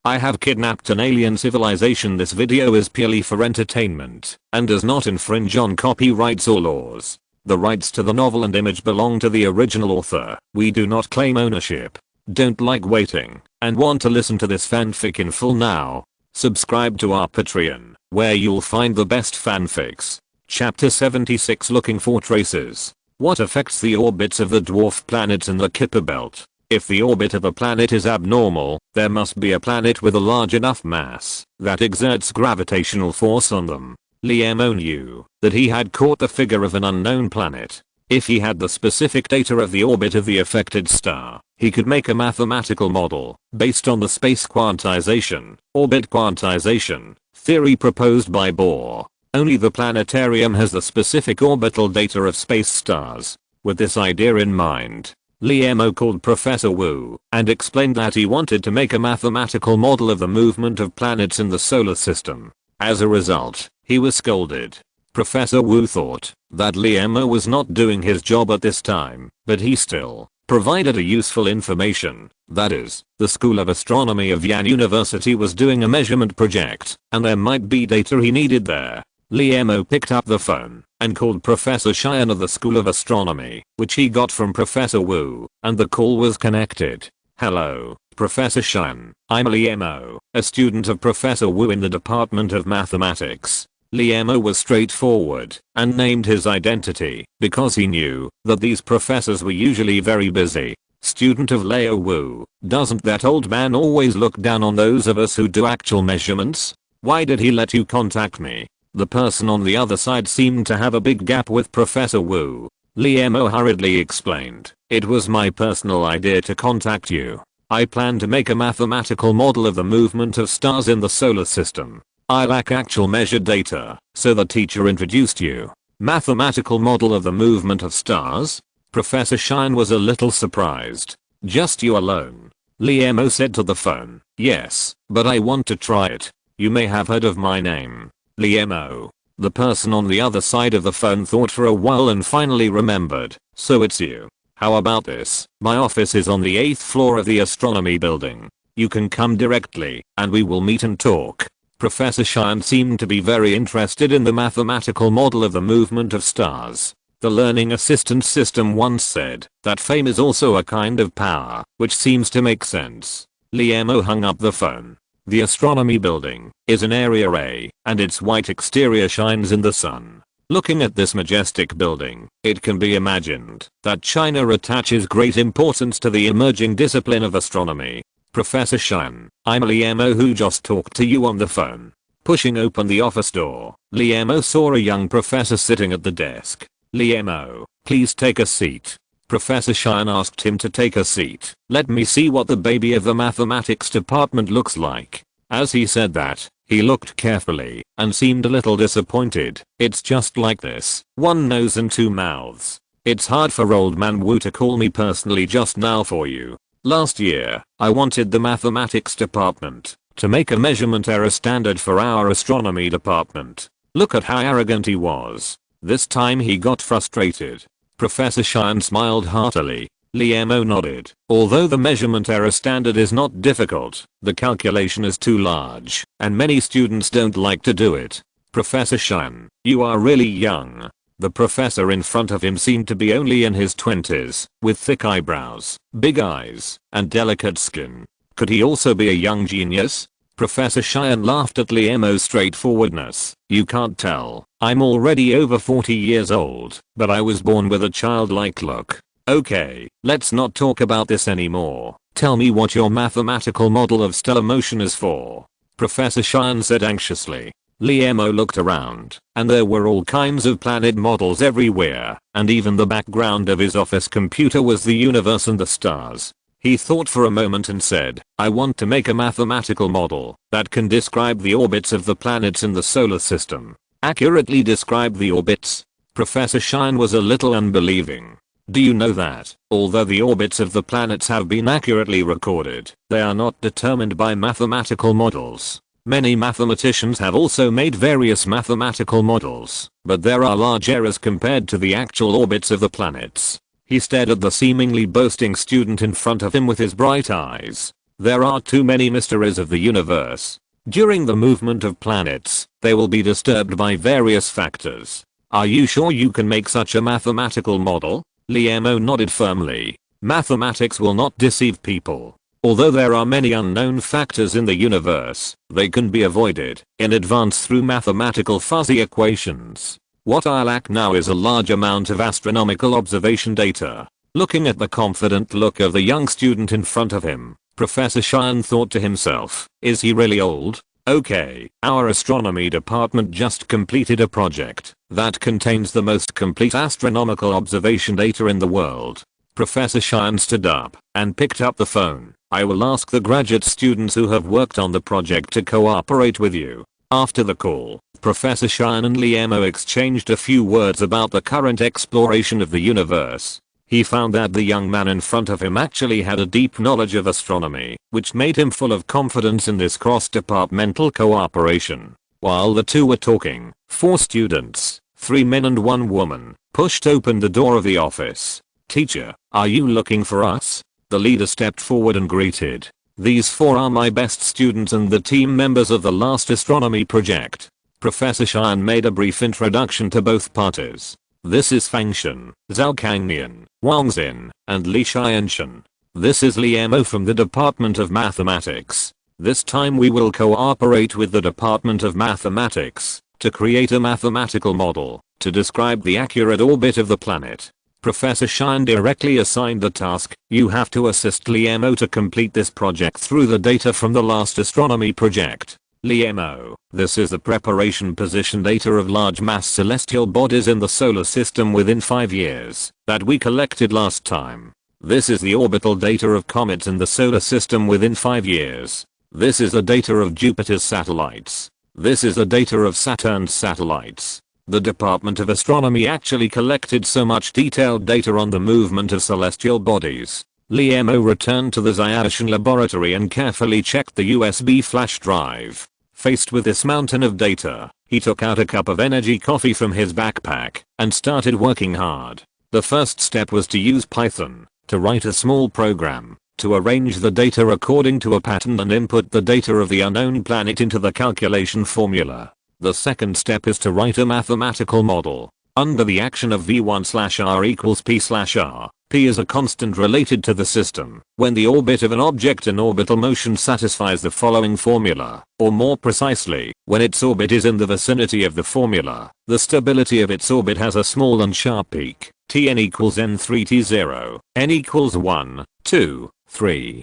I have kidnapped an alien civilization. This video is purely for entertainment and does not infringe on copyrights or laws. The rights to the novel and image belong to the original author. We do not claim ownership. Don't like waiting and want to listen to this fanfic in full now? Subscribe to our Patreon, where you'll find the best fanfics. Chapter 76, Looking for Traces. What affects the orbits of the dwarf planets in the Kuiper Belt? If the orbit of a planet is abnormal, there must be a planet with a large enough mass that exerts gravitational force on them. Liemo knew that he had caught the figure of an unknown planet. If he had the specific data of the orbit of the affected star, he could make a mathematical model based on the space quantization, orbit quantization, theory proposed by Bohr. Only the planetarium has the specific orbital data of space stars. With this idea in mind, Liemo called Professor Wu and explained that he wanted to make a mathematical model of the movement of planets in the solar system. As a result, he was scolded. Professor Wu thought that Liemo was not doing his job at this time, but he still provided a useful information. That is, the School of Astronomy of Yan University was doing a measurement project, and there might be data he needed there. Liemo picked up the phone and called Professor Shuxian of the School of Astronomy, which he got from Professor Wu, and the call was connected. Hello, Professor Shuxian. I'm Liemo, a student of Professor Wu in the Department of Mathematics. Liemo was straightforward and named his identity because he knew that these professors were usually very busy. Student of Leo Wu, doesn't that old man always look down on those of us who do actual measurements? Why did he let you contact me? The person on the other side seemed to have a big gap with Professor Wu. Liemo hurriedly explained, it was my personal idea to contact you. I plan to make a mathematical model of the movement of stars in the solar system. I lack actual measured data, so the teacher introduced you. Mathematical model of the movement of stars? Professor Shuxian was a little surprised. Just you alone? Liemo said to the phone. Yes, but I want to try it. You may have heard of my name. Liemo. The person on the other side of the phone thought for a while and finally remembered. So it's you. How about this? My office is on the 8th floor of the astronomy building. You can come directly, and we will meet and talk. Professor Shuxian seemed to be very interested in the mathematical model of the movement of stars. The learning assistant system once said that fame is also a kind of power, which seems to make sense. Liemo hung up the phone. The astronomy building is in area A, and its white exterior shines in the sun. Looking at this majestic building, it can be imagined that China attaches great importance to the emerging discipline of astronomy. Professor Shuxian, I'm Liemo who just talked to you on the phone. Pushing open the office door, Liemo saw a young professor sitting at the desk. Liemo, please take a seat. Professor Shuxian asked him to take a seat. Let me see what the baby of the mathematics department looks like. As he said that, he looked carefully and seemed a little disappointed. It's just like this. One nose and two mouths. It's hard for old man Wu to call me personally just now for you. Last year, I wanted the mathematics department to make a measurement error standard for our astronomy department. Look at how arrogant he was. This time he got frustrated. Professor Shuxian smiled heartily. Liemo nodded. Although the measurement error standard is not difficult, the calculation is too large, and many students don't like to do it. Professor Shuxian, you are really young. The professor in front of him seemed to be only in his 20s, with thick eyebrows, big eyes, and delicate skin. Could he also be a young genius? Professor Shuxian laughed at Liemo's straightforwardness. You can't tell. I'm already over 40 years old, but I was born with a childlike look. Okay, let's not talk about this anymore. Tell me what your mathematical model of stellar motion is for. Professor Shuxian said anxiously. Liemo looked around, and there were all kinds of planet models everywhere, and even the background of his office computer was the universe and the stars. He thought for a moment and said, I want to make a mathematical model that can describe the orbits of the planets in the solar system. Accurately describe the orbits? Professor Shuxian was a little unbelieving. Do you know that, although the orbits of the planets have been accurately recorded, they are not determined by mathematical models? Many mathematicians have also made various mathematical models, but there are large errors compared to the actual orbits of the planets. He stared at the seemingly boasting student in front of him with his bright eyes. There are too many mysteries of the universe. During the movement of planets, they will be disturbed by various factors. Are you sure you can make such a mathematical model? Liemo nodded firmly. Mathematics will not deceive people. Although there are many unknown factors in the universe, they can be avoided in advance through mathematical fuzzy equations. What I lack now is a large amount of astronomical observation data. Looking at the confident look of the young student in front of him, Professor Shuxian thought to himself, is he really old? Okay, our astronomy department just completed a project that contains the most complete astronomical observation data in the world. Professor Shuxian stood up and picked up the phone. I will ask the graduate students who have worked on the project to cooperate with you. After the call, Professor Shuxian and Liemo exchanged a few words about the current exploration of the universe. He found that the young man in front of him actually had a deep knowledge of astronomy, which made him full of confidence in this cross-departmental cooperation. While the two were talking, 4 students, 3 men and 1 woman, pushed open the door of the office. Teacher, are you looking for us? The leader stepped forward and greeted. These 4 are my best students and the team members of the last astronomy project. Professor Shuxian made a brief introduction to both parties. This is Fangshan, Zhao Kangnian, Wang Xin, and Li Xianshan. This is Liemo from the Department of Mathematics. This time we will cooperate with the Department of Mathematics to create a mathematical model to describe the accurate orbit of the planet. Professor Shuxian directly assigned the task. You have to assist Liemo to complete this project through the data from the last astronomy project. Liemo, this is the preparation position data of large mass celestial bodies in the solar system within 5 years that we collected last time. This is the orbital data of comets in the solar system within 5 years. This is the data of Jupiter's satellites. This is the data of Saturn's satellites. The Department of Astronomy actually collected so much detailed data on the movement of celestial bodies. Liemo returned to the Xiaoshan laboratory and carefully checked the USB flash drive. Faced with this mountain of data, he took out a cup of energy coffee from his backpack and started working hard. The first step was to use Python to write a small program to arrange the data according to a pattern and input the data of the unknown planet into the calculation formula. The second step is to write a mathematical model. Under the action of V1/R equals P/R, P is a constant related to the system when the orbit of an object in orbital motion satisfies the following formula, or more precisely, when its orbit is in the vicinity of the formula. The stability of its orbit has a small and sharp peak. Tn equals n3t0, n equals 1, 2, 3.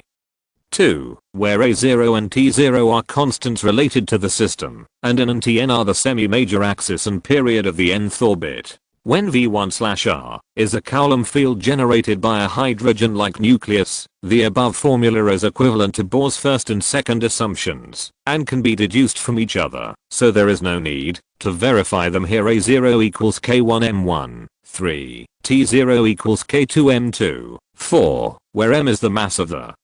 2, where a0 and t0 are constants related to the system, and n and tn are the semi-major axis and period of the nth orbit. When V1/R is a Coulomb field generated by a hydrogen-like nucleus, the above formula is equivalent to Bohr's first and second assumptions, and can be deduced from each other, so there is no need to verify them here. A0 equals K1m1, 3, T0 equals K2m2, 4, where m is the mass of the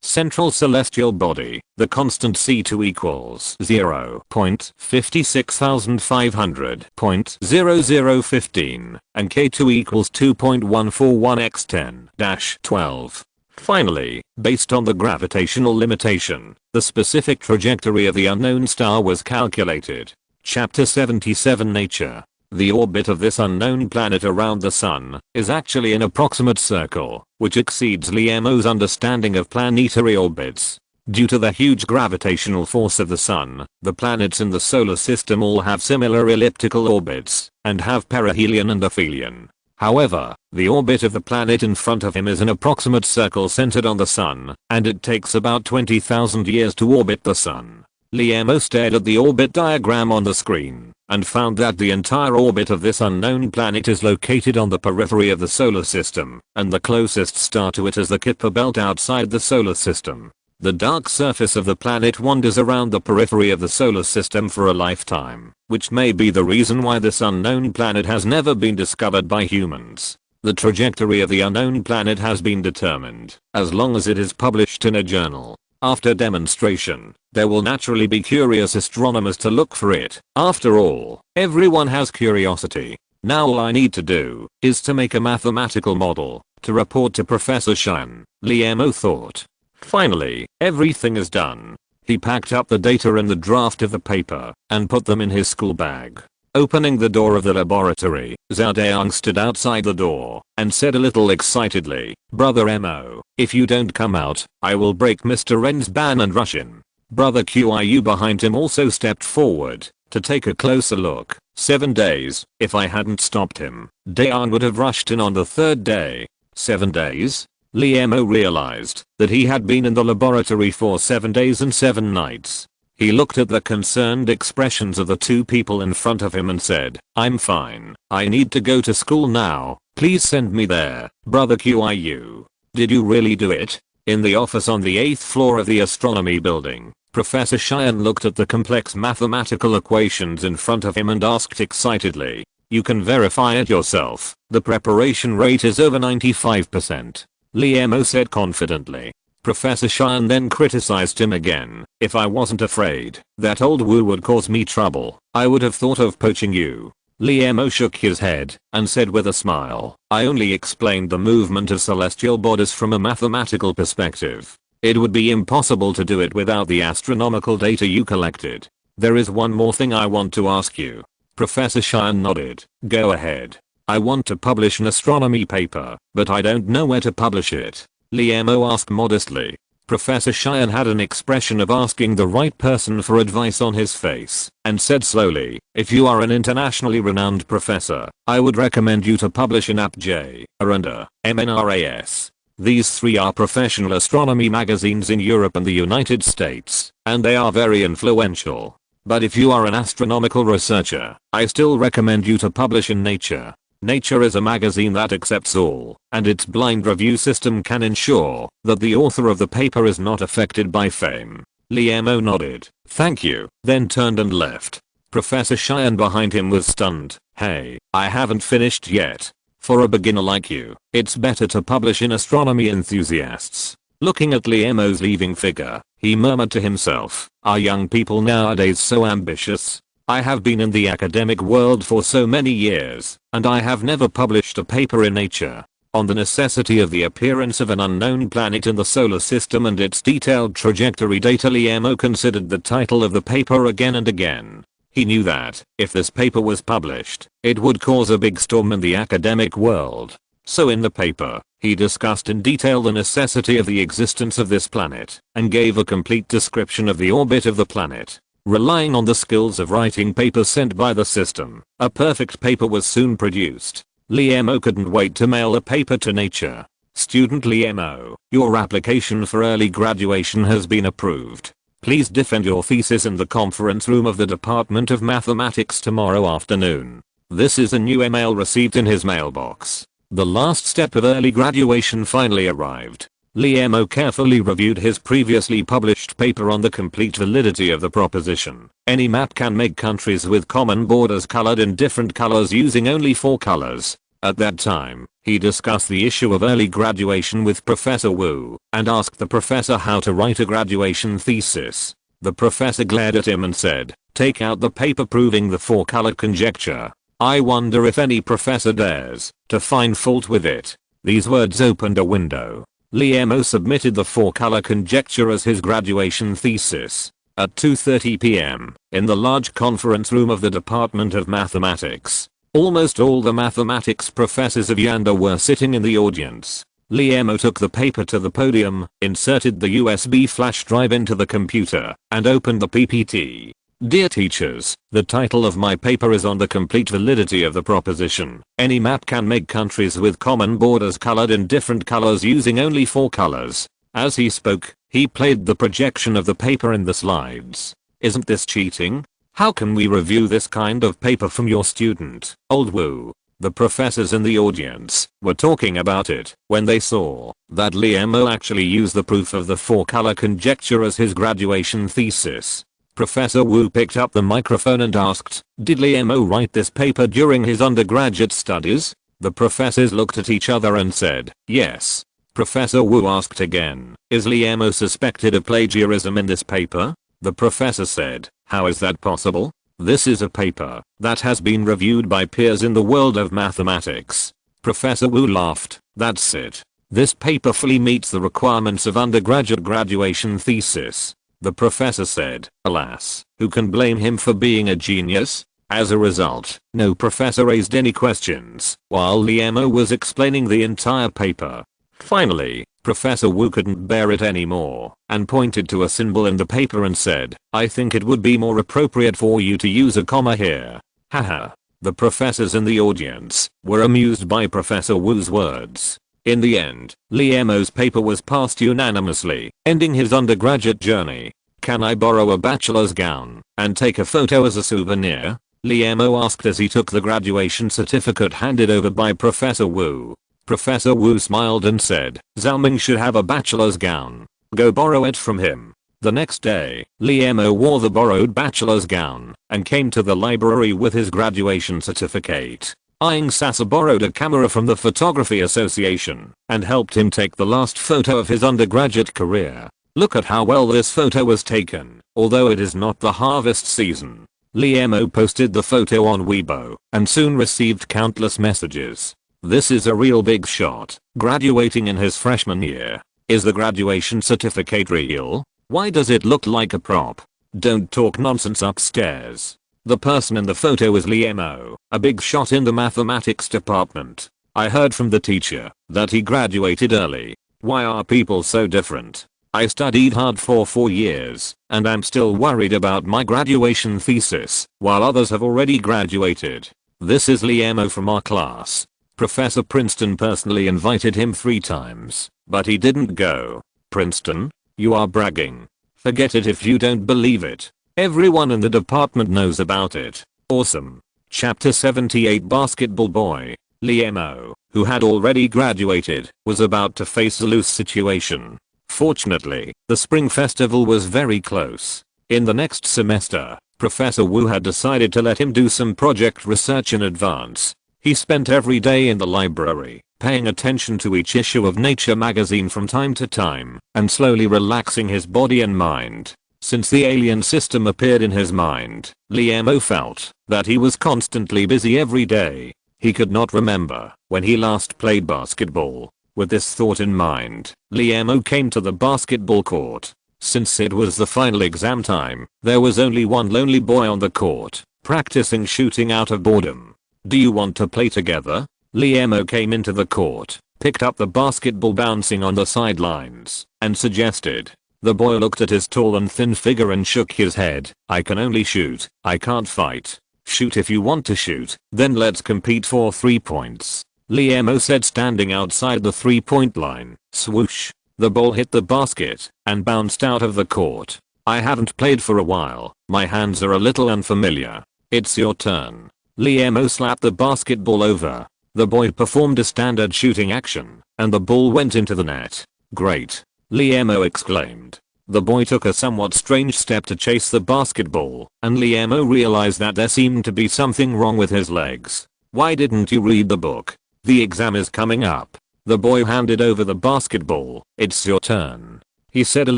central celestial body. The constant C2 equals 0.56500.0015 and K2 equals 2.141 x 10-12. Finally, based on the gravitational limitation, the specific trajectory of the unknown star was calculated. Chapter 77 Nature. The orbit of this unknown planet around the sun is actually an approximate circle, which exceeds Liemo's understanding of planetary orbits. Due to the huge gravitational force of the sun, the planets in the solar system all have similar elliptical orbits and have perihelion and aphelion. However, the orbit of the planet in front of him is an approximate circle centered on the sun, and it takes about 20,000 years to orbit the sun. Liemo stared at the orbit diagram on the screen and found that the entire orbit of this unknown planet is located on the periphery of the solar system, and the closest star to it is the Kuiper belt outside the solar system. The dark surface of the planet wanders around the periphery of the solar system for a lifetime, which may be the reason why this unknown planet has never been discovered by humans. The trajectory of the unknown planet has been determined, as long as it is published in a journal. After demonstration, there will naturally be curious astronomers to look for it. After all, everyone has curiosity. Now all I need to do is to make a mathematical model to report to Professor Shuxian, Liemo thought. Finally, everything is done. He packed up the data and the draft of the paper and put them in his school bag. Opening the door of the laboratory, Zhao Deong stood outside the door and said a little excitedly, "Brother Mo, if you don't come out, I will break Mr. Ren's ban and rush in." Brother Qiu behind him also stepped forward to take a closer look. 7 days. If I hadn't stopped him, Deong would have rushed in on the 3rd day. 7 days? Li Mo realized that he had been in the laboratory for 7 days and 7 nights. He looked at the concerned expressions of the two people in front of him and said, "I'm fine. I need to go to school now. Please send me there." Brother Qiu. "Did you really do it?" In the office on the 8th floor of the astronomy building, Professor Xian looked at the complex mathematical equations in front of him and asked excitedly, "You can verify it yourself. The preparation rate is over 95%. Li Mo said confidently. Professor Xian then criticized him again. "If I wasn't afraid that old Wu would cause me trouble, I would have thought of poaching you." Li Mo shook his head and said with a smile, "I only explained the movement of celestial bodies from a mathematical perspective. It would be impossible to do it without the astronomical data you collected. There is one more thing I want to ask you." Professor Xian nodded. "Go ahead." "I want to publish an astronomy paper, but I don't know where to publish it." Li Mo asked modestly. Professor Xian had an expression of asking the right person for advice on his face and said slowly, "If you are an internationally renowned professor, I would recommend you to publish in APJ, and MNRAS. These 3 are professional astronomy magazines in Europe and the United States, and they are very influential. But if you are an astronomical researcher, I still recommend you to publish in Nature. Nature is a magazine that accepts all, and its blind review system can ensure that the author of the paper is not affected by fame." Li Mo nodded, "Thank you," then turned and left. Professor Xian behind him was stunned. "Hey, I haven't finished yet. For a beginner like you, it's better to publish in Astronomy Enthusiasts." Looking at Li Mo's leaving figure, he murmured to himself, "Are young people nowadays so ambitious? I have been in the academic world for so many years, and I have never published a paper in Nature on the necessity of the appearance of an unknown planet in the solar system and its detailed trajectory data." Li Mo considered the title of the paper again and again. He knew that, if this paper was published, it would cause a big storm in the academic world. So in the paper, he discussed in detail the necessity of the existence of this planet, and gave a complete description of the orbit of the planet. Relying on the skills of writing papers sent by the system, a perfect paper was soon produced. Li Mo couldn't wait to mail the paper to Nature. "Student Li Mo, your application for early graduation has been approved. Please defend your thesis in the conference room of the Department of Mathematics tomorrow afternoon." This is a new email received in his mailbox. The last step of early graduation finally arrived. Li Mo carefully reviewed his previously published paper on the complete validity of the proposition. Any map can make countries with common borders colored in different colors using only 4 colors. At that time, he discussed the issue of early graduation with Professor Wu and asked the professor how to write a graduation thesis. The professor glared at him and said, "Take out the paper proving the 4-color conjecture. I wonder if any professor dares to find fault with it." These words opened a window. Li Mo submitted the 4-color conjecture as his graduation thesis. At 2:30 p.m., in the large conference room of the Department of Mathematics, almost all the mathematics professors of Yanda were sitting in the audience. Li Mo took the paper to the podium, inserted the USB flash drive into the computer, and opened the PPT. "Dear teachers, the title of my paper is on the complete validity of the proposition. Any map can make countries with common borders colored in different colors using only 4 colors." As he spoke, he played the projection of the paper in the slides. "Isn't this cheating? How can we review this kind of paper from your student, old Wu?" The professors in the audience were talking about it when they saw that Li Mo actually used the proof of the 4-color conjecture as his graduation thesis. Professor Wu picked up the microphone and asked, "Did Li Mo write this paper during his undergraduate studies?" The professors looked at each other and said, "Yes." Professor Wu asked again, "Is Li Mo suspected of plagiarism in this paper?" The professor said, "How is that possible? This is a paper that has been reviewed by peers in the world of mathematics." Professor Wu laughed, "That's it. This paper fully meets the requirements of undergraduate graduation thesis. The professor said. Alas, who can blame him for being a genius? As a result, no professor raised any questions while Liemo was explaining the entire paper. Finally, Professor Wu couldn't bear it anymore and pointed to a symbol in the paper and said, "I think it would be more appropriate for you to use a comma here." Haha. The professors in the audience were amused by Professor Wu's words. In the end, Liemo's paper was passed unanimously, ending his undergraduate journey. "Can I borrow a bachelor's gown and take a photo as a souvenir?" Liemo asked as he took the graduation certificate handed over by Professor Wu. Professor Wu smiled and said, "Zhao Ming should have a bachelor's gown. Go borrow it from him." The next day, Liemo wore the borrowed bachelor's gown and came to the library with his graduation certificate. Aing Sasa borrowed a camera from the Photography Association and helped him take the last photo of his undergraduate career. Look at how well this photo was taken, although it is not the harvest season. Liemo posted the photo on Weibo and soon received countless messages. This is a real big shot, graduating in his freshman year. Is the graduation certificate real? Why does it look like a prop? Don't talk nonsense upstairs. The person in the photo is Liemo, a big shot in the mathematics department. I heard from the teacher that he graduated early. Why are people so different? I studied hard for 4 years, and I'm still worried about my graduation thesis, while others have already graduated. This is Liemo from our class. Professor Princeton personally invited him 3 times, but he didn't go. Princeton? You are bragging. Forget it if you don't believe it. Everyone in the department knows about it. Awesome. Chapter 78 Basketball Boy. Liemo, who had already graduated, was about to face a loose situation. Fortunately, the spring festival was very close. In the next semester, Professor Wu had decided to let him do some project research in advance. He spent every day in the library, paying attention to each issue of Nature magazine from time to time, and slowly relaxing his body and mind. Since the alien system appeared in his mind, Liemo felt that he was constantly busy every day. He could not remember when he last played basketball. With this thought in mind, Liemo came to the basketball court. Since it was the final exam time, there was only one lonely boy on the court, practicing shooting out of boredom. "Do you want to play together?" Liemo came into the court, picked up the basketball bouncing on the sidelines, and suggested. The boy looked at his tall and thin figure and shook his head. "I can only shoot. I can't fight." "Shoot if you want to shoot, then let's compete for 3 points," Liemo said, standing outside the 3-point line. Swoosh. The ball hit the basket and bounced out of the court. "I haven't played for a while. My hands are a little unfamiliar. It's your turn." Liemo slapped the basketball over. The boy performed a standard shooting action, and the ball went into the net. "Great," Liemo exclaimed. The boy took a somewhat strange step to chase the basketball, and Liemo realized that there seemed to be something wrong with his legs. "Why didn't you read the book? The exam is coming up." The boy handed over the basketball. "It's your turn," he said a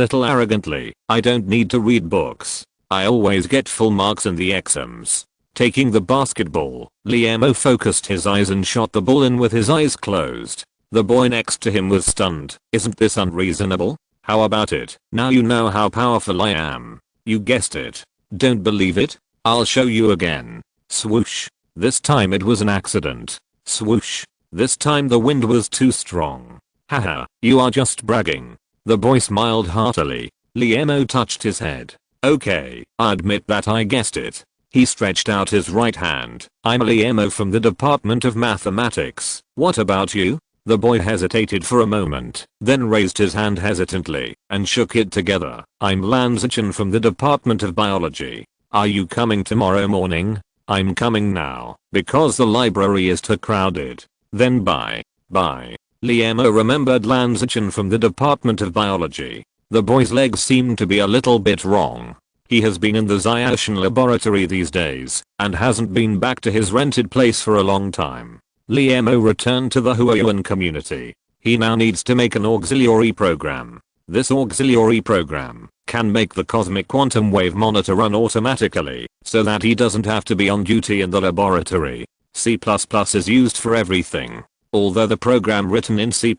little arrogantly. "I don't need to read books. I always get full marks in the exams." Taking the basketball, Liemo focused his eyes and shot the ball in with his eyes closed. The boy next to him was stunned. "Isn't this unreasonable? How about it? Now you know how powerful I am." "You guessed it. Don't believe it? I'll show you again." Swoosh. This time it was an accident. Swoosh. This time the wind was too strong. "Haha, you are just bragging." The boy smiled heartily. Liemo touched his head. "Okay, I admit that I guessed it." He stretched out his right hand. "I'm Liemo from the Department of Mathematics. What about you?" The boy hesitated for a moment, then raised his hand hesitantly and shook it together. "I'm Lan Zichen from the Department of Biology. Are you coming tomorrow morning?" "I'm coming now, because the library is too crowded." "Then bye." Liemo remembered Lan Zichen from the Department of Biology. The boy's legs seemed to be a little bit wrong. He has been in the Xiaoshan laboratory these days and hasn't been back to his rented place for a long time. Liemo returned to the Huayuan community. He now needs to make an auxiliary program. This auxiliary program can make the cosmic quantum wave monitor run automatically so that he doesn't have to be on duty in the laboratory. C++ is used for everything. Although the program written in C++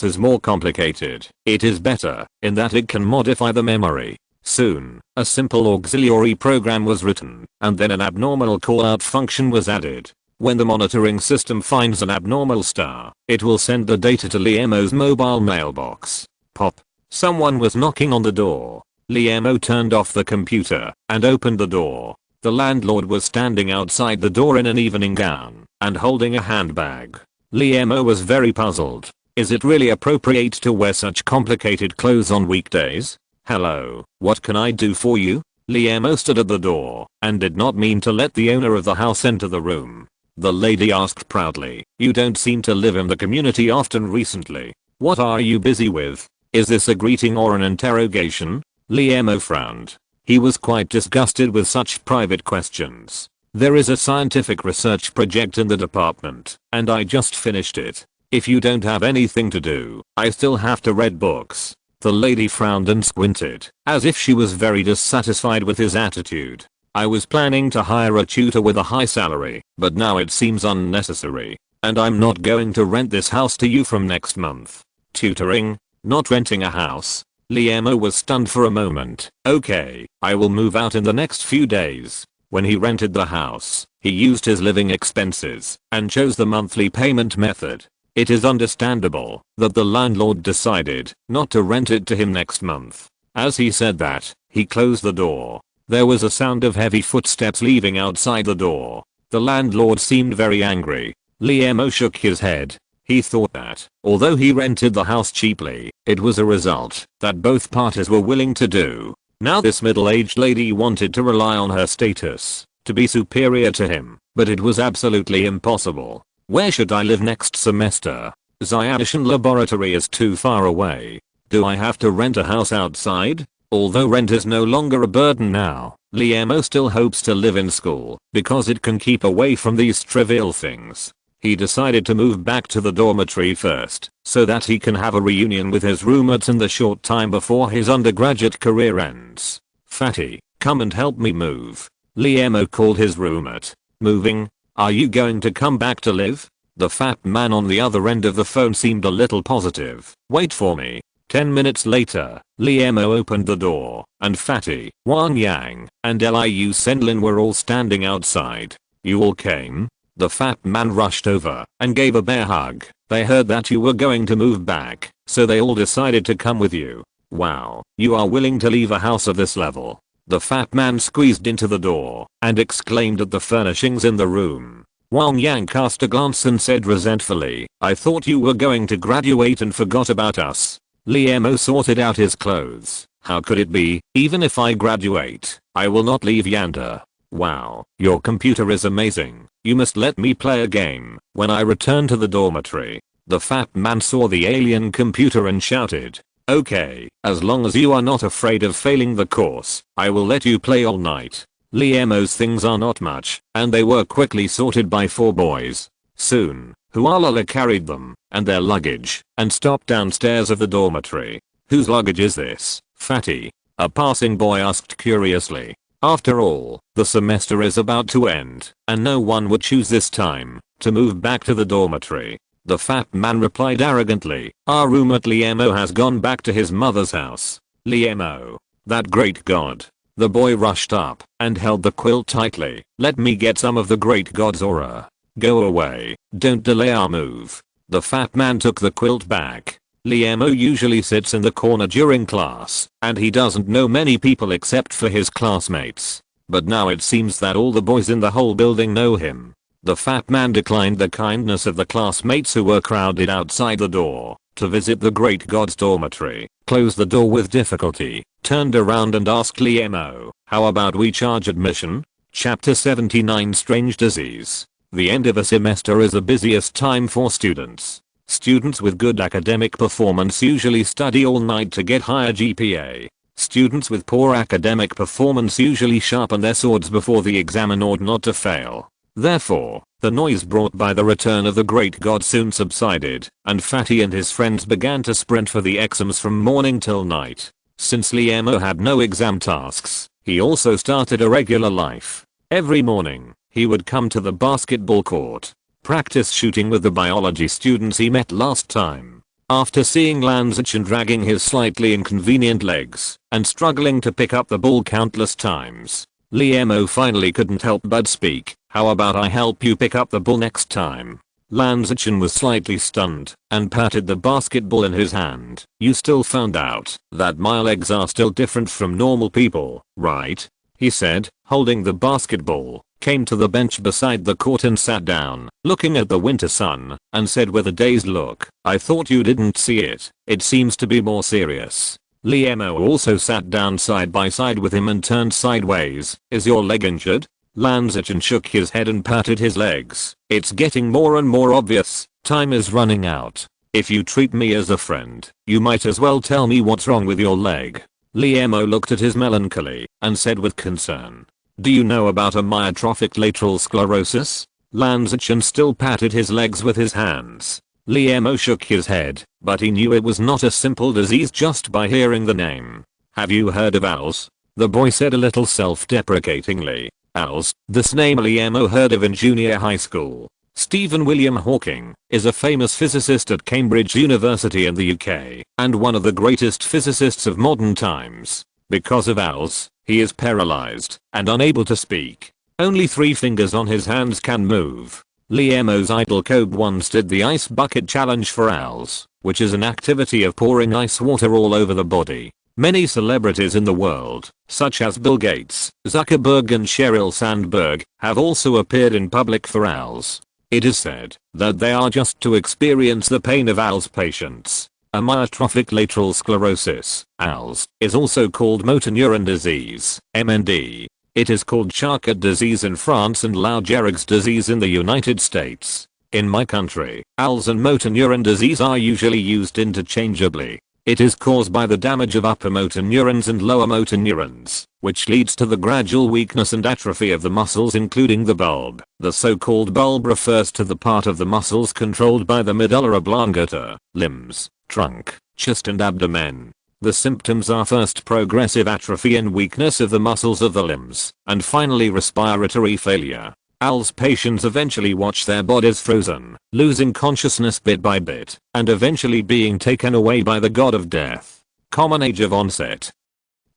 is more complicated, it is better in that it can modify the memory. Soon, a simple auxiliary program was written, and then an abnormal callout function was added. When the monitoring system finds an abnormal star, it will send the data to Liamo's mobile mailbox. Pop. Someone was knocking on the door. Liamo turned off the computer and opened the door. The landlord was standing outside the door in an evening gown and holding a handbag. Liamo was very puzzled. Is it really appropriate to wear such complicated clothes on weekdays? Hello, what can I do for you? Liamo stood at the door and did not mean to let the owner of the house enter the room. The lady asked proudly, you don't seem to live in the community often recently. What are you busy with? Is this a greeting or an interrogation? Liamo frowned. He was quite disgusted with such private questions. There is a scientific research project in the department, and I just finished it. If you don't have anything to do, I still have to read books. The lady frowned and squinted, as if she was very dissatisfied with his attitude. I was planning to hire a tutor with a high salary, but now it seems unnecessary, and I'm not going to rent this house to you from next month. Tutoring? Not renting a house? Liamo was stunned for a moment. Okay, I will move out in the next few days. When he rented the house, he used his living expenses and chose the monthly payment method. It is understandable that the landlord decided not to rent it to him next month. As he said that, he closed the door. There was a sound of heavy footsteps leaving outside the door. The landlord seemed very angry. Liamo shook his head. He thought that, although he rented the house cheaply, it was a result that both parties were willing to do. Now this middle-aged lady wanted to rely on her status to be superior to him, but it was absolutely impossible. Where should I live next semester? Xiaoshan laboratory is too far away. Do I have to rent a house outside? Although rent is no longer a burden now, Liamo still hopes to live in school because it can keep away from these trivial things. He decided to move back to the dormitory first, so that he can have a reunion with his roommates in the short time before his undergraduate career ends. Fatty, come and help me move. Liamo called his roommate. Moving? Are you going to come back to live? The fat man on the other end of the phone seemed a little positive. Wait for me. 10 minutes later, Liamo opened the door, and Fatty, Wang Yang, and Liu Senlin were all standing outside. You all came? The fat man rushed over and gave a bear hug. They heard that you were going to move back, so they all decided to come with you. Wow, you are willing to leave a house of this level. The fat man squeezed into the door and exclaimed at the furnishings in the room. Wang Yang cast a glance and said resentfully, I thought you were going to graduate and forgot about us. Liamo sorted out his clothes. How could it be? Even if I graduate, I will not leave Yanda. Wow, your computer is amazing. You must let me play a game. When I return to the dormitory, the fat man saw the alien computer and shouted, okay, as long as you are not afraid of failing the course, I will let you play all night. Liamo's things are not much, and they were quickly sorted by 4 boys. Soon, Hualala carried them and their luggage and stopped downstairs of the dormitory. Whose luggage is this, Fatty? A passing boy asked curiously. After all, the semester is about to end, and no one would choose this time to move back to the dormitory. The fat man replied arrogantly, our roommate Liamo has gone back to his mother's house. Liamo. That great god. The boy rushed up and held the quilt tightly. Let me get some of the great god's aura. Go away, don't delay our move. The fat man took the quilt back. Liamo usually sits in the corner during class, and he doesn't know many people except for his classmates. But now it seems that all the boys in the whole building know him. The fat man declined the kindness of the classmates who were crowded outside the door to visit the great god's dormitory, closed the door with difficulty, turned around and asked Liamo, how about we charge admission? Chapter 79 Strange Disease. The end of a semester is the busiest time for students. Students with good academic performance usually study all night to get higher GPA. Students with poor academic performance usually sharpen their swords before the exam in order not to fail. Therefore, the noise brought by the return of the great god soon subsided, and Fatty and his friends began to sprint for the exams from morning till night. Since Liamo had no exam tasks, he also started a regular life. Every morning, he would come to the basketball court. practice shooting with the biology students he met last time. After seeing Lan Zichen dragging his slightly inconvenient legs and struggling to pick up the ball countless times, Liemo finally couldn't help but speak. How about I help you pick up the ball next time? Lan Zichen was slightly stunned and patted the basketball in his hand. You still found out that my legs are still different from normal people, right? He said, holding the basketball, came to the bench beside the court and sat down, looking at the winter sun, and said with a dazed look, I thought you didn't see it. It seems to be more serious. Liemo also sat down side by side with him and turned sideways. Is your leg injured? Lan Zichen shook his head and patted his legs. It's getting more and more obvious. Time is running out. If you treat me as a friend, you might as well tell me what's wrong with your leg. Liemo looked at his melancholy and said with concern, do you know about amyotrophic lateral sclerosis? Lan Zichen still patted his legs with his hands. Liemo shook his head, but he knew it was not a simple disease just by hearing the name. Have you heard of ALS? The boy said a little self-deprecatingly. ALS, this name Liemo heard of in junior high school. Stephen William Hawking is a famous physicist at Cambridge University in the UK and one of the greatest physicists of modern times. Because of ALS, he is paralyzed and unable to speak. Only 3 fingers on his hands can move. Liemo's idol Kobe once did the ice bucket challenge for ALS, which is an activity of pouring ice water all over the body. Many celebrities in the world, such as Bill Gates, Zuckerberg and Sheryl Sandberg, have also appeared in public for ALS. It is said that they are just to experience the pain of ALS patients. Amyotrophic lateral sclerosis, ALS, is also called motor neuron disease, MND. It is called Charcot disease in France and Lou Gehrig's disease in the United States. In my country, ALS and motor neuron disease are usually used interchangeably. It is caused by the damage of upper motor neurons and lower motor neurons, which leads to the gradual weakness and atrophy of the muscles including the bulb. The so-called bulb refers to the part of the muscles controlled by the medulla oblongata, limbs, trunk, chest and abdomen. The symptoms are first progressive atrophy and weakness of the muscles of the limbs, and finally respiratory failure. ALS patients eventually watch their bodies frozen, losing consciousness bit by bit, and eventually being taken away by the god of death. Common age of onset: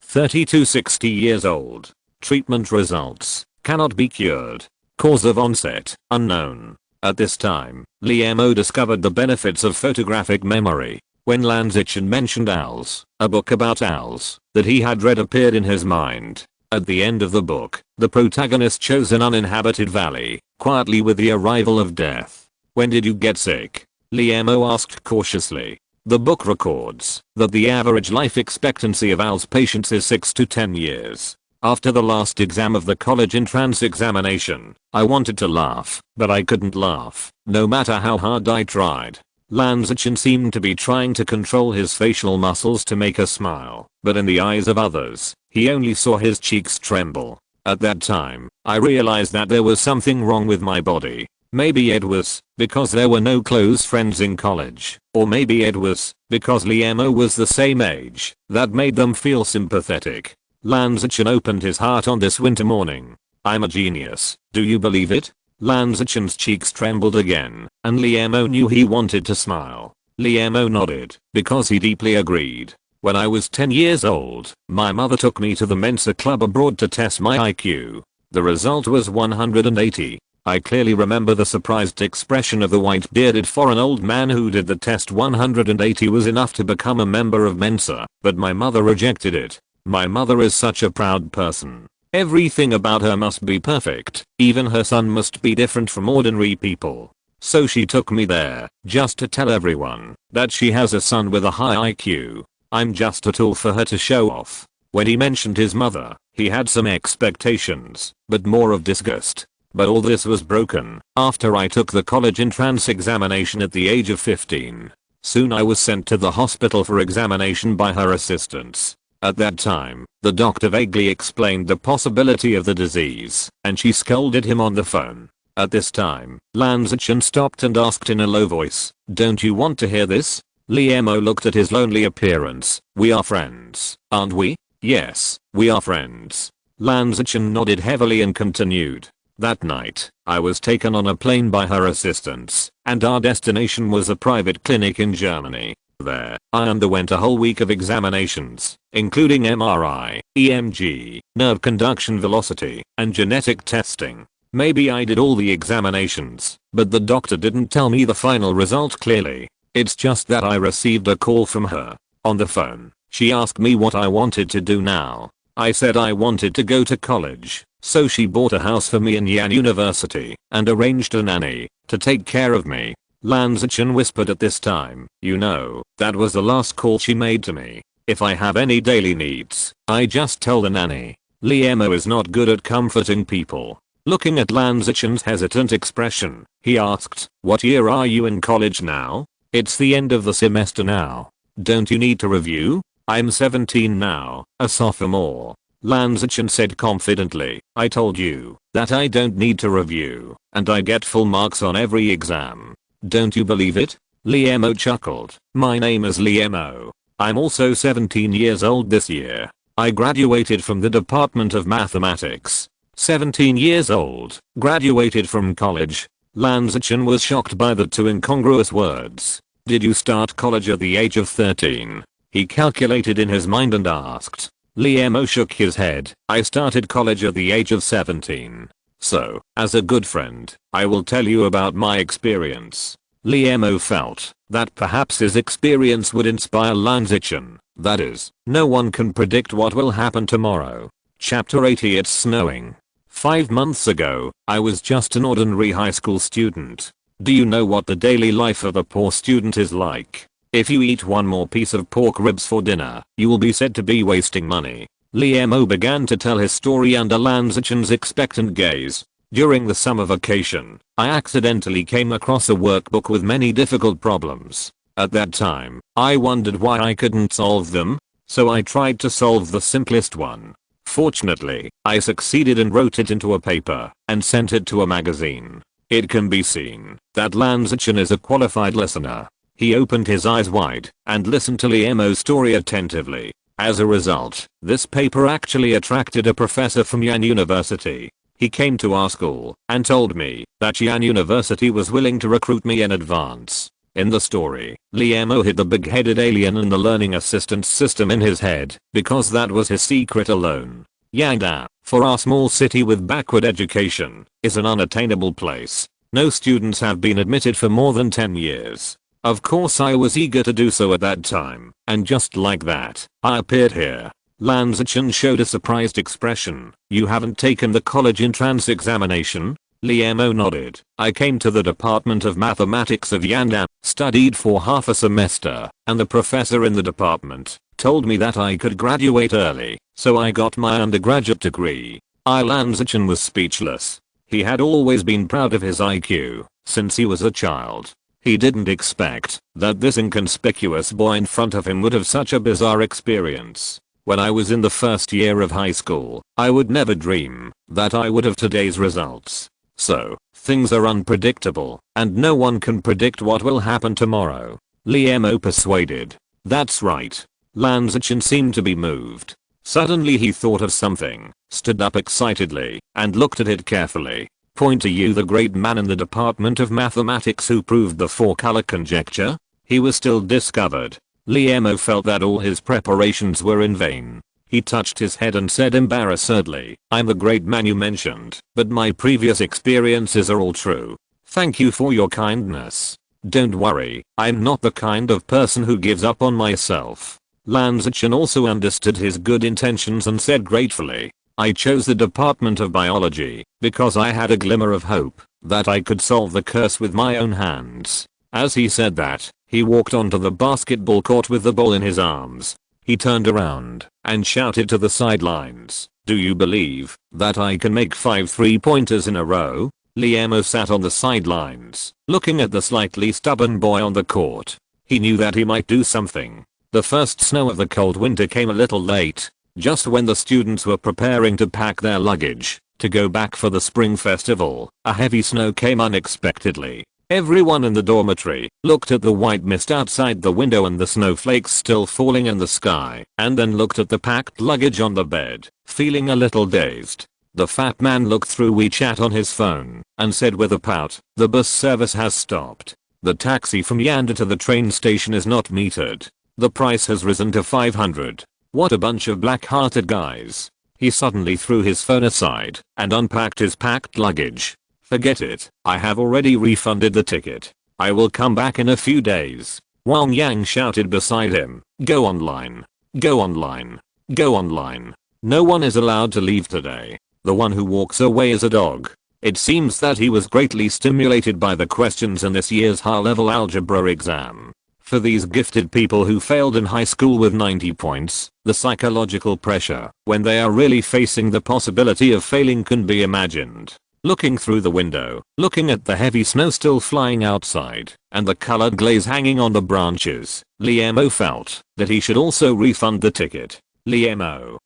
30 to 60 years old. Treatment results: cannot be cured. Cause of onset: unknown. At this time, Liemo discovered the benefits of photographic memory. When Lan Zichen mentioned ALS, a book about ALS that he had read appeared in his mind. At the end of the book, the protagonist chose an uninhabited valley, quietly with the arrival of death. When did you get sick? Liemo asked cautiously. The book records that the average life expectancy of ALS patients is 6 to 10 years. After the last exam of the college entrance examination, I wanted to laugh, but I couldn't laugh, no matter how hard I tried. Lan Zichen seemed to be trying to control his facial muscles to make a smile, but in the eyes of others, he only saw his cheeks tremble. At that time, I realized that there was something wrong with my body. Maybe it was because there were no close friends in college, or maybe it was because Liemo was the same age that made them feel sympathetic. Lan Zichen opened his heart on this winter morning. I'm a genius, do you believe it? Lan Zichen's cheeks trembled again, and Liemo knew he wanted to smile. Liemo nodded, because he deeply agreed. When I was 10 years old, my mother took me to the Mensa club abroad to test my IQ. The result was 180. I clearly remember the surprised expression of the white-bearded foreign old man who did the test. 180 was enough to become a member of Mensa, but my mother rejected it. My mother is such a proud person. Everything about her must be perfect, even her son must be different from ordinary people. So she took me there, just to tell everyone that she has a son with a high IQ. I'm just a tool for her to show off. When he mentioned his mother, he had some expectations, but more of disgust. But all this was broken after I took the college entrance examination at the age of 15. Soon I was sent to the hospital for examination by her assistants. At that time, the doctor vaguely explained the possibility of the disease, and she scolded him on the phone. At this time, Lan Zichen stopped and asked in a low voice, "Don't you want to hear this?" Liemo looked at his lonely appearance. "We are friends, aren't we?" "Yes, we are friends." Lan Zichen nodded heavily and continued. That night, I was taken on a plane by her assistants, and our destination was a private clinic in Germany. There, I underwent a whole week of examinations, including MRI, EMG, nerve conduction velocity, and genetic testing. Maybe I did all the examinations, but the doctor didn't tell me the final result clearly. It's just that I received a call from her. On the phone, she asked me what I wanted to do now. I said I wanted to go to college, so she bought a house for me in Yan University and arranged a nanny to take care of me. Lan Zichen whispered at this time, you know, that was the last call she made to me. If I have any daily needs, I just tell the nanny. Liemo is not good at comforting people. Looking at Lan Zichen's hesitant expression, he asked, what year are you in college now? It's the end of the semester now. Don't you need to review? I'm 17 now, a sophomore. Lan Zichen said confidently, I told you that I don't need to review, and I get full marks on every exam. Don't you believe it? Liemo chuckled. My name is Liemo. I'm also 17 years old this year. I graduated from the Department of Mathematics. 17 years old, graduated from college. Lan Zichen was shocked by the two incongruous words. Did you start college at the age of 13? He calculated in his mind and asked. Liemo shook his head. I started college at the age of 17. So, as a good friend, I will tell you about my experience. Liemo felt that perhaps his experience would inspire Lan Zichen. That is, no one can predict what will happen tomorrow. Chapter 80. It's snowing. 5 months ago, I was just an ordinary high school student. Do you know what the daily life of a poor student is like? If you eat one more piece of pork ribs for dinner, you will be said to be wasting money. Liemo began to tell his story under Lan Zichen's expectant gaze. During the summer vacation, I accidentally came across a workbook with many difficult problems. At that time, I wondered why I couldn't solve them, so I tried to solve the simplest one. Fortunately, I succeeded and wrote it into a paper and sent it to a magazine. It can be seen that Lan Zichen is a qualified listener. He opened his eyes wide and listened to Liemo's story attentively. As a result, this paper actually attracted a professor from Yan University. He came to our school and told me that Yan University was willing to recruit me in advance. In the story, Liemo hid the big-headed alien and the learning assistance system in his head because that was his secret alone. Yangda, for our small city with backward education, is an unattainable place. No students have been admitted for more than 10 years. Of course I was eager to do so at that time, and just like that, I appeared here. Lan Zichen showed a surprised expression. You haven't taken the college entrance examination? Liemo nodded. I came to the Department of Mathematics of Yandan, studied for half a semester, and the professor in the department told me that I could graduate early, so I got my undergraduate degree. Lan Zichen was speechless. He had always been proud of his IQ since he was a child. He didn't expect that this inconspicuous boy in front of him would have such a bizarre experience. When I was in the first year of high school, I would never dream that I would have today's results. So, things are unpredictable, and no one can predict what will happen tomorrow. Liemo persuaded. That's right. Lan Zichen seemed to be moved. Suddenly he thought of something, stood up excitedly, and looked at it carefully. Point to you, the great man in the Department of Mathematics who proved the four-color conjecture? He was still discovered. Liemo felt that all his preparations were in vain. He touched his head and said embarrassedly, I'm the great man you mentioned, but my previous experiences are all true. Thank you for your kindness. Don't worry, I'm not the kind of person who gives up on myself. Lan Zichen also understood his good intentions and said gratefully, I chose the Department of Biology because I had a glimmer of hope that I could solve the curse with my own hands. As he said that, he walked onto the basketball court with the ball in his arms. He turned around and shouted to the sidelines, do you believe that I can make 5 3-pointers in a row? Liemo sat on the sidelines, looking at the slightly stubborn boy on the court. He knew that he might do something. The first snow of the cold winter came a little late, just when the students were preparing to pack their luggage to go back for the spring festival. A heavy snow came unexpectedly. Everyone in the dormitory looked at the white mist outside the window and the snowflakes still falling in the sky, and then looked at the packed luggage on the bed, feeling a little dazed. The fat man looked through WeChat on his phone and said with a pout, the bus service has stopped. The taxi from Yanda to the train station is not metered. The price has risen to 500. What a bunch of black-hearted guys. He suddenly threw his phone aside and unpacked his packed luggage. Forget it, I have already refunded the ticket. I will come back in a few days. Wang Yang shouted beside him, go online. Go online. Go online. No one is allowed to leave today. The one who walks away is a dog. It seems that he was greatly stimulated by the questions in this year's high-level algebra exam. For these gifted people who failed in high school with 90 points, the psychological pressure when they are really facing the possibility of failing can be imagined. Looking through the window, looking at the heavy snow still flying outside, and the colored glaze hanging on the branches, Liemo felt that he should also refund the ticket. Liemo,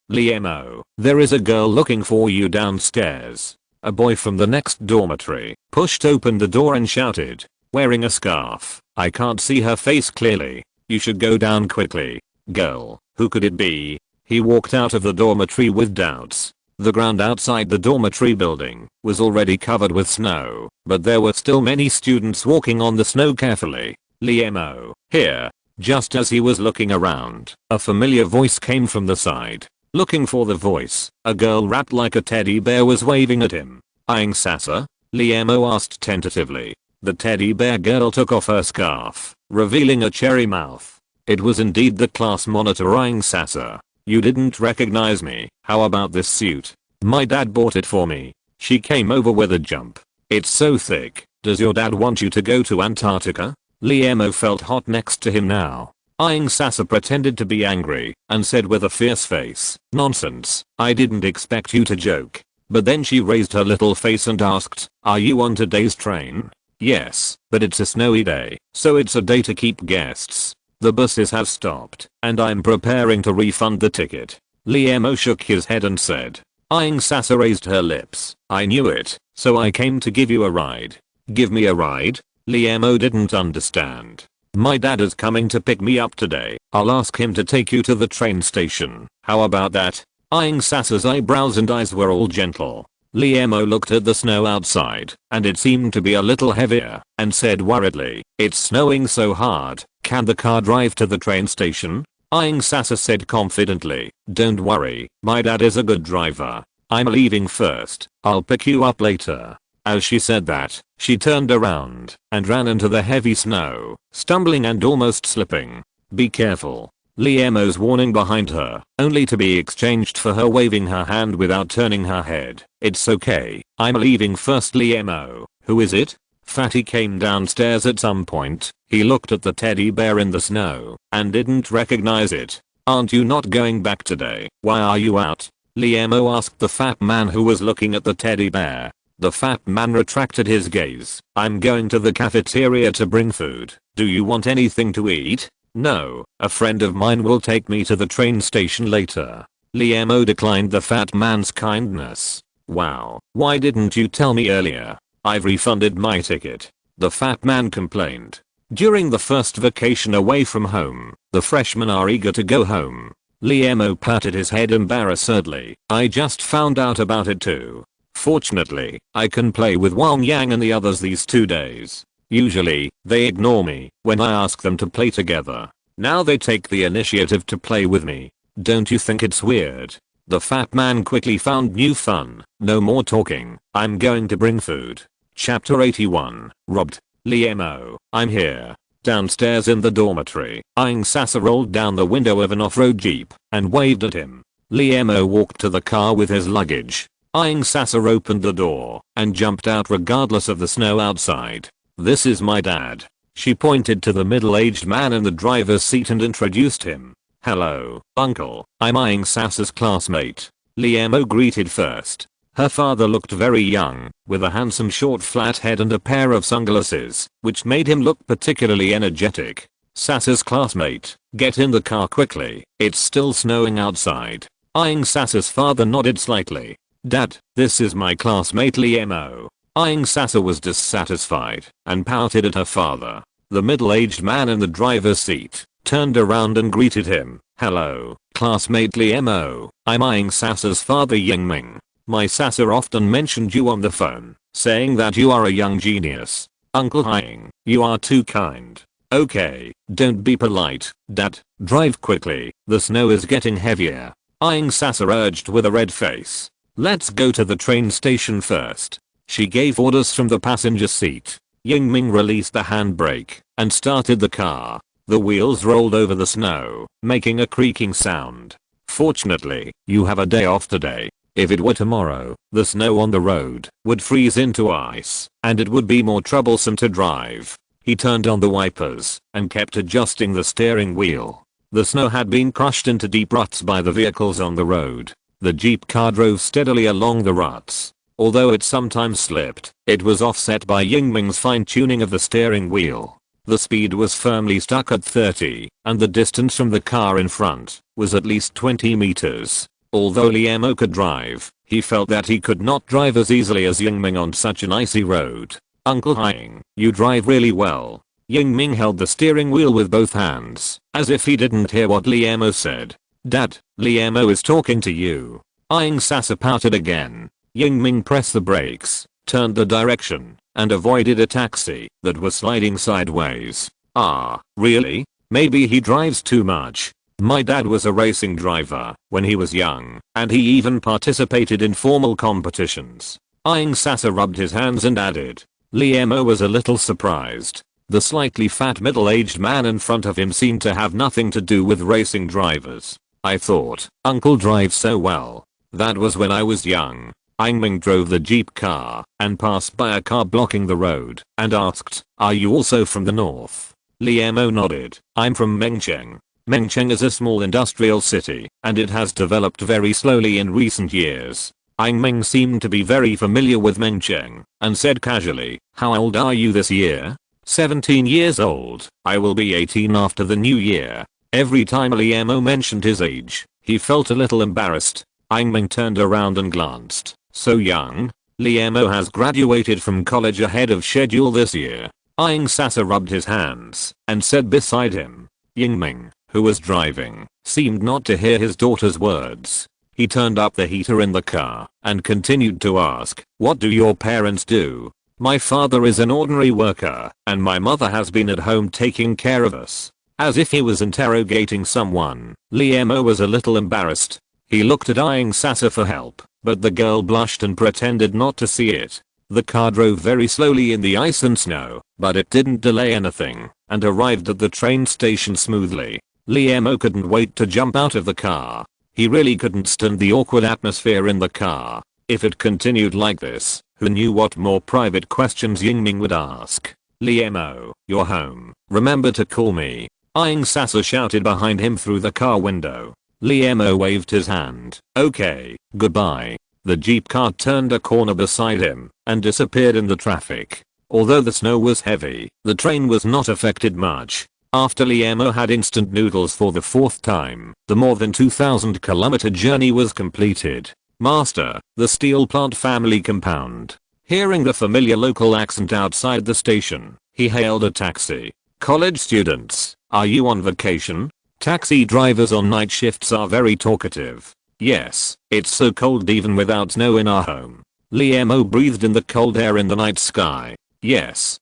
there is a girl looking for you downstairs. A boy from the next dormitory pushed open the door and shouted, wearing a scarf. I can't see her face clearly. You should go down quickly. Girl, who could it be? He walked out of the dormitory with doubts. The ground outside the dormitory building was already covered with snow, but there were still many students walking on the snow carefully. Liemo, here. Just as he was looking around, a familiar voice came from the side. Looking for the voice, a girl wrapped like a teddy bear was waving at him. Eyeing Sasa? Liemo asked tentatively. The teddy bear girl took off her scarf, revealing a cherry mouth. It was indeed the class monitor eyeing Sasa. You didn't recognize me. How about this suit? My dad bought it for me. She came over with a jump. It's so thick. Does your dad want you to go to Antarctica? Liemo felt hot next to him now. Eyeing Sasa pretended to be angry and said with a fierce face, nonsense, I didn't expect you to joke. But then she raised her little face and asked, are you on today's train? Yes, but it's a snowy day, so it's a day to keep guests. The buses have stopped, and I'm preparing to refund the ticket. Liemo shook his head and said. Eyeing Sasa raised her lips. I knew it, so I came to give you a ride. Give me a ride? Liemo didn't understand. My dad is coming to pick me up today. I'll ask him to take you to the train station. How about that? Eyeing Sasa's eyebrows and eyes were all gentle. Liemo looked at the snow outside, and it seemed to be a little heavier, and said worriedly, it's snowing so hard, can the car drive to the train station? Eyeing Sasa said confidently, don't worry, my dad is a good driver. I'm leaving first, I'll pick you up later. As she said that, she turned around and ran into the heavy snow, stumbling and almost slipping. Be careful. Liemo's warning behind her, only to be exchanged for her waving her hand without turning her head. It's okay, I'm leaving first. Liemo, who is it? Fatty came downstairs at some point. He looked at the teddy bear in the snow and didn't recognize it. Aren't you not going back today? Why are you out? Liemo asked the fat man who was looking at the teddy bear. The fat man retracted his gaze. I'm going to the cafeteria to bring food. Do you want anything to eat? No, a friend of mine will take me to the train station later. Liemo declined the fat man's kindness. Wow, why didn't you tell me earlier? I've refunded my ticket. The fat man complained. During the first vacation away from home, the freshmen are eager to go home. Liemo patted his head embarrassedly. I just found out about it too. Fortunately, I can play with Wang Yang and the others these 2 days. Usually, they ignore me when I ask them to play together. Now they take the initiative to play with me. Don't you think it's weird? The fat man quickly found new fun. No more talking. I'm going to bring food. Chapter 81. Robbed. Liemo, I'm here. Downstairs in the dormitory, Eyeing Sasa rolled down the window of an off-road jeep and waved at him. Liemo walked to the car with his luggage. Eyeing Sasa opened the door and jumped out regardless of the snow outside. This is my dad. She pointed to the middle-aged man in the driver's seat and introduced him. Hello, uncle, I'm Eyeing Sasa's classmate. Liemo greeted first. Her father looked very young, with a handsome short flat head and a pair of sunglasses, which made him look particularly energetic. Sasa's classmate, get in the car quickly, it's still snowing outside. Eyeing Sasa's father nodded slightly. Dad, this is my classmate Liemo. Eyeing Sasa was dissatisfied and pouted at her father. The middle-aged man in the driver's seat turned around and greeted him. Hello, classmate Liemo, I'm Eyeing Sasa's father Yingming. My Sasa often mentioned you on the phone, saying that you are a young genius. Uncle Hying, you are too kind. Okay, don't be polite, Dad, drive quickly, the snow is getting heavier. Aang Sasa urged with a red face. Let's go to the train station first. She gave orders from the passenger seat. Yingming released the handbrake and started the car. The wheels rolled over the snow, making a creaking sound. Fortunately, you have a day off today. If it were tomorrow, the snow on the road would freeze into ice, and it would be more troublesome to drive. He turned on the wipers and kept adjusting the steering wheel. The snow had been crushed into deep ruts by the vehicles on the road. The Jeep car drove steadily along the ruts. Although it sometimes slipped, it was offset by Yingming's fine-tuning of the steering wheel. The speed was firmly stuck at 30, and the distance from the car in front was at least 20 meters. Although Liemo could drive, he felt that he could not drive as easily as Yingming on such an icy road. Uncle Hying, you drive really well. Yingming held the steering wheel with both hands, as if he didn't hear what Liemo said. Dad, Liemo is talking to you. Aang Sasa pouted again. Yingming pressed the brakes, turned the direction, and avoided a taxi that was sliding sideways. Ah, really? Maybe he drives too much. My dad was a racing driver when he was young, and he even participated in formal competitions. Aang Sasa rubbed his hands and added. Liemo was a little surprised. The slightly fat middle-aged man in front of him seemed to have nothing to do with racing drivers. I thought, Uncle drives so well. That was when I was young. Yingming drove the Jeep car and passed by a car blocking the road and asked, are you also from the north? Liemo nodded. I'm from Mengcheng. Mengcheng is a small industrial city, and it has developed very slowly in recent years. Yingming seemed to be very familiar with Mengcheng and said casually, how old are you this year? 17 years old. I will be 18 after the new year. Every time Liemo mentioned his age, he felt a little embarrassed. Yingming turned around and glanced. So young? Liemo has graduated from college ahead of schedule this year. Aang Sasa rubbed his hands and said beside him. Yingming, who was driving, seemed not to hear his daughter's words. He turned up the heater in the car and continued to ask, what do your parents do? My father is an ordinary worker, and my mother has been at home taking care of us. As if he was interrogating someone, Liemo was a little embarrassed. He looked at Aang Sasa for help, but the girl blushed and pretended not to see it. The car drove very slowly in the ice and snow, but it didn't delay anything, and arrived at the train station smoothly. Liemo couldn't wait to jump out of the car. He really couldn't stand the awkward atmosphere in the car. If it continued like this, who knew what more private questions Yingming would ask. Liemo, you're home. Remember to call me. Aang Sasa shouted behind him through the car window. Liemo waved his hand. Okay, goodbye. The Jeep car turned a corner beside him and disappeared in the traffic. Although the snow was heavy, the train was not affected much. After Liemo had instant noodles for the fourth time, the more than 2,000-kilometer journey was completed. Master, the steel plant family compound. Hearing the familiar local accent outside the station, he hailed a taxi. College students, are you on vacation? Taxi drivers on night shifts are very talkative. Yes, it's so cold even without snow in our home. Liemo breathed in the cold air in the night sky. Yes,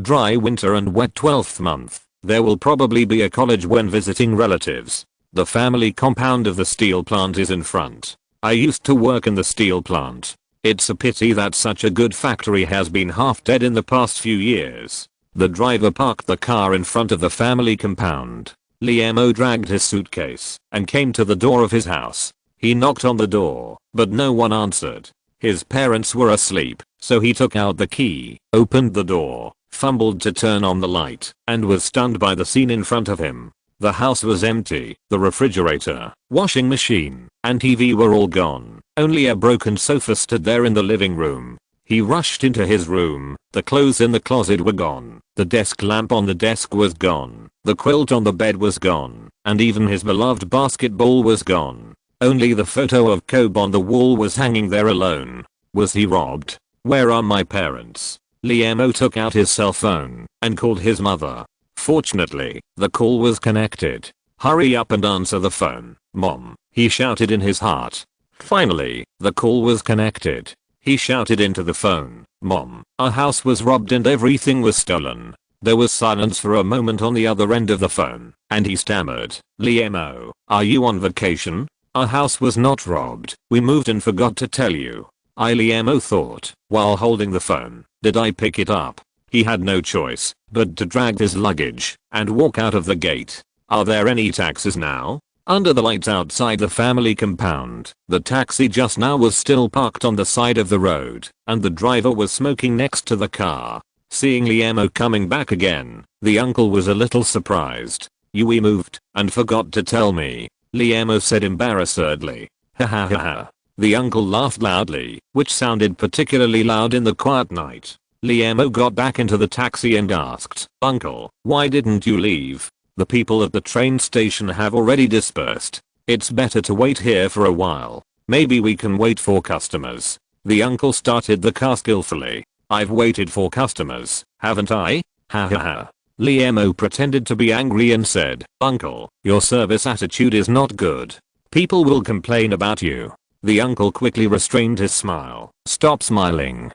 dry winter and wet 12th month. There will probably be a college when visiting relatives. The family compound of the steel plant is in front. I used to work in the steel plant. It's a pity that such a good factory has been half dead in the past few years. The driver parked the car in front of the family compound. Liemo dragged his suitcase and came to the door of his house. He knocked on the door, but no one answered. His parents were asleep, so he took out the key, opened the door, fumbled to turn on the light, and was stunned by the scene in front of him. The house was empty. The refrigerator, washing machine, and TV were all gone. Only a broken sofa stood there in the living room. He rushed into his room. The clothes in the closet were gone. The desk lamp on the desk was gone. The quilt on the bed was gone. And even his beloved basketball was gone. Only the photo of Kobe on the wall was hanging there alone. Was he robbed? Where are my parents? Liemo took out his cell phone and called his mother. Fortunately, the call was connected. Hurry up and answer the phone, Mom, he shouted in his heart. Finally, the call was connected. He shouted into the phone, "Mom, our house was robbed and everything was stolen." There was silence for a moment on the other end of the phone, and he stammered, "Liam, are you on vacation? Our house was not robbed. We moved and forgot to tell you." Liam thought, while holding the phone, "Did I pick it up?" He had no choice but to drag his luggage and walk out of the gate. "Are there any taxis now?" Under the lights outside the family compound, the taxi just now was still parked on the side of the road, and the driver was smoking next to the car. Seeing Liam coming back again, the uncle was a little surprised. "We moved and forgot to tell me," Liam said embarrassedly. "Ha ha ha ha." The uncle laughed loudly, which sounded particularly loud in the quiet night. Liam got back into the taxi and asked, "Uncle, why didn't you leave? The people at the train station have already dispersed. It's better to wait here for a while. Maybe we can wait for customers." The uncle started the car skillfully. "I've waited for customers, haven't I? Ha ha ha." Liam pretended to be angry and said, "Uncle, your service attitude is not good. People will complain about you." The uncle quickly restrained his smile. Stop smiling,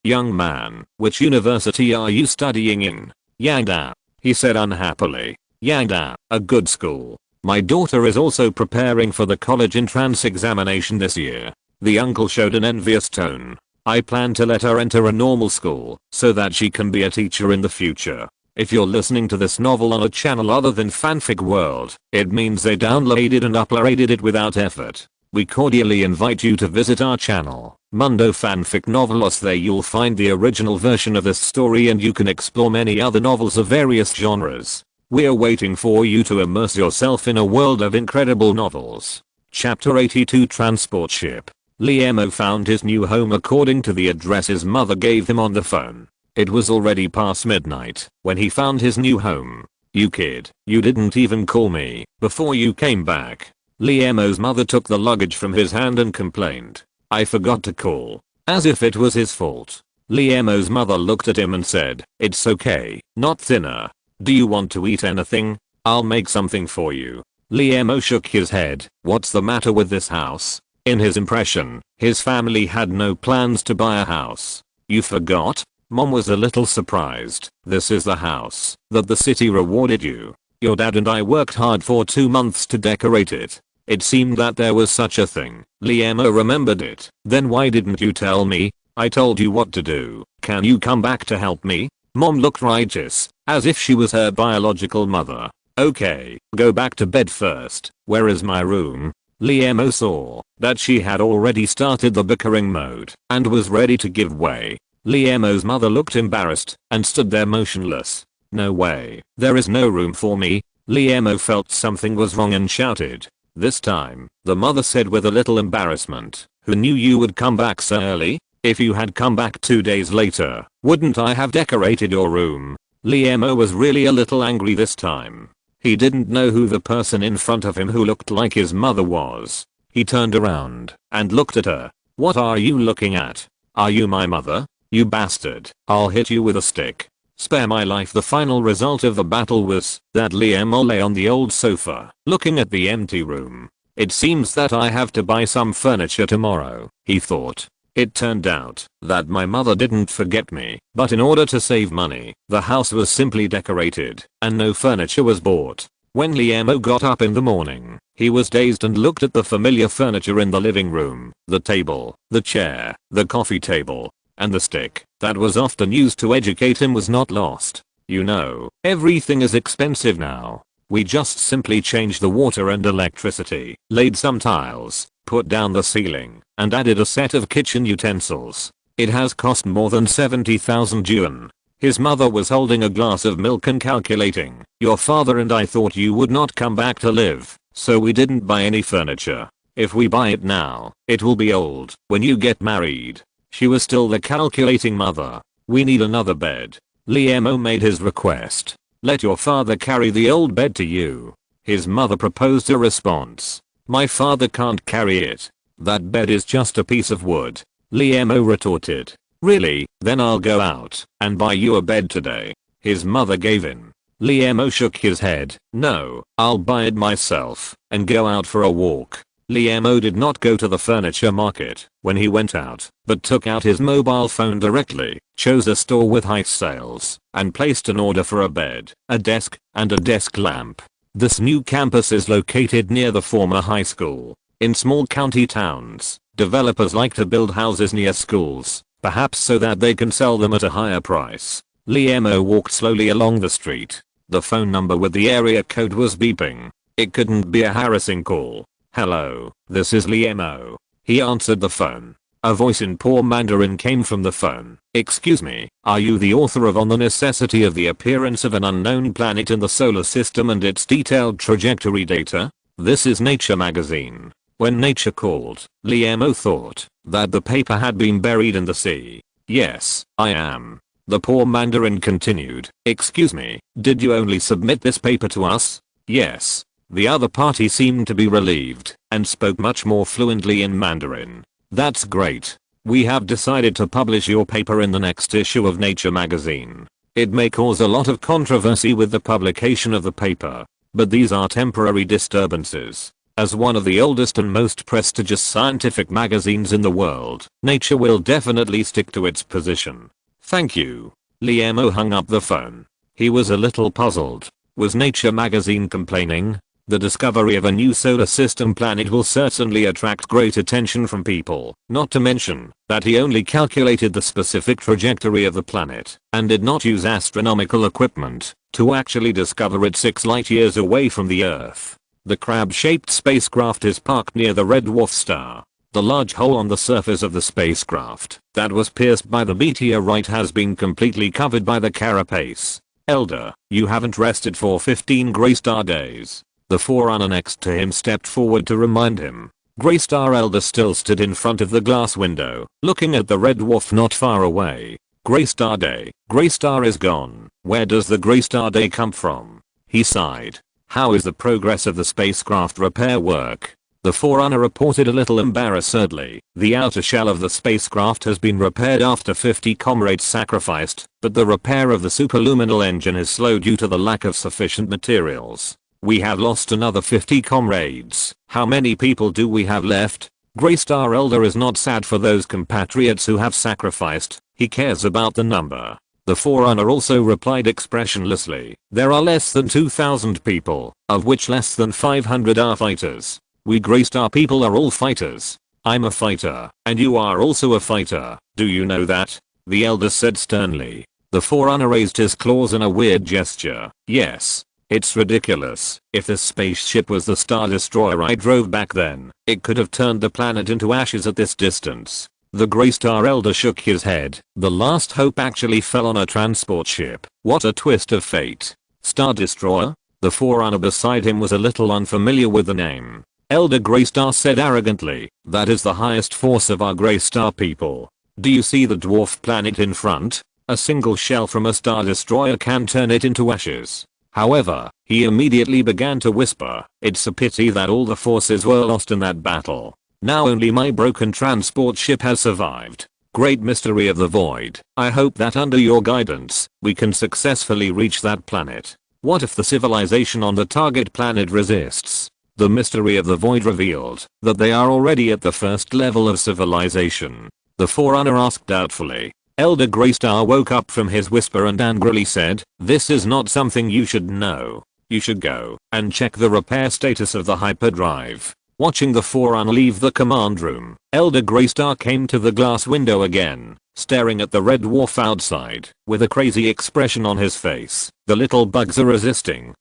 young man. Which university are you studying in?" "Yada," he said unhappily. "Yada, a good school. My daughter is also preparing for the college entrance examination this year." The uncle showed an envious tone. "I plan to let her enter a normal school so that she can be a teacher in the future." If you're listening to this novel on a channel other than Fanfic World, it means they downloaded and uploaded it without effort. We cordially invite you to visit our channel, Mundo Fanfic Novelos. There you'll find the original version of this story and you can explore many other novels of various genres. We're waiting for you to immerse yourself in a world of incredible novels. Chapter 82 Transport Ship. Liam found his new home according to the address his mother gave him on the phone. It was already past midnight when he found his new home. "You kid, you didn't even call me before you came back." Liam's mother took the luggage from his hand and complained, "I forgot to call." As if it was his fault. Liam's mother looked at him and said, "It's okay, not thinner. Do you want to eat anything? I'll make something for you." Liam shook his head. What's the matter with this house? In his impression, his family had no plans to buy a house. "You forgot?" Mom was a little surprised. "This is the house that the city rewarded you. Your dad and I worked hard for 2 months to decorate it." It seemed that there was such a thing. Liam remembered it. "Then why didn't you tell me? I told you what to do. Can you come back to help me?" Mom looked righteous, as if she was her biological mother. "Okay, go back to bed first. Where is my room?" Liam saw that she had already started the bickering mode and was ready to give way. Liam's mother looked embarrassed and stood there motionless. "No way, there is no room for me." Liam felt something was wrong and shouted. "This time," the mother said with a little embarrassment, "who knew you would come back so early? If you had come back 2 days later, wouldn't I have decorated your room?" Liam was really a little angry this time. He didn't know who the person in front of him who looked like his mother was. He turned around and looked at her. "What are you looking at? Are you my mother? You bastard, I'll hit you with a stick. Spare my life." The final result of the battle was that Liam lay on the old sofa, looking at the empty room. "It seems that I have to buy some furniture tomorrow," he thought. It turned out that my mother didn't forget me, but in order to save money, the house was simply decorated and no furniture was bought. When Liam got up in the morning, he was dazed and looked at the familiar furniture in the living room. The table, the chair, the coffee table, and the stick that was often used to educate him was not lost. "You know, everything is expensive now. We just simply changed the water and electricity, laid some tiles, put down the ceiling, and added a set of kitchen utensils. It has cost more than 70,000 yuan." His mother was holding a glass of milk and calculating. "Your father and I thought you would not come back to live, so we didn't buy any furniture. If we buy it now, it will be old when you get married." She was still the calculating mother. "We need another bed." Liam made his request. "Let your father carry the old bed to you." His mother proposed a response. "My father can't carry it. That bed is just a piece of wood." Liam retorted. "Really? Then I'll go out and buy you a bed today." His mother gave in. Liam shook his head. "No, I'll buy it myself and go out for a walk." Liemo did not go to the furniture market when he went out, but took out his mobile phone directly, chose a store with high sales, and placed an order for a bed, a desk, and a desk lamp. This new campus is located near the former high school. In small county towns, developers like to build houses near schools, perhaps so that they can sell them at a higher price. Liemo walked slowly along the street. The phone number with the area code was beeping. It couldn't be a harassing call. "Hello, this is Liemo." He answered the phone. A voice in poor Mandarin came from the phone. "Excuse me, are you the author of On the Necessity of the Appearance of an Unknown Planet in the Solar System and its Detailed Trajectory Data? This is Nature magazine." When Nature called, Liemo thought that the paper had been buried in the sea. "Yes, I am." The poor Mandarin continued. "Excuse me, did you only submit this paper to us?" "Yes." The other party seemed to be relieved and spoke much more fluently in Mandarin. "That's great. We have decided to publish your paper in the next issue of Nature magazine. It may cause a lot of controversy with the publication of the paper, but these are temporary disturbances. As one of the oldest and most prestigious scientific magazines in the world, Nature will definitely stick to its position." "Thank you." Liemo hung up the phone. He was a little puzzled. Was Nature magazine complaining? The discovery of a new solar system planet will certainly attract great attention from people, not to mention that he only calculated the specific trajectory of the planet and did not use astronomical equipment to actually discover it 6 light years away from the Earth. The crab-shaped spacecraft is parked near the red dwarf star. The large hole on the surface of the spacecraft that was pierced by the meteorite has been completely covered by the carapace. "Elder, you haven't rested for 15 gray star days." The forerunner next to him stepped forward to remind him. Greystar Elder still stood in front of the glass window, looking at the red dwarf not far away. "Greystar Day. Greystar is gone. Where does the Greystar Day come from?" He sighed. "How is the progress of the spacecraft repair work?" The forerunner reported a little embarrassedly. "The outer shell of the spacecraft has been repaired after 50 comrades sacrificed, but the repair of the superluminal engine is slow due to the lack of sufficient materials. We have lost another 50 comrades. How many people do we have left?" Greystar Elder is not sad for those compatriots who have sacrificed. He cares about the number. The forerunner also replied expressionlessly. "There are less than 2,000 people, of which less than 500 are fighters. We Greystar people are all fighters. I'm a fighter, and you are also a fighter. Do you know that?" the elder said sternly. The forerunner raised his claws in a weird gesture. "Yes. It's ridiculous. If this spaceship was the Star Destroyer I drove back then, it could have turned the planet into ashes at this distance." The Greystar Elder shook his head. The last hope actually fell on a transport ship. What a twist of fate. Star Destroyer? The forerunner beside him was a little unfamiliar with the name. Elder Greystar said arrogantly, "That is the highest force of our Greystar people. Do you see the dwarf planet in front? A single shell from a Star Destroyer can turn it into ashes." However, he immediately began to whisper, "It's a pity that all the forces were lost in that battle. Now only my broken transport ship has survived. Great mystery of the void. I hope that under your guidance, we can successfully reach that planet. What if the civilization on the target planet resists?" The mystery of the void revealed that they are already at the first level of civilization. The forerunner asked doubtfully. Elder Greystar woke up from his whisper and angrily said, "This is not something you should know. You should go and check the repair status of the hyperdrive." Watching the forerunner leave the command room, Elder Greystar came to the glass window again, staring at the red dwarf outside, with a crazy expression on his face. The little bugs are resisting.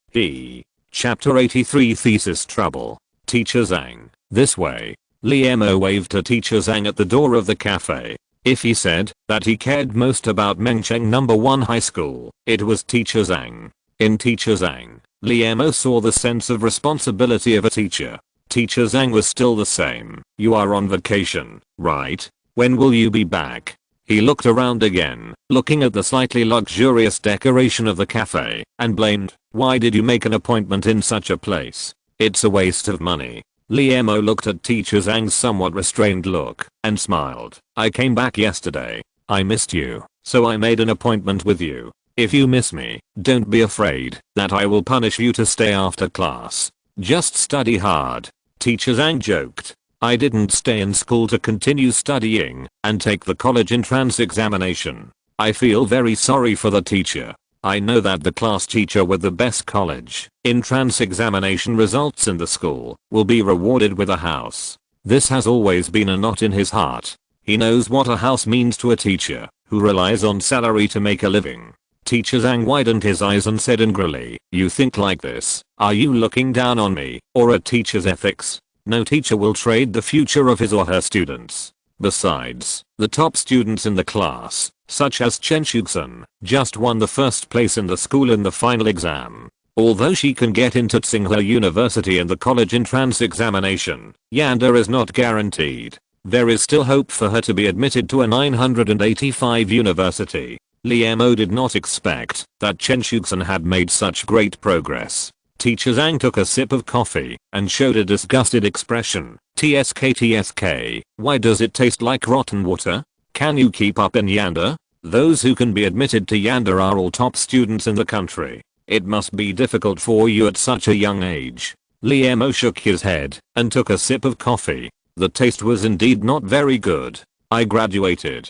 Chapter 83 Thesis Trouble. Teacher Zhang. This way. Liemo waved to Teacher Zhang at the door of the cafe. If he said that he cared most about Mengcheng No. 1 High School, it was Teacher Zhang. In Teacher Zhang, Liemo saw the sense of responsibility of a teacher. Teacher Zhang was still the same. "You are on vacation, right? When will you be back?" He looked around again, looking at the slightly luxurious decoration of the cafe, and blamed. "Why did you make an appointment in such a place? It's a waste of money." Liemo looked at Teacher Zhang's somewhat restrained look and smiled. "I came back yesterday. I missed you, so I made an appointment with you. If you miss me, don't be afraid that I will punish you to stay after class. Just study hard." Teacher Zhang joked. I didn't stay in school to continue studying and take the college entrance examination. I feel very sorry for the teacher. I know that the class teacher with the best college entrance examination results in the school will be rewarded with a house. This has always been a knot in his heart. He knows what a house means to a teacher who relies on salary to make a living. Teacher Zhang widened his eyes and said angrily, "You think like this? Are you looking down on me or a teacher's ethics? No teacher will trade the future of his or her students. Besides, the top students in the class, such as Chen Shuxian, just won the first place in the school in the final exam. Although she can get into Tsinghua University in the college entrance examination, Yanda is not guaranteed. There is still hope for her to be admitted to a 985 university." Li Mo did not expect that Chen Shuxian had made such great progress. Teacher Zhang took a sip of coffee and showed a disgusted expression. TSK, why does it taste like rotten water? Can you keep up in Yanda? Those who can be admitted to Yanda are all top students in the country. It must be difficult for you at such a young age. Li Mo shook his head and took a sip of coffee. The taste was indeed not very good. I graduated.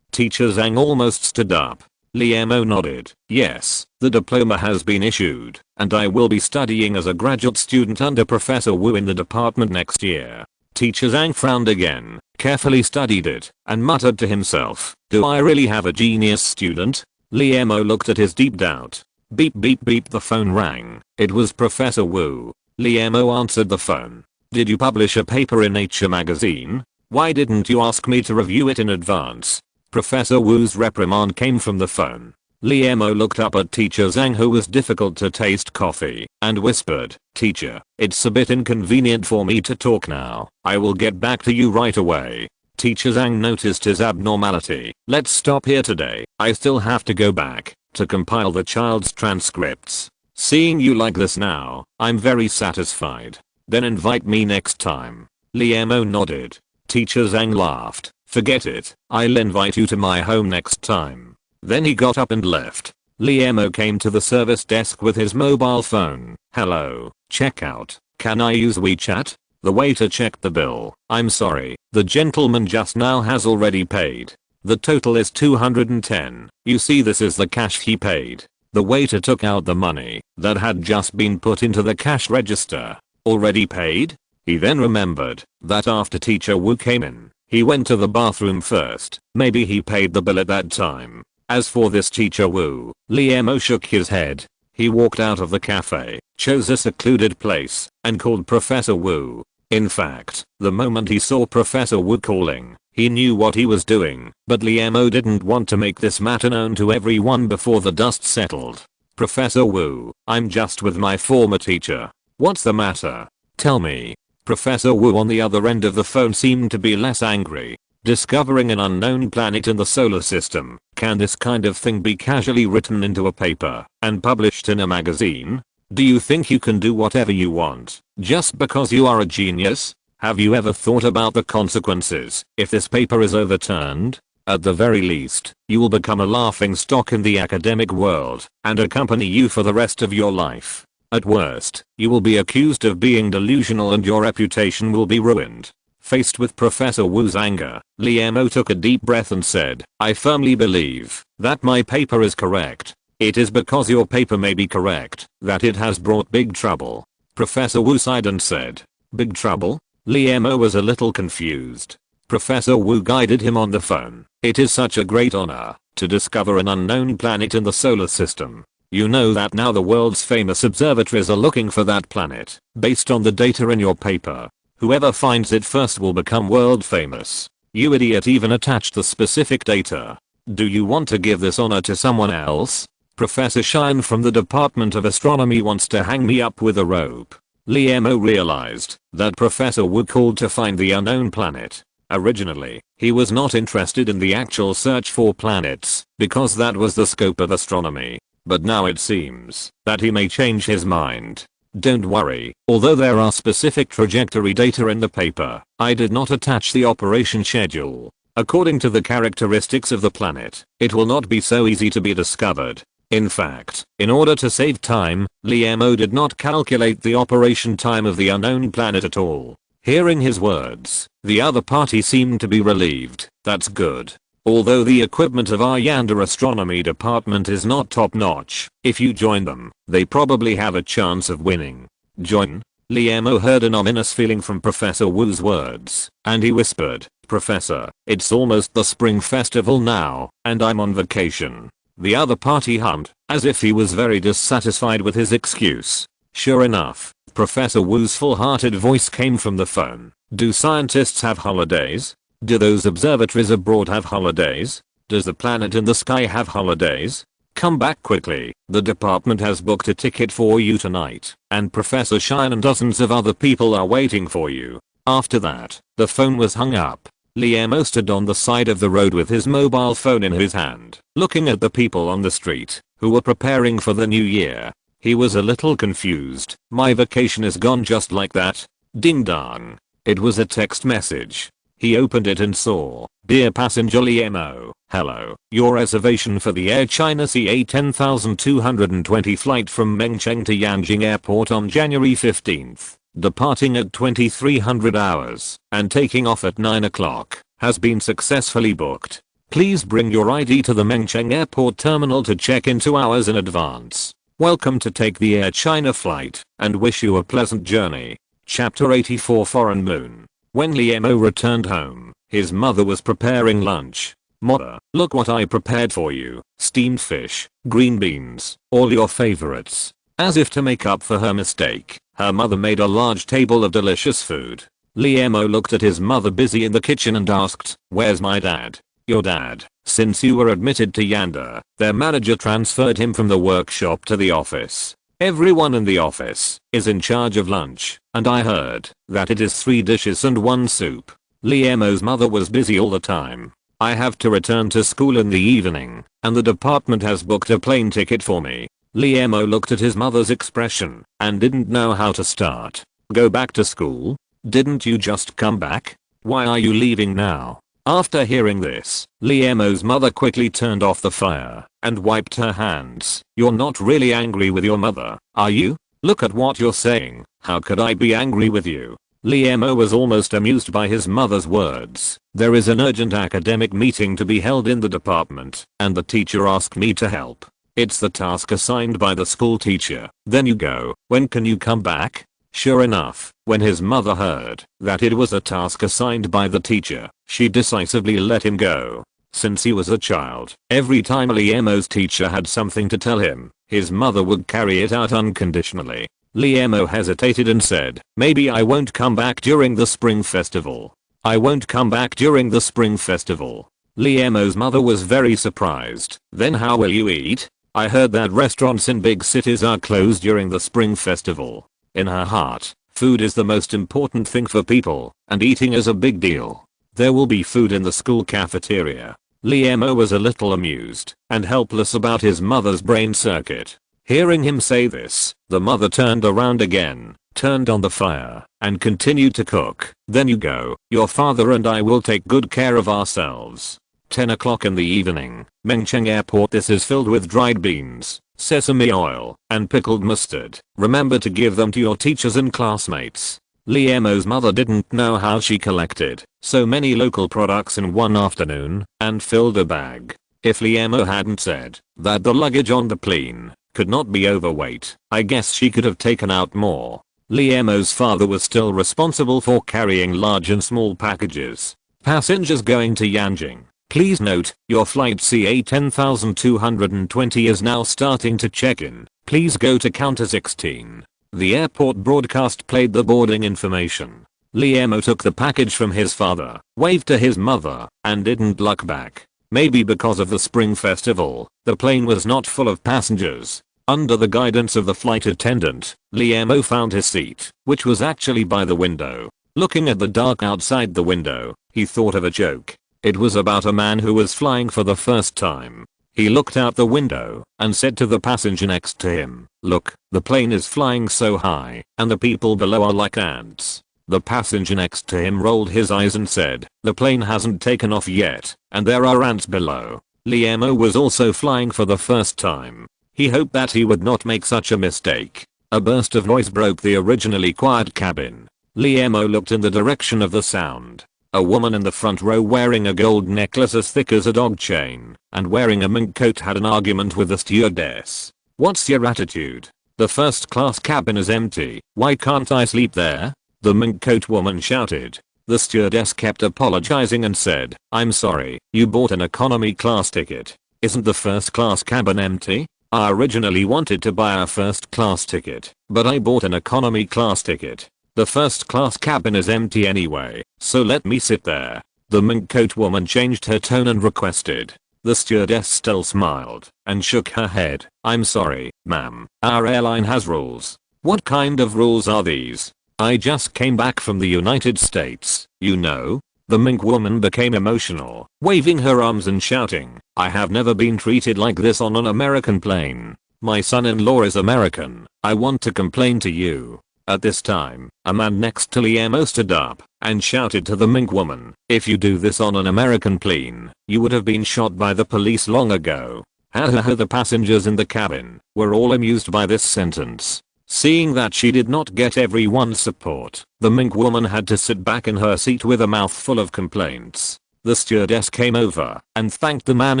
Teacher Zhang almost stood up. Li Mo nodded. Yes, the diploma has been issued, and I will be studying as a graduate student under Professor Wu in the department next year. Teacher Zhang frowned again, carefully studied it, and muttered to himself, do I really have a genius student? Li Mo looked at his deep doubt. Beep beep beep, the phone rang. It was Professor Wu. Li Mo answered the phone. Did you publish a paper in Nature magazine? Why didn't you ask me to review it in advance? Professor Wu's reprimand came from the phone. Li Mo looked up at Teacher Zhang, who was difficult to taste coffee, and whispered, Teacher, it's a bit inconvenient for me to talk now. I will get back to you right away. Teacher Zhang noticed his abnormality. Let's stop here today. I still have to go back to compile the child's transcripts. Seeing you like this now, I'm very satisfied. Then invite me next time. Li Mo nodded. Teacher Zhang laughed. Forget it, I'll invite you to my home next time. Then he got up and left. Li Mo came to the service desk with his mobile phone. Hello, checkout. Can I use WeChat? The waiter checked the bill. I'm sorry, the gentleman just now has already paid. The total is 210. You see, this is the cash he paid. The waiter took out the money that had just been put into the cash register. Already paid? He then remembered that after Teacher Wu came in, he went to the bathroom first. Maybe he paid the bill at that time. As for this Teacher Wu, Li Mo shook his head. He walked out of the cafe, chose a secluded place, and called Professor Wu. In fact, the moment he saw Professor Wu calling, he knew what he was doing, but Li Mo didn't want to make this matter known to everyone before the dust settled. Professor Wu, I'm just with my former teacher. What's the matter? Tell me. Professor Wu on the other end of the phone seemed to be less angry. Discovering an unknown planet in the solar system. Can this kind of thing be casually written into a paper and published in a magazine? Do you think you can do whatever you want just because you are a genius? Have you ever thought about the consequences if this paper is overturned? At the very least, you will become a laughing stock in the academic world and accompany you for the rest of your life. At worst, you will be accused of being delusional and your reputation will be ruined. Faced with Professor Wu's anger, Li Mo took a deep breath and said, I firmly believe that my paper is correct. It is because your paper may be correct that it has brought big trouble. Professor Wu sighed and said, Big trouble? Li Mo was a little confused. Professor Wu guided him on the phone. It is such a great honor to discover an unknown planet in the solar system. You know that now the world's famous observatories are looking for that planet. Based on the data in your paper, whoever finds it first will become world famous. You idiot even attached the specific data. Do you want to give this honor to someone else? Professor Xian from the Department of Astronomy wants to hang me up with a rope. Li Mo realized that Professor Wu called to find the unknown planet. Originally, he was not interested in the actual search for planets because that was the scope of astronomy. But now it seems that he may change his mind. Don't worry, although there are specific trajectory data in the paper, I did not attach the operation schedule. According to the characteristics of the planet, it will not be so easy to be discovered. In fact, in order to save time, Liemo did not calculate the operation time of the unknown planet at all. Hearing his words, the other party seemed to be relieved. That's good. Although the equipment of our Yanda astronomy department is not top notch, if you join them, they probably have a chance of winning. Join? Liemo heard an ominous feeling from Professor Wu's words, and he whispered, Professor, it's almost the spring festival now, and I'm on vacation. The other party hummed, as if he was very dissatisfied with his excuse. Sure enough, Professor Wu's full-hearted voice came from the phone. Do scientists have holidays? Do those observatories abroad have holidays? Does the planet in the sky have holidays? Come back quickly, the department has booked a ticket for you tonight, and Professor Shine and dozens of other people are waiting for you. After that, the phone was hung up. Liemo stood on the side of the road with his mobile phone in his hand, looking at the people on the street, who were preparing for the new year. He was a little confused. My vacation is gone just like that? Ding dong. It was a text message. He opened it and saw, Dear Passenger Liemo, hello, your reservation for the Air China CA 10220 flight from Mengcheng to Yanjing Airport on January 15th, departing at 2300 hours and taking off at 9 o'clock, has been successfully booked. Please bring your ID to the Mengcheng Airport terminal to check in 2 hours in advance. Welcome to take the Air China flight, and wish you a pleasant journey. Chapter 84 Foreign Moon. When Liemo returned home, his mother was preparing lunch. Mother, look what I prepared for you. Steamed fish, green beans, all your favorites. As if to make up for her mistake, her mother made a large table of delicious food. Liemo looked at his mother busy in the kitchen and asked, Where's my dad? Your dad, since you were admitted to Yanda, their manager transferred him from the workshop to the office. Everyone in the office is in charge of lunch, and I heard that it is 3 dishes and 1 soup. Liemo's mother was busy all the time. I have to return to school in the evening, and the department has booked a plane ticket for me. Liemo looked at his mother's expression and didn't know how to start. Go back to school? Didn't you just come back? Why are you leaving now? After hearing this, Liemo's mother quickly turned off the fire and wiped her hands. You're not really angry with your mother, are you? Look at what you're saying. How could I be angry with you? Liemo was almost amused by his mother's words. There is an urgent academic meeting to be held in the department, and the teacher asked me to help. It's the task assigned by the school teacher. Then you go. When can you come back? Sure enough, when his mother heard that it was a task assigned by the teacher, she decisively let him go. Since he was a child, every time Liemo's teacher had something to tell him, his mother would carry it out unconditionally. Liemo hesitated and said, Maybe I won't come back during the spring festival. I won't come back during the spring festival. Liemo's mother was very surprised. Then how will you eat? I heard that restaurants in big cities are closed during the spring festival. In her heart, food is the most important thing for people, and eating is a big deal. There will be food in the school cafeteria. Liemo was a little amused and helpless about his mother's brain circuit. Hearing him say this, the mother turned around again, turned on the fire, and continued to cook. Then you go. Your father and I will take good care of ourselves. 10 o'clock in the evening, Mengcheng Airport. This is filled with dried beans, sesame oil, and pickled mustard. Remember to give them to your teachers and classmates. Liemo's mother didn't know how she collected so many local products in one afternoon and filled a bag. If Liemo hadn't said that the luggage on the plane could not be overweight, I guess she could have taken out more. Liemo's father was still responsible for carrying large and small packages. Passengers going to Yanjing, please note, your flight CA 10220 is now starting to check in. Please go to counter 16. The airport broadcast played the boarding information. Liemo took the package from his father, waved to his mother, and didn't look back. Maybe because of the spring festival, the plane was not full of passengers. Under the guidance of the flight attendant, Liemo found his seat, which was actually by the window. Looking at the dark outside the window, he thought of a joke. It was about a man who was flying for the first time. He looked out the window and said to the passenger next to him, Look, the plane is flying so high, and the people below are like ants. The passenger next to him rolled his eyes and said, The plane hasn't taken off yet, and there are ants below. Liemo was also flying for the first time. He hoped that he would not make such a mistake. A burst of noise broke the originally quiet cabin. Liemo looked in the direction of the sound. A woman in the front row wearing a gold necklace as thick as a dog chain and wearing a mink coat had an argument with the stewardess. "What's your attitude? The first class cabin is empty. Why can't I sleep there?" the mink coat woman shouted. The stewardess kept apologizing and said, "I'm sorry, you bought an economy class ticket. Isn't the first class cabin empty? I originally wanted to buy a first class ticket, but I bought an economy class ticket. The first class cabin is empty anyway, so let me sit there." The mink coat woman changed her tone and requested. The stewardess still smiled and shook her head. "I'm sorry, ma'am. Our airline has rules." "What kind of rules are these? I just came back from the United States, you know." The mink woman became emotional, waving her arms and shouting, "I have never been treated like this on an American plane. My son-in-law is American. I want to complain to you." At this time, a man next to Liemo stood up and shouted to the mink woman, "If you do this on an American plane, you would have been shot by the police long ago." The passengers in the cabin were all amused by this sentence. Seeing that she did not get everyone's support, the mink woman had to sit back in her seat with a mouth full of complaints. The stewardess came over and thanked the man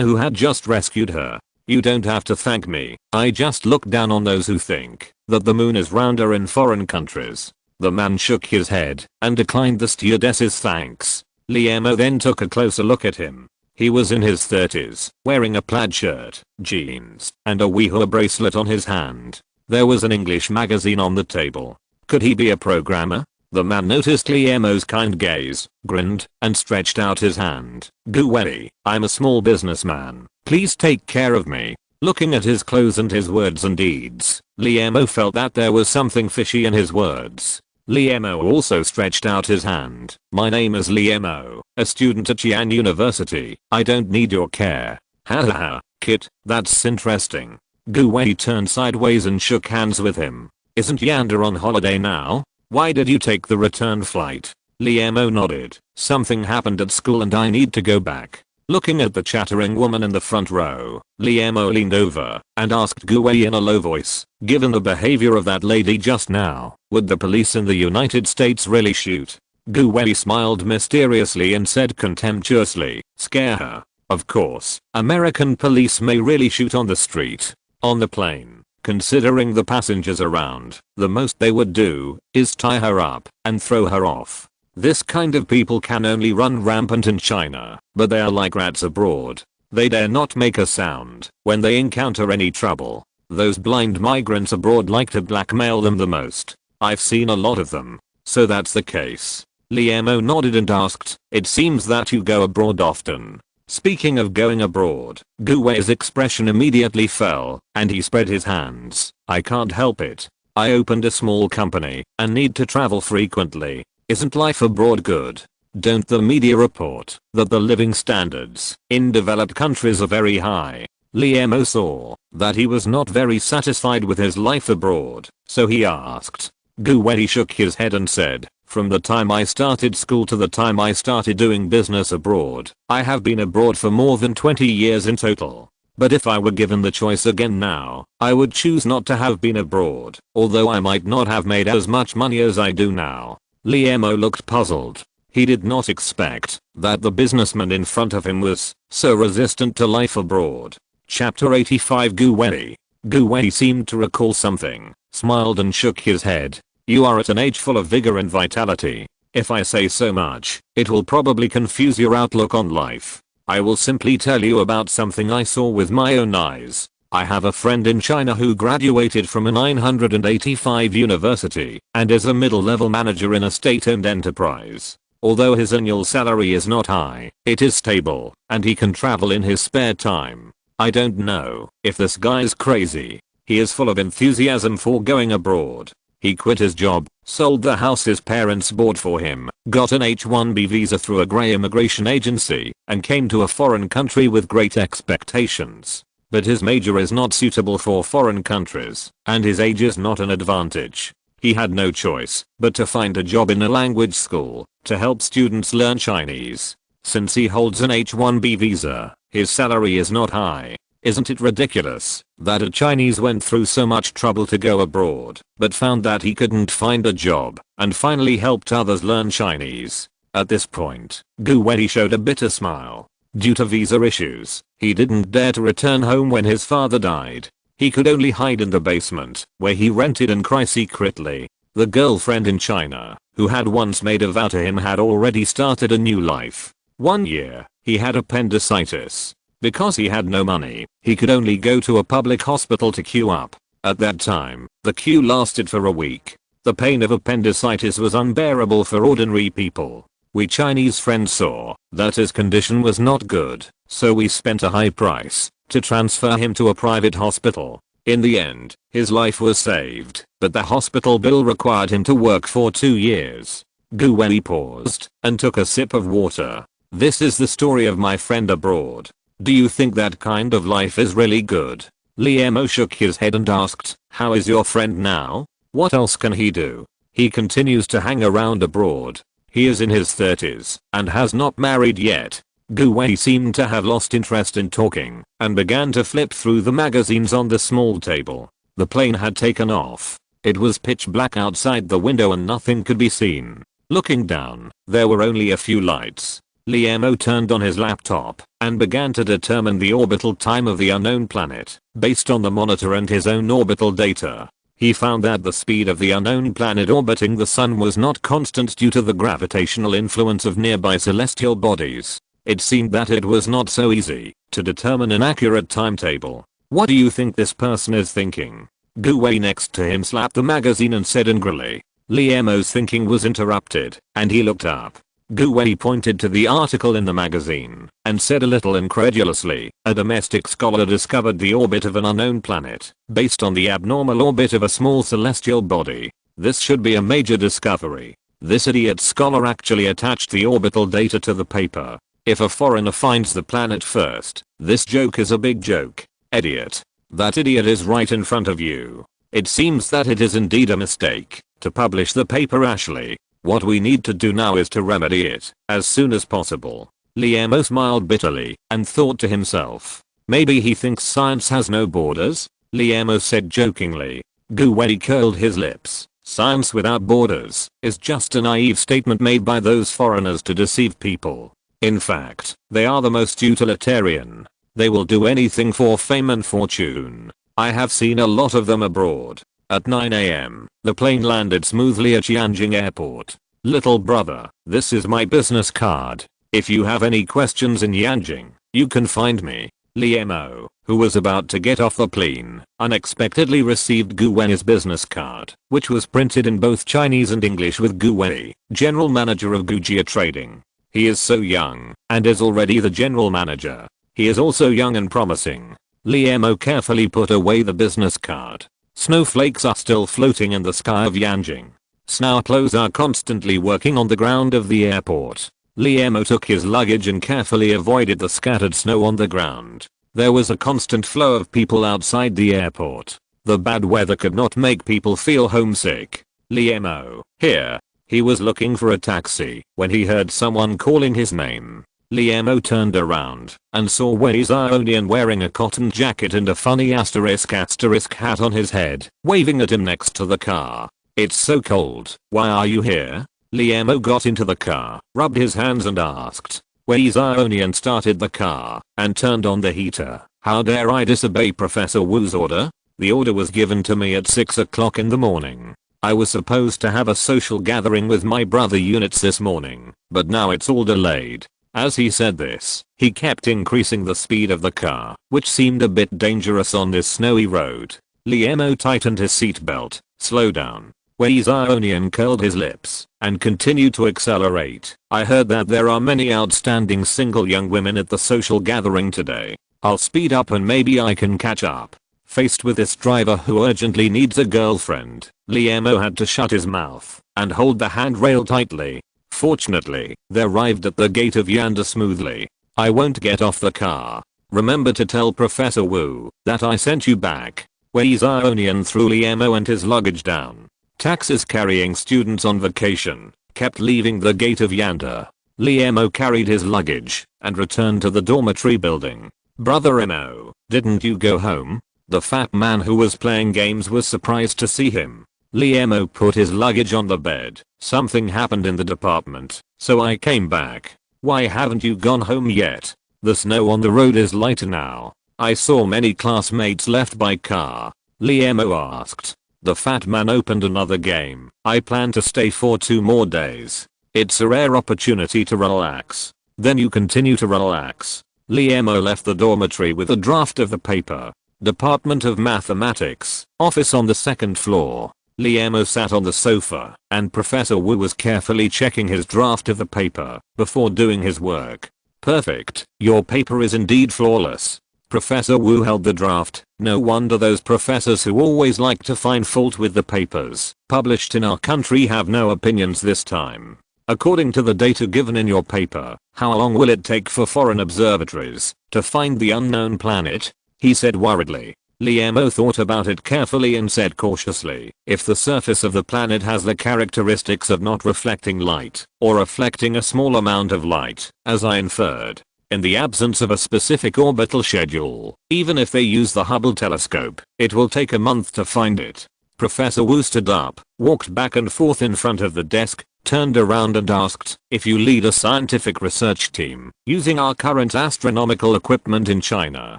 who had just rescued her. "You don't have to thank me. I just look down on those who think that the moon is rounder in foreign countries." The man shook his head and declined the stewardess's thanks. Liemo then took a closer look at him. He was in his 30s, wearing a plaid shirt, jeans, and a Weiho bracelet on his hand. There was an English magazine on the table. Could he be a programmer? The man noticed Liemo's kind gaze, grinned, and stretched out his hand. "Guwei, I'm a small businessman. Please take care of me." Looking at his clothes and his words and deeds, Liemo felt that there was something fishy in his words. Liemo also stretched out his hand. "My name is Liemo, a student at Xi'an University. I don't need your care." "Hahaha, kid, that's interesting." Guwei turned sideways and shook hands with him. "Isn't Yander on holiday now? Why did you take the return flight?" Liemo nodded. "Something happened at school and I need to go back." Looking at the chattering woman in the front row, Liemo leaned over and asked Guwei in a low voice, "Given the behavior of that lady just now, would the police in the United States really shoot?" Guwei smiled mysteriously and said contemptuously, "Scare her? Of course, American police may really shoot on the street. On the plane, considering the passengers around, the most they would do is tie her up and throw her off. This kind of people can only run rampant in China, but they are like rats abroad. They dare not make a sound when they encounter any trouble. Those blind migrants abroad like to blackmail them the most. I've seen a lot of them." "So that's the case." Liemo nodded and asked, "It seems that you go abroad often." Speaking of going abroad, Guwei's expression immediately fell, and he spread his hands. "I can't help it. I opened a small company and need to travel frequently. Isn't life abroad good? Don't the media report that the living standards in developed countries are very high?" Liemo saw that he was not very satisfied with his life abroad, so he asked. Guwei shook his head and said, "From the time I started school to the time I started doing business abroad, I have been abroad for more than 20 years in total. But if I were given the choice again now, I would choose not to have been abroad, although I might not have made as much money as I do now." Liemo looked puzzled. He did not expect that the businessman in front of him was so resistant to life abroad. Chapter 85. Guwei seemed to recall something, smiled and shook his head. "You are at an age full of vigor and vitality. If I say so much, it will probably confuse your outlook on life. I will simply tell you about something I saw with my own eyes. I have a friend in China who graduated from a 985 university and is a middle-level manager in a state-owned enterprise. Although his annual salary is not high, it is stable, and he can travel in his spare time. I don't know if this guy's crazy. He is full of enthusiasm for going abroad. He quit his job, sold the house his parents bought for him, got an H-1B visa through a grey immigration agency, and came to a foreign country with great expectations. But his major is not suitable for foreign countries, and his age is not an advantage. He had no choice but to find a job in a language school to help students learn Chinese. Since he holds an H-1B visa, his salary is not high. Isn't it ridiculous that a Chinese went through so much trouble to go abroad, but found that he couldn't find a job, and finally helped others learn Chinese? At this point, Gu Wei showed a bitter smile. Due to visa issues, he didn't dare to return home when his father died. He could only hide in the basement, where he rented and cry secretly. The girlfriend in China, who had once made a vow to him, had already started a new life. One year, he had appendicitis. Because he had no money, he could only go to a public hospital to queue up. At that time, the queue lasted for a week. The pain of appendicitis was unbearable for ordinary people. We Chinese friends saw that his condition was not good, so we spent a high price to transfer him to a private hospital. In the end, his life was saved, but the hospital bill required him to work for 2 years. Gu Wei paused and took a sip of water. This is the story of my friend abroad. Do you think that kind of life is really good? Liemo shook his head and asked, how is your friend now? What else can he do? He continues to hang around abroad. He is in his 30s and has not married yet. Gu Wei seemed to have lost interest in talking and began to flip through the magazines on the small table. The plane had taken off. It was pitch black outside the window and nothing could be seen. Looking down, there were only a few lights. Liemo turned on his laptop and began to determine the orbital time of the unknown planet based on the monitor and his own orbital data. He found that the speed of the unknown planet orbiting the sun was not constant due to the gravitational influence of nearby celestial bodies. It seemed that it was not so easy to determine an accurate timetable. What do you think this person is thinking? Gu Wei next to him slapped the magazine and said angrily. Liemo's thinking was interrupted, and he looked up. Gu Wei pointed to the article in the magazine and said a little incredulously, a domestic scholar discovered the orbit of an unknown planet based on the abnormal orbit of a small celestial body. This should be a major discovery. This idiot scholar actually attached the orbital data to the paper. If a foreigner finds the planet first, this joke is a big joke. Idiot. That idiot is right in front of you. It seems that it is indeed a mistake to publish the paper, Ashley. What we need to do now is to remedy it as soon as possible. Liemo smiled bitterly and thought to himself, maybe he thinks science has no borders? Liemo said jokingly. Gu Wei curled his lips. Science without borders is just a naive statement made by those foreigners to deceive people. In fact, they are the most utilitarian. They will do anything for fame and fortune. I have seen a lot of them abroad. At 9 AM, the plane landed smoothly at Tianjin Airport. Little brother, this is my business card. If you have any questions in Tianjin, you can find me. Liemo, who was about to get off the plane, unexpectedly received Gu Wei's business card, which was printed in both Chinese and English with Gu Wei, general manager of Gujia Trading. He is so young and is already the general manager. He is also young and promising. Liemo carefully put away the business card. Snowflakes are still floating in the sky of Tianjin. Snowplows are constantly working on the ground of the airport. Liemo took his luggage and carefully avoided the scattered snow on the ground. There was a constant flow of people outside the airport. The bad weather could not make people feel homesick. Liemo, here. He was looking for a taxi when he heard someone calling his name. Liemo turned around and saw Wei Xiaonian wearing a cotton jacket and a funny asterisk hat on his head, waving at him next to the car. It's so cold, why are you here? Liemo got into the car, rubbed his hands and asked. Wei Xiaonian started the car and turned on the heater. How dare I disobey Professor Wu's order? The order was given to me at 6 o'clock in the morning. I was supposed to have a social gathering with my brother units this morning, but now it's all delayed. As he said this, he kept increasing the speed of the car, which seemed a bit dangerous on this snowy road. Liemo tightened his seatbelt. Slow down. Wei Xiaonian curled his lips and continued to accelerate. I heard that there are many outstanding single young women at the social gathering today. I'll speed up and maybe I can catch up. Faced with this driver who urgently needs a girlfriend, Liemo had to shut his mouth and hold the handrail tightly. Fortunately, they arrived at the gate of Yanda smoothly. I won't get off the car. Remember to tell Professor Wu that I sent you back. Wei Xiaonian threw Liemo and his luggage down. Taxis carrying students on vacation kept leaving the gate of Yanda. Liemo carried his luggage and returned to the dormitory building. "Brother Mo, didn't you go home?" The fat man who was playing games was surprised to see him. Mo put his luggage on the bed. "Something happened in the department, so I came back." "Why haven't you gone home yet?" "The snow on the road is lighter now. I saw many classmates left by car." Mo asked. The fat man opened another game. "I plan to stay for 2 more days. It's a rare opportunity to relax." "Then you continue to relax." Mo left the dormitory with a draft of the paper. Department of Mathematics, office on the 2nd floor. Mo sat on the sofa, and Professor Wu was carefully checking his draft of the paper before doing his work. "Perfect, your paper is indeed flawless." Professor Wu held the draft. No wonder those professors who always like to find fault with the papers published in our country have no opinions this time. "According to the data given in your paper, how long will it take for foreign observatories to find the unknown planet?" he said worriedly. Mo thought about it carefully and said cautiously, "If the surface of the planet has the characteristics of not reflecting light, or reflecting a small amount of light, as I inferred, in the absence of a specific orbital schedule, even if they use the Hubble telescope, it will take a month to find it." Professor Wu stood up, walked back and forth in front of the desk, turned around and asked, "If you lead a scientific research team using our current astronomical equipment in China,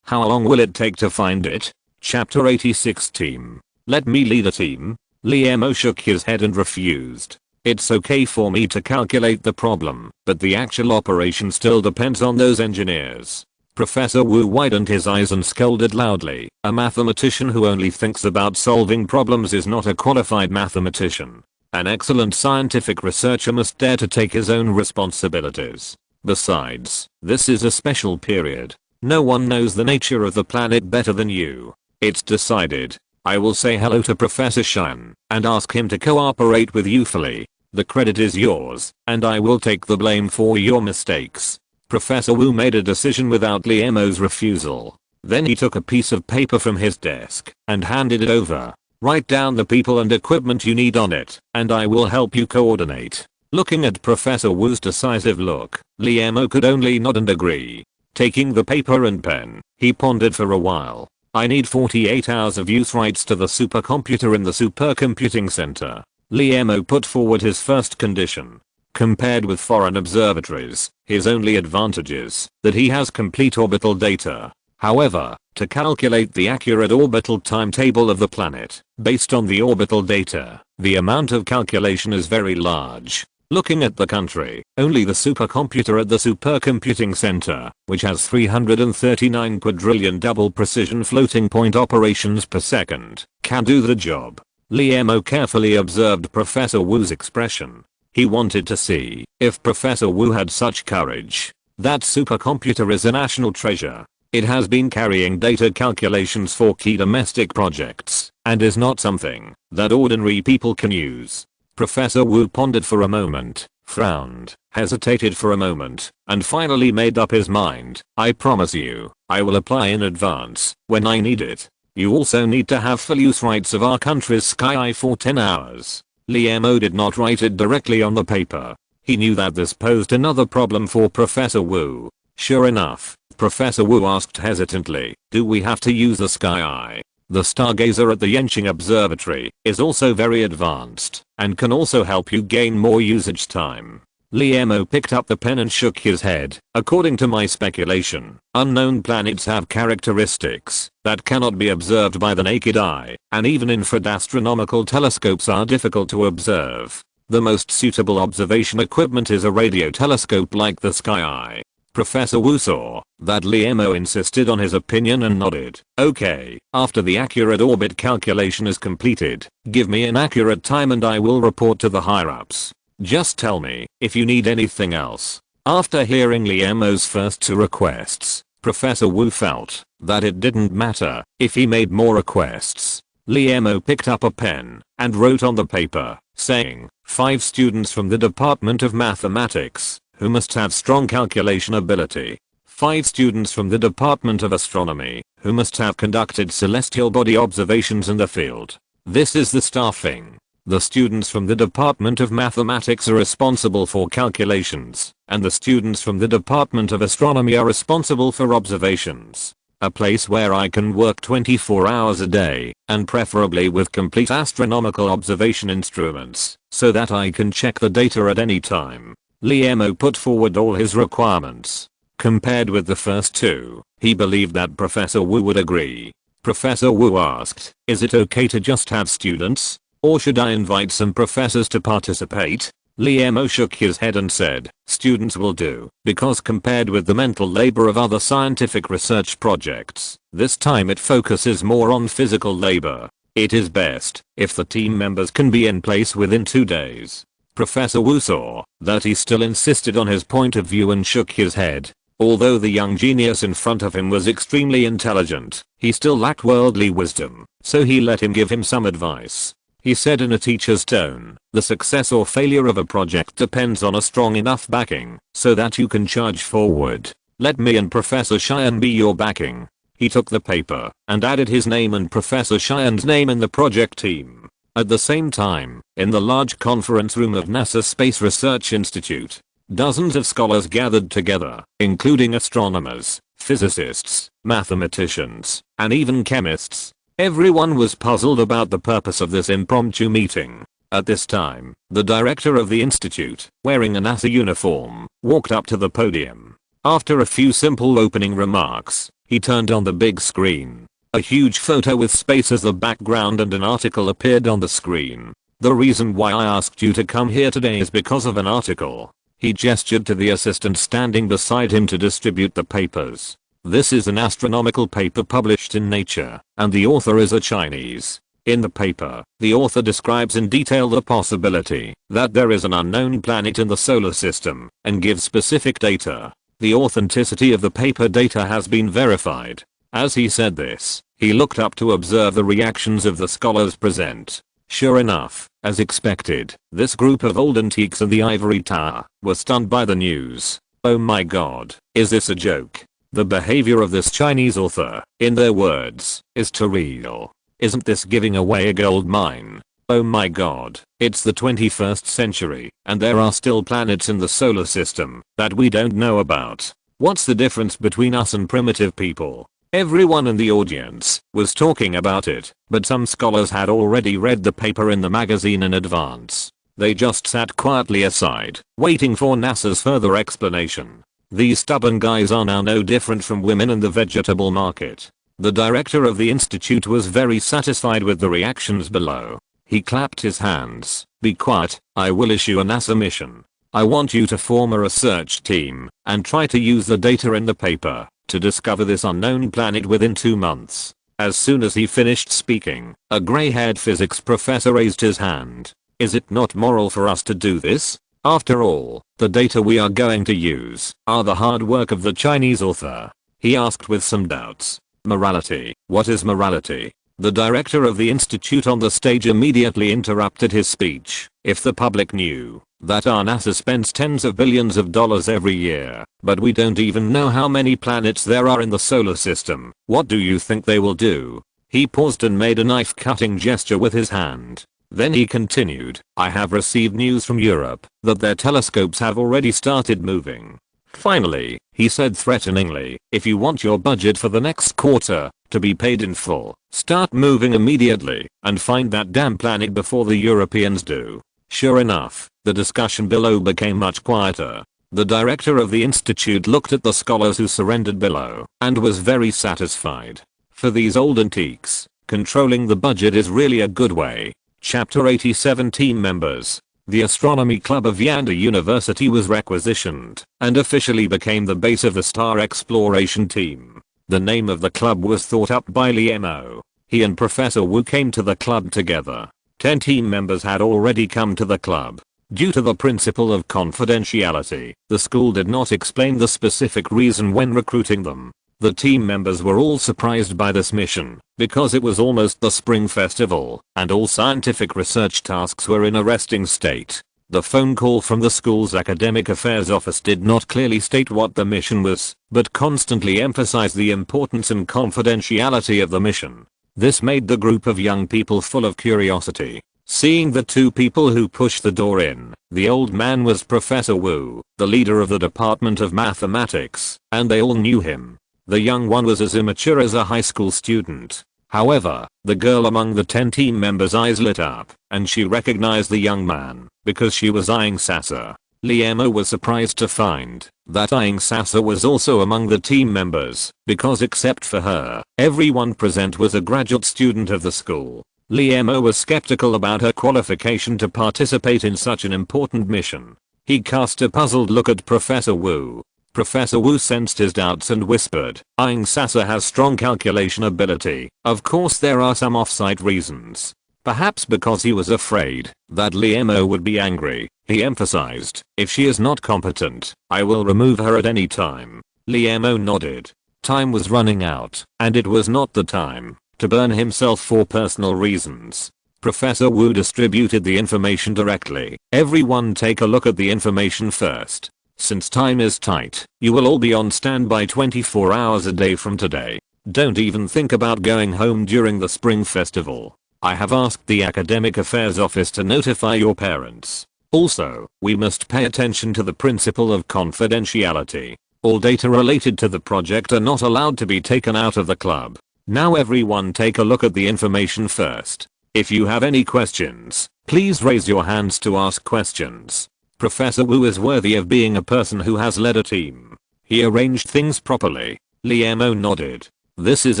how long will it take to find it?" Chapter 86 Team. "Let me lead a team." Mo shook his head and refused. "It's okay for me to calculate the problem, but the actual operation still depends on those engineers." Professor Wu widened his eyes and scolded loudly. "A mathematician who only thinks about solving problems is not a qualified mathematician. An excellent scientific researcher must dare to take his own responsibilities. Besides, this is a special period. No one knows the nature of the planet better than you. It's decided. I will say hello to Professor Shan and ask him to cooperate with you fully. The credit is yours, and I will take the blame for your mistakes." Professor Wu made a decision without Mo's refusal. Then he took a piece of paper from his desk and handed it over. "Write down the people and equipment you need on it, and I will help you coordinate." Looking at Professor Wu's decisive look, Mo could only nod and agree. Taking the paper and pen, he pondered for a while. "I need 48 hours of use rights to the supercomputer in the supercomputing center." Mo put forward his first condition. Compared with foreign observatories, his only advantage is that he has complete orbital data. However, to calculate the accurate orbital timetable of the planet, based on the orbital data, the amount of calculation is very large. Looking at the country, only the supercomputer at the supercomputing center, which has 339 quadrillion double precision floating point operations per second, can do the job. Mo carefully observed Professor Wu's expression. He wanted to see if Professor Wu had such courage. That supercomputer is a national treasure. It has been carrying data calculations for key domestic projects, and is not something that ordinary people can use. Professor Wu pondered for a moment, frowned, hesitated for a moment, and finally made up his mind. "I promise you, I will apply in advance when I need it. You also need to have full use rights of our country's sky for 10 hours. Mo did not write it directly on the paper. He knew that this posed another problem for Professor Wu. Sure enough, Professor Wu asked hesitantly, "Do we have to use the sky eye?" The stargazer at the Yenching Observatory is also very advanced and can also help you gain more usage time. Mo picked up the pen and shook his head. "According to my speculation, unknown planets have characteristics that cannot be observed by the naked eye, and even infrared astronomical telescopes are difficult to observe. The most suitable observation equipment is a radio telescope like the sky eye." Professor Wu saw that Mo insisted on his opinion and nodded. "Okay, after the accurate orbit calculation is completed, give me an accurate time and I will report to the higher-ups. Just tell me if you need anything else." After hearing Mo's first 2 requests, Professor Wu felt that it didn't matter if he made more requests. Mo picked up a pen and wrote on the paper, saying, 5 students from the Department of Mathematics, who must have strong calculation ability. 5 students from the Department of Astronomy, who must have conducted celestial body observations in the field. This is the staffing. The students from the Department of Mathematics are responsible for calculations and the students from the Department of Astronomy are responsible for observations. A place where I can work 24 hours a day, and preferably with complete astronomical observation instruments, so that I can check the data at any time. Liemo put forward all his requirements. Compared with the first two, he believed that Professor Wu would agree. Professor Wu asked, "Is it okay to just have students? Or should I invite some professors to participate?" Liemo shook his head and said, "Students will do, because compared with the mental labor of other scientific research projects, this time it focuses more on physical labor. It is best if the team members can be in place within 2 days." Professor Wu saw that he still insisted on his point of view and shook his head. Although the young genius in front of him was extremely intelligent, he still lacked worldly wisdom, so he let him give him some advice. He said in a teacher's tone, "The success or failure of a project depends on a strong enough backing, so that you can charge forward. Let me and Professor Shuxian be your backing." He took the paper and added his name and Professor Shuxian's name in the project team. At the same time, in the large conference room of NASA Space Research Institute, dozens of scholars gathered together, including astronomers, physicists, mathematicians, and even chemists. Everyone was puzzled about the purpose of this impromptu meeting. At this time, the director of the institute, wearing a NASA uniform, walked up to the podium. After a few simple opening remarks, he turned on the big screen. A huge photo with space as the background and an article appeared on the screen. "The reason why I asked you to come here today is because of an article." He gestured to the assistant standing beside him to distribute the papers. "This is an astronomical paper published in Nature, and the author is a Chinese." In the paper, the author describes in detail the possibility that there is an unknown planet in the solar system, and gives specific data. The authenticity of the paper data has been verified. As he said this, he looked up to observe the reactions of the scholars present. Sure enough, as expected, this group of old antiques in the ivory tower were stunned by the news. "Oh my god, is this a joke? The behavior of this Chinese author, in their words, is too real. Isn't this giving away a gold mine? Oh my god, it's the 21st century, and there are still planets in the solar system that we don't know about. What's the difference between us and primitive people?" Everyone in the audience was talking about it, but some scholars had already read the paper in the magazine in advance. They just sat quietly aside, waiting for NASA's further explanation. These stubborn guys are now no different from women in the vegetable market. The director of the institute was very satisfied with the reactions below. He clapped his hands. "Be quiet, I will issue a NASA mission. I want you to form a research team and try to use the data in the paper to discover this unknown planet within 2 months. As soon as he finished speaking, a gray-haired physics professor raised his hand. "Is it not moral for us to do this? After all, the data we are going to use are the hard work of the Chinese author." He asked with some doubts. "Morality, what is morality?" The director of the institute on the stage immediately interrupted his speech. "If the public knew that our NASA spends tens of billions of dollars every year, but we don't even know how many planets there are in the solar system, what do you think they will do?" He paused and made a knife-cutting gesture with his hand. Then he continued, "I have received news from Europe that their telescopes have already started moving. Finally," he said threateningly, "if you want your budget for the next quarter to be paid in full, start moving immediately and find that damn planet before the Europeans do." Sure enough, the discussion below became much quieter. The director of the institute looked at the scholars who surrendered below and was very satisfied. For these old antiques, controlling the budget is really a good way. Chapter 87 Team Members. The Astronomy Club of Yanda University was requisitioned and officially became the base of the Star Exploration Team. The name of the club was thought up by Liemo. He and Professor Wu came to the club together. 10 team members had already come to the club. Due to the principle of confidentiality, the school did not explain the specific reason when recruiting them. The team members were all surprised by this mission, because it was almost the spring festival, and all scientific research tasks were in a resting state. The phone call from the school's academic affairs office did not clearly state what the mission was, but constantly emphasized the importance and confidentiality of the mission. This made the group of young people full of curiosity. Seeing the two people who pushed the door in, the old man was Professor Wu, the leader of the Department of Mathematics, and they all knew him. The young one was as immature as a high school student. However, the girl among the 10 team members' eyes lit up, and she recognized the young man, because she was Aing Sasa. Liemo was surprised to find that Aing Sasa was also among the team members, because except for her, everyone present was a graduate student of the school. Liemo was skeptical about her qualification to participate in such an important mission. He cast a puzzled look at Professor Wu. Professor Wu sensed his doubts and whispered, Aing Sasa has strong calculation ability. Of course there are some off-site reasons. Perhaps because he was afraid that Liemo would be angry, he emphasized, if she is not competent, I will remove her at any time. Liemo nodded. Time was running out, and it was not the time to burn himself for personal reasons. Professor Wu distributed the information directly. Everyone take a look at the information first. Since time is tight, you will all be on standby 24 hours a day from today. Don't even think about going home during the spring festival. I have asked the Academic Affairs Office to notify your parents. Also, we must pay attention to the principle of confidentiality. All data related to the project are not allowed to be taken out of the club. Now everyone take a look at the information first. If you have any questions, please raise your hands to ask questions. Professor Wu is worthy of being a person who has led a team. He arranged things properly. Liemo nodded. This is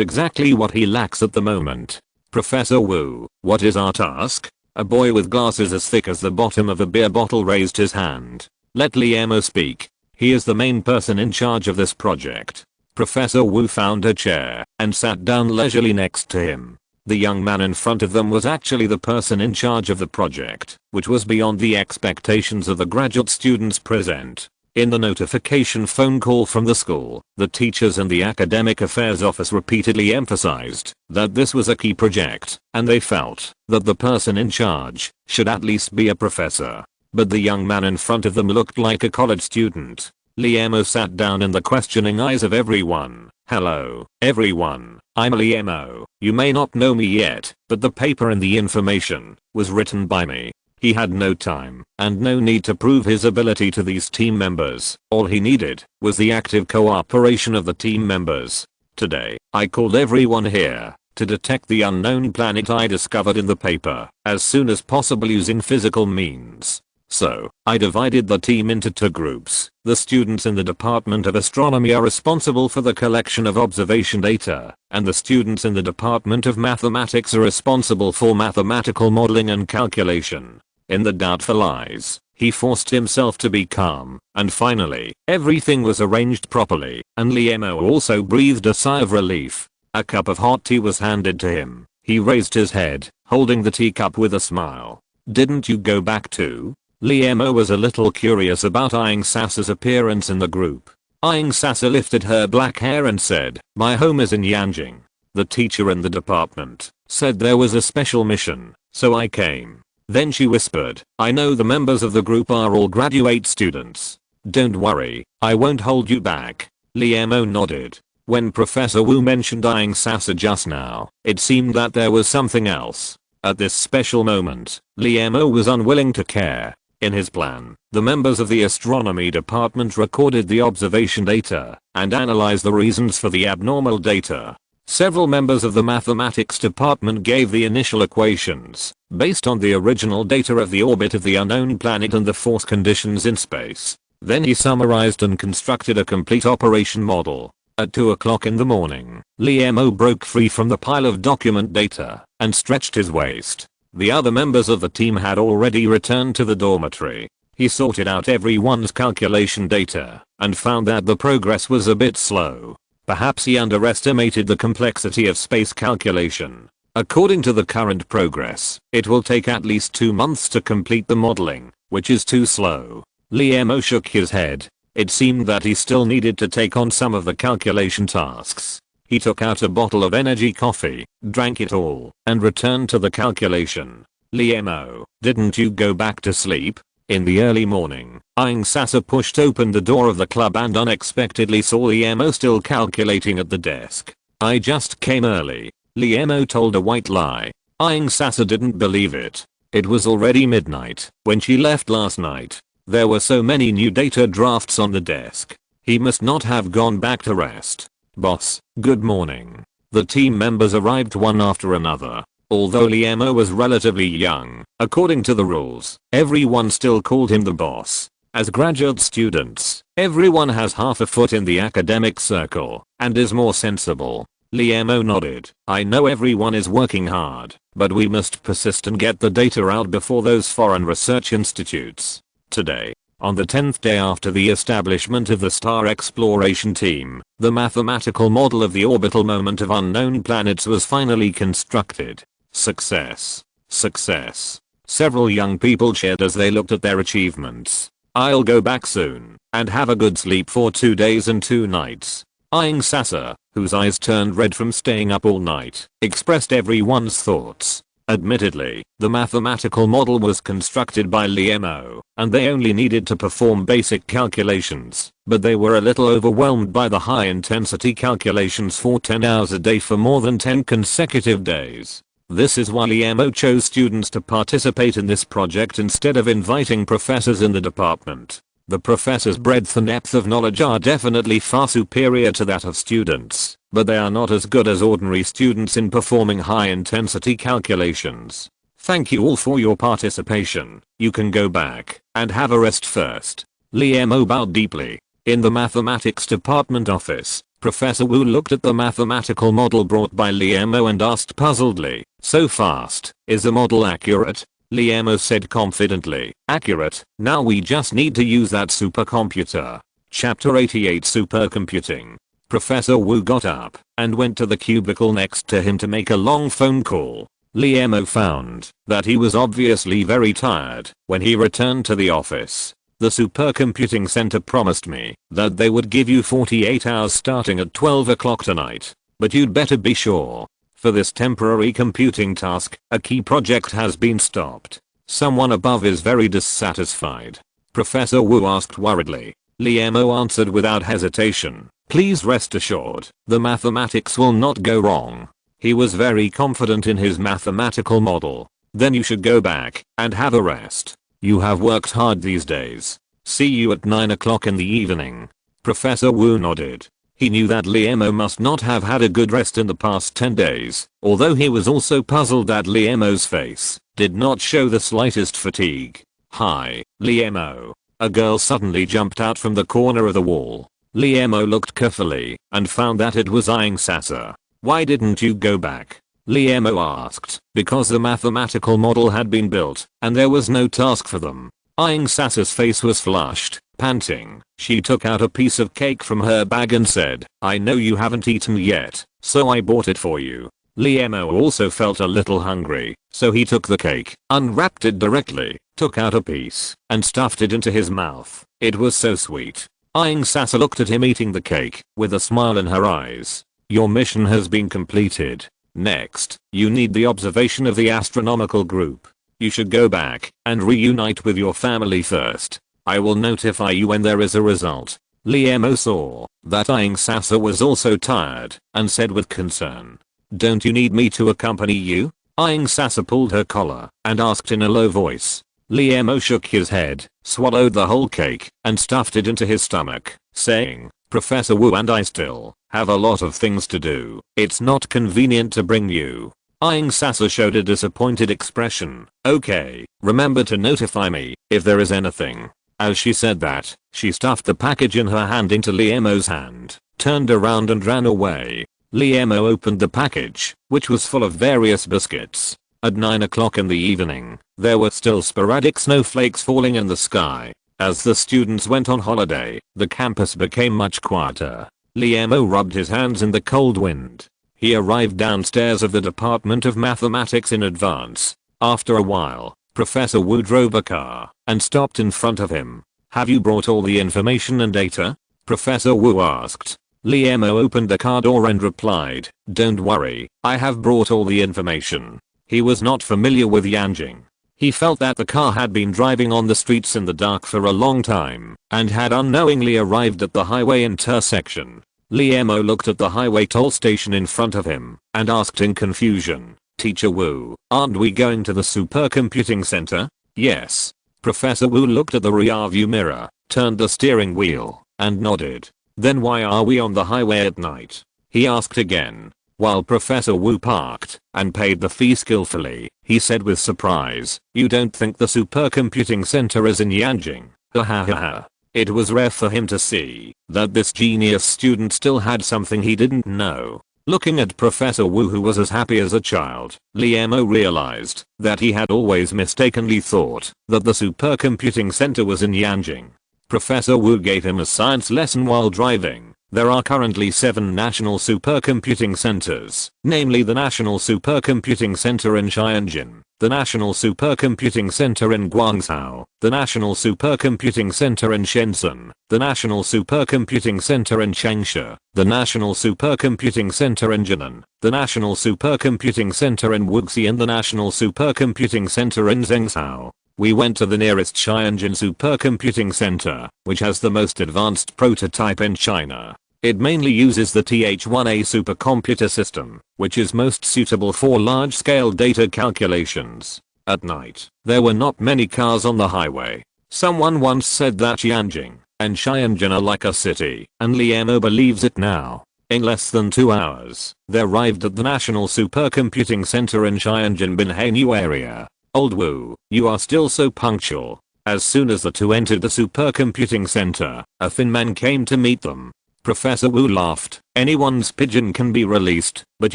exactly what he lacks at the moment. Professor Wu, what is our task? A boy with glasses as thick as the bottom of a beer bottle raised his hand. Let Liemo speak. He is the main person in charge of this project. Professor Wu found a chair and sat down leisurely next to him. The young man in front of them was actually the person in charge of the project, which was beyond the expectations of the graduate students present. In the notification phone call from the school, the teachers and the Academic Affairs Office repeatedly emphasized that this was a key project, and they felt that the person in charge should at least be a professor. But the young man in front of them looked like a college student. Liemo sat down in the questioning eyes of everyone. Hello, everyone. I'm Liemo. You may not know me yet, but the paper and the information was written by me. He had no time and no need to prove his ability to these team members. All he needed was the active cooperation of the team members. Today, I called everyone here to detect the unknown planet I discovered in the paper as soon as possible using physical means. So, I divided the team into 2 groups. The students in the Department of Astronomy are responsible for the collection of observation data, and the students in the Department of Mathematics are responsible for mathematical modeling and calculation. In the doubtful eyes, he forced himself to be calm, and finally, everything was arranged properly, and Liemo also breathed a sigh of relief. A cup of hot tea was handed to him. He raised his head, holding the teacup with a smile. Didn't you go back too? Liemo was a little curious about Aing Sasa's appearance in the group. Aing Sasa lifted her black hair and said, my home is in Yanjing. The teacher in the department said there was a special mission, so I came. Then she whispered, I know the members of the group are all graduate students. Don't worry, I won't hold you back. Liemo nodded. When Professor Wu mentioned Aing Sasa just now, it seemed that there was something else. At this special moment, Liemo was unwilling to care. In his plan, the members of the astronomy department recorded the observation data and analyzed the reasons for the abnormal data. Several members of the mathematics department gave the initial equations based on the original data of the orbit of the unknown planet and the force conditions in space. Then he summarized and constructed a complete operation model. At 2 o'clock in the morning, Liemo broke free from the pile of document data and stretched his waist. The other members of the team had already returned to the dormitory. He sorted out everyone's calculation data and found that the progress was a bit slow. Perhaps he underestimated the complexity of space calculation. According to the current progress, it will take at least 2 months to complete the modeling, which is too slow. Liemo shook his head. It seemed that he still needed to take on some of the calculation tasks. He took out a bottle of energy coffee, drank it all, and returned to the calculation. Liemo, didn't you go back to sleep? In the early morning, Aing Sasa pushed open the door of the club and unexpectedly saw Liemo still calculating at the desk. I just came early. Liemo told a white lie. Aing Sasa didn't believe it. It was already midnight when she left last night. There were so many new data drafts on the desk. He must not have gone back to rest. Boss, good morning. The team members arrived one after another. Although Liemo was relatively young, according to the rules, everyone still called him the boss. As graduate students, everyone has half a foot in the academic circle and is more sensible. Liemo nodded. I know everyone is working hard, but we must persist and get the data out before those foreign research institutes. Today, on the 10th day after the establishment of the Star Exploration Team, the mathematical model of the orbital moment of unknown planets was finally constructed. Success. Success. Several young people cheered as they looked at their achievements. I'll go back soon and have a good sleep for 2 days and 2 nights. Eyeing Sasa, whose eyes turned red from staying up all night, expressed everyone's thoughts. Admittedly, the mathematical model was constructed by Liemo, and they only needed to perform basic calculations, but they were a little overwhelmed by the high-intensity calculations for 10 hours a day for more than 10 consecutive days. This is why Liemo chose students to participate in this project instead of inviting professors in the department. The professors' breadth and depth of knowledge are definitely far superior to that of students, but they are not as good as ordinary students in performing high-intensity calculations. Thank you all for your participation. You can go back and have a rest first. Liemo bowed deeply. In the mathematics department office, Professor Wu looked at the mathematical model brought by Liemo and asked puzzledly, "So fast, is the model accurate?" Liemo said confidently, "Accurate, now we just need to use that supercomputer." Chapter 88 Supercomputing. Professor Wu got up and went to the cubicle next to him to make a long phone call. Liemo found that he was obviously very tired when he returned to the office. The supercomputing center promised me that they would give you 48 hours starting at 12 o'clock tonight, but you'd better be sure. For this temporary computing task, a key project has been stopped. Someone above is very dissatisfied. Professor Wu asked worriedly. Liemo answered without hesitation, "Please rest assured, the mathematics will not go wrong." He was very confident in his mathematical model. "Then you should go back and have a rest. You have worked hard these days. See you at 9 o'clock in the evening." Professor Wu nodded. He knew that Liemo must not have had a good rest in the past 10 days, although he was also puzzled that Liemo's face did not show the slightest fatigue. "Hi, Liemo." A girl suddenly jumped out from the corner of the wall. Liemo looked carefully and found that it was eyeing Sasa. "Why didn't you go back?" Liemo asked. "Because the mathematical model had been built and there was no task for them." Eyeing Sasa's face was flushed. Panting, she took out a piece of cake from her bag and said, "I know you haven't eaten yet, so I bought it for you." Liemo also felt a little hungry, so he took the cake, unwrapped it directly, took out a piece, and stuffed it into his mouth. It was so sweet. Eyeing Sasa looked at him eating the cake, with a smile in her eyes. "Your mission has been completed. Next, you need the observation of the astronomical group. You should go back and reunite with your family first. I will notify you when there is a result." Liemo saw that Eyeing Sasa was also tired and said with concern, "Don't you need me to accompany you?" Eyeing Sasa pulled her collar and asked in a low voice. Liemo shook his head, swallowed the whole cake, and stuffed it into his stomach, saying, "Professor Wu and I still have a lot of things to do. It's not convenient to bring you." Eyeing Sasa showed a disappointed expression. "Okay, remember to notify me if there is anything." As she said that, she stuffed the package in her hand into Liemo's hand, turned around and ran away. Liemo opened the package, which was full of various biscuits. At 9 o'clock in the evening, there were still sporadic snowflakes falling in the sky. As the students went on holiday, the campus became much quieter. Liemo rubbed his hands in the cold wind. He arrived downstairs of the Department of Mathematics in advance. After a while, Professor Wu drove a car and stopped in front of him. "Have you brought all the information and data?" Professor Wu asked. Liemo opened the car door and replied, "Don't worry, I have brought all the information." He was not familiar with Yanjing. He felt that the car had been driving on the streets in the dark for a long time and had unknowingly arrived at the highway intersection. Liemo looked at the highway toll station in front of him and asked in confusion, Teacher Wu, aren't we going to the supercomputing center? Yes. Professor Wu looked at the rearview mirror, turned the steering wheel, and nodded. Then why are we on the highway at night? He asked again. While Professor Wu parked and paid the fee skillfully, he said with surprise, "You don't think the supercomputing center is in Yanjing?" Ha ha ha ha. It was rare for him to see that this genius student still had something he didn't know. Looking at Professor Wu, who was as happy as a child, Liemo realized that he had always mistakenly thought that the supercomputing center was in Yanjing. Professor Wu gave him a science lesson while driving. There are currently 7 national supercomputing centers, namely the National Supercomputing Center in Xianjin, the National Supercomputing Center in Guangzhou, the National Supercomputing Center in Shenzhen, the National Supercomputing Center in Changsha, the National Supercomputing Center in Jinan, the National Supercomputing Center in Wuxi, and the National Supercomputing Center in Zhengzhou. We went to the nearest Xianjin Supercomputing Center, which has the most advanced prototype in China. It mainly uses the TH1A supercomputer system, which is most suitable for large-scale data calculations. At night, there were not many cars on the highway. Someone once said that Yanjing and Xianjin are like a city, and Liemo believes it now. In less than 2 hours, they arrived at the National Supercomputing Center in Xianjin Binhainu area. Old Wu, you are still so punctual. As soon as the two entered the supercomputing center, a thin man came to meet them. Professor Wu laughed. Anyone's pigeon can be released, but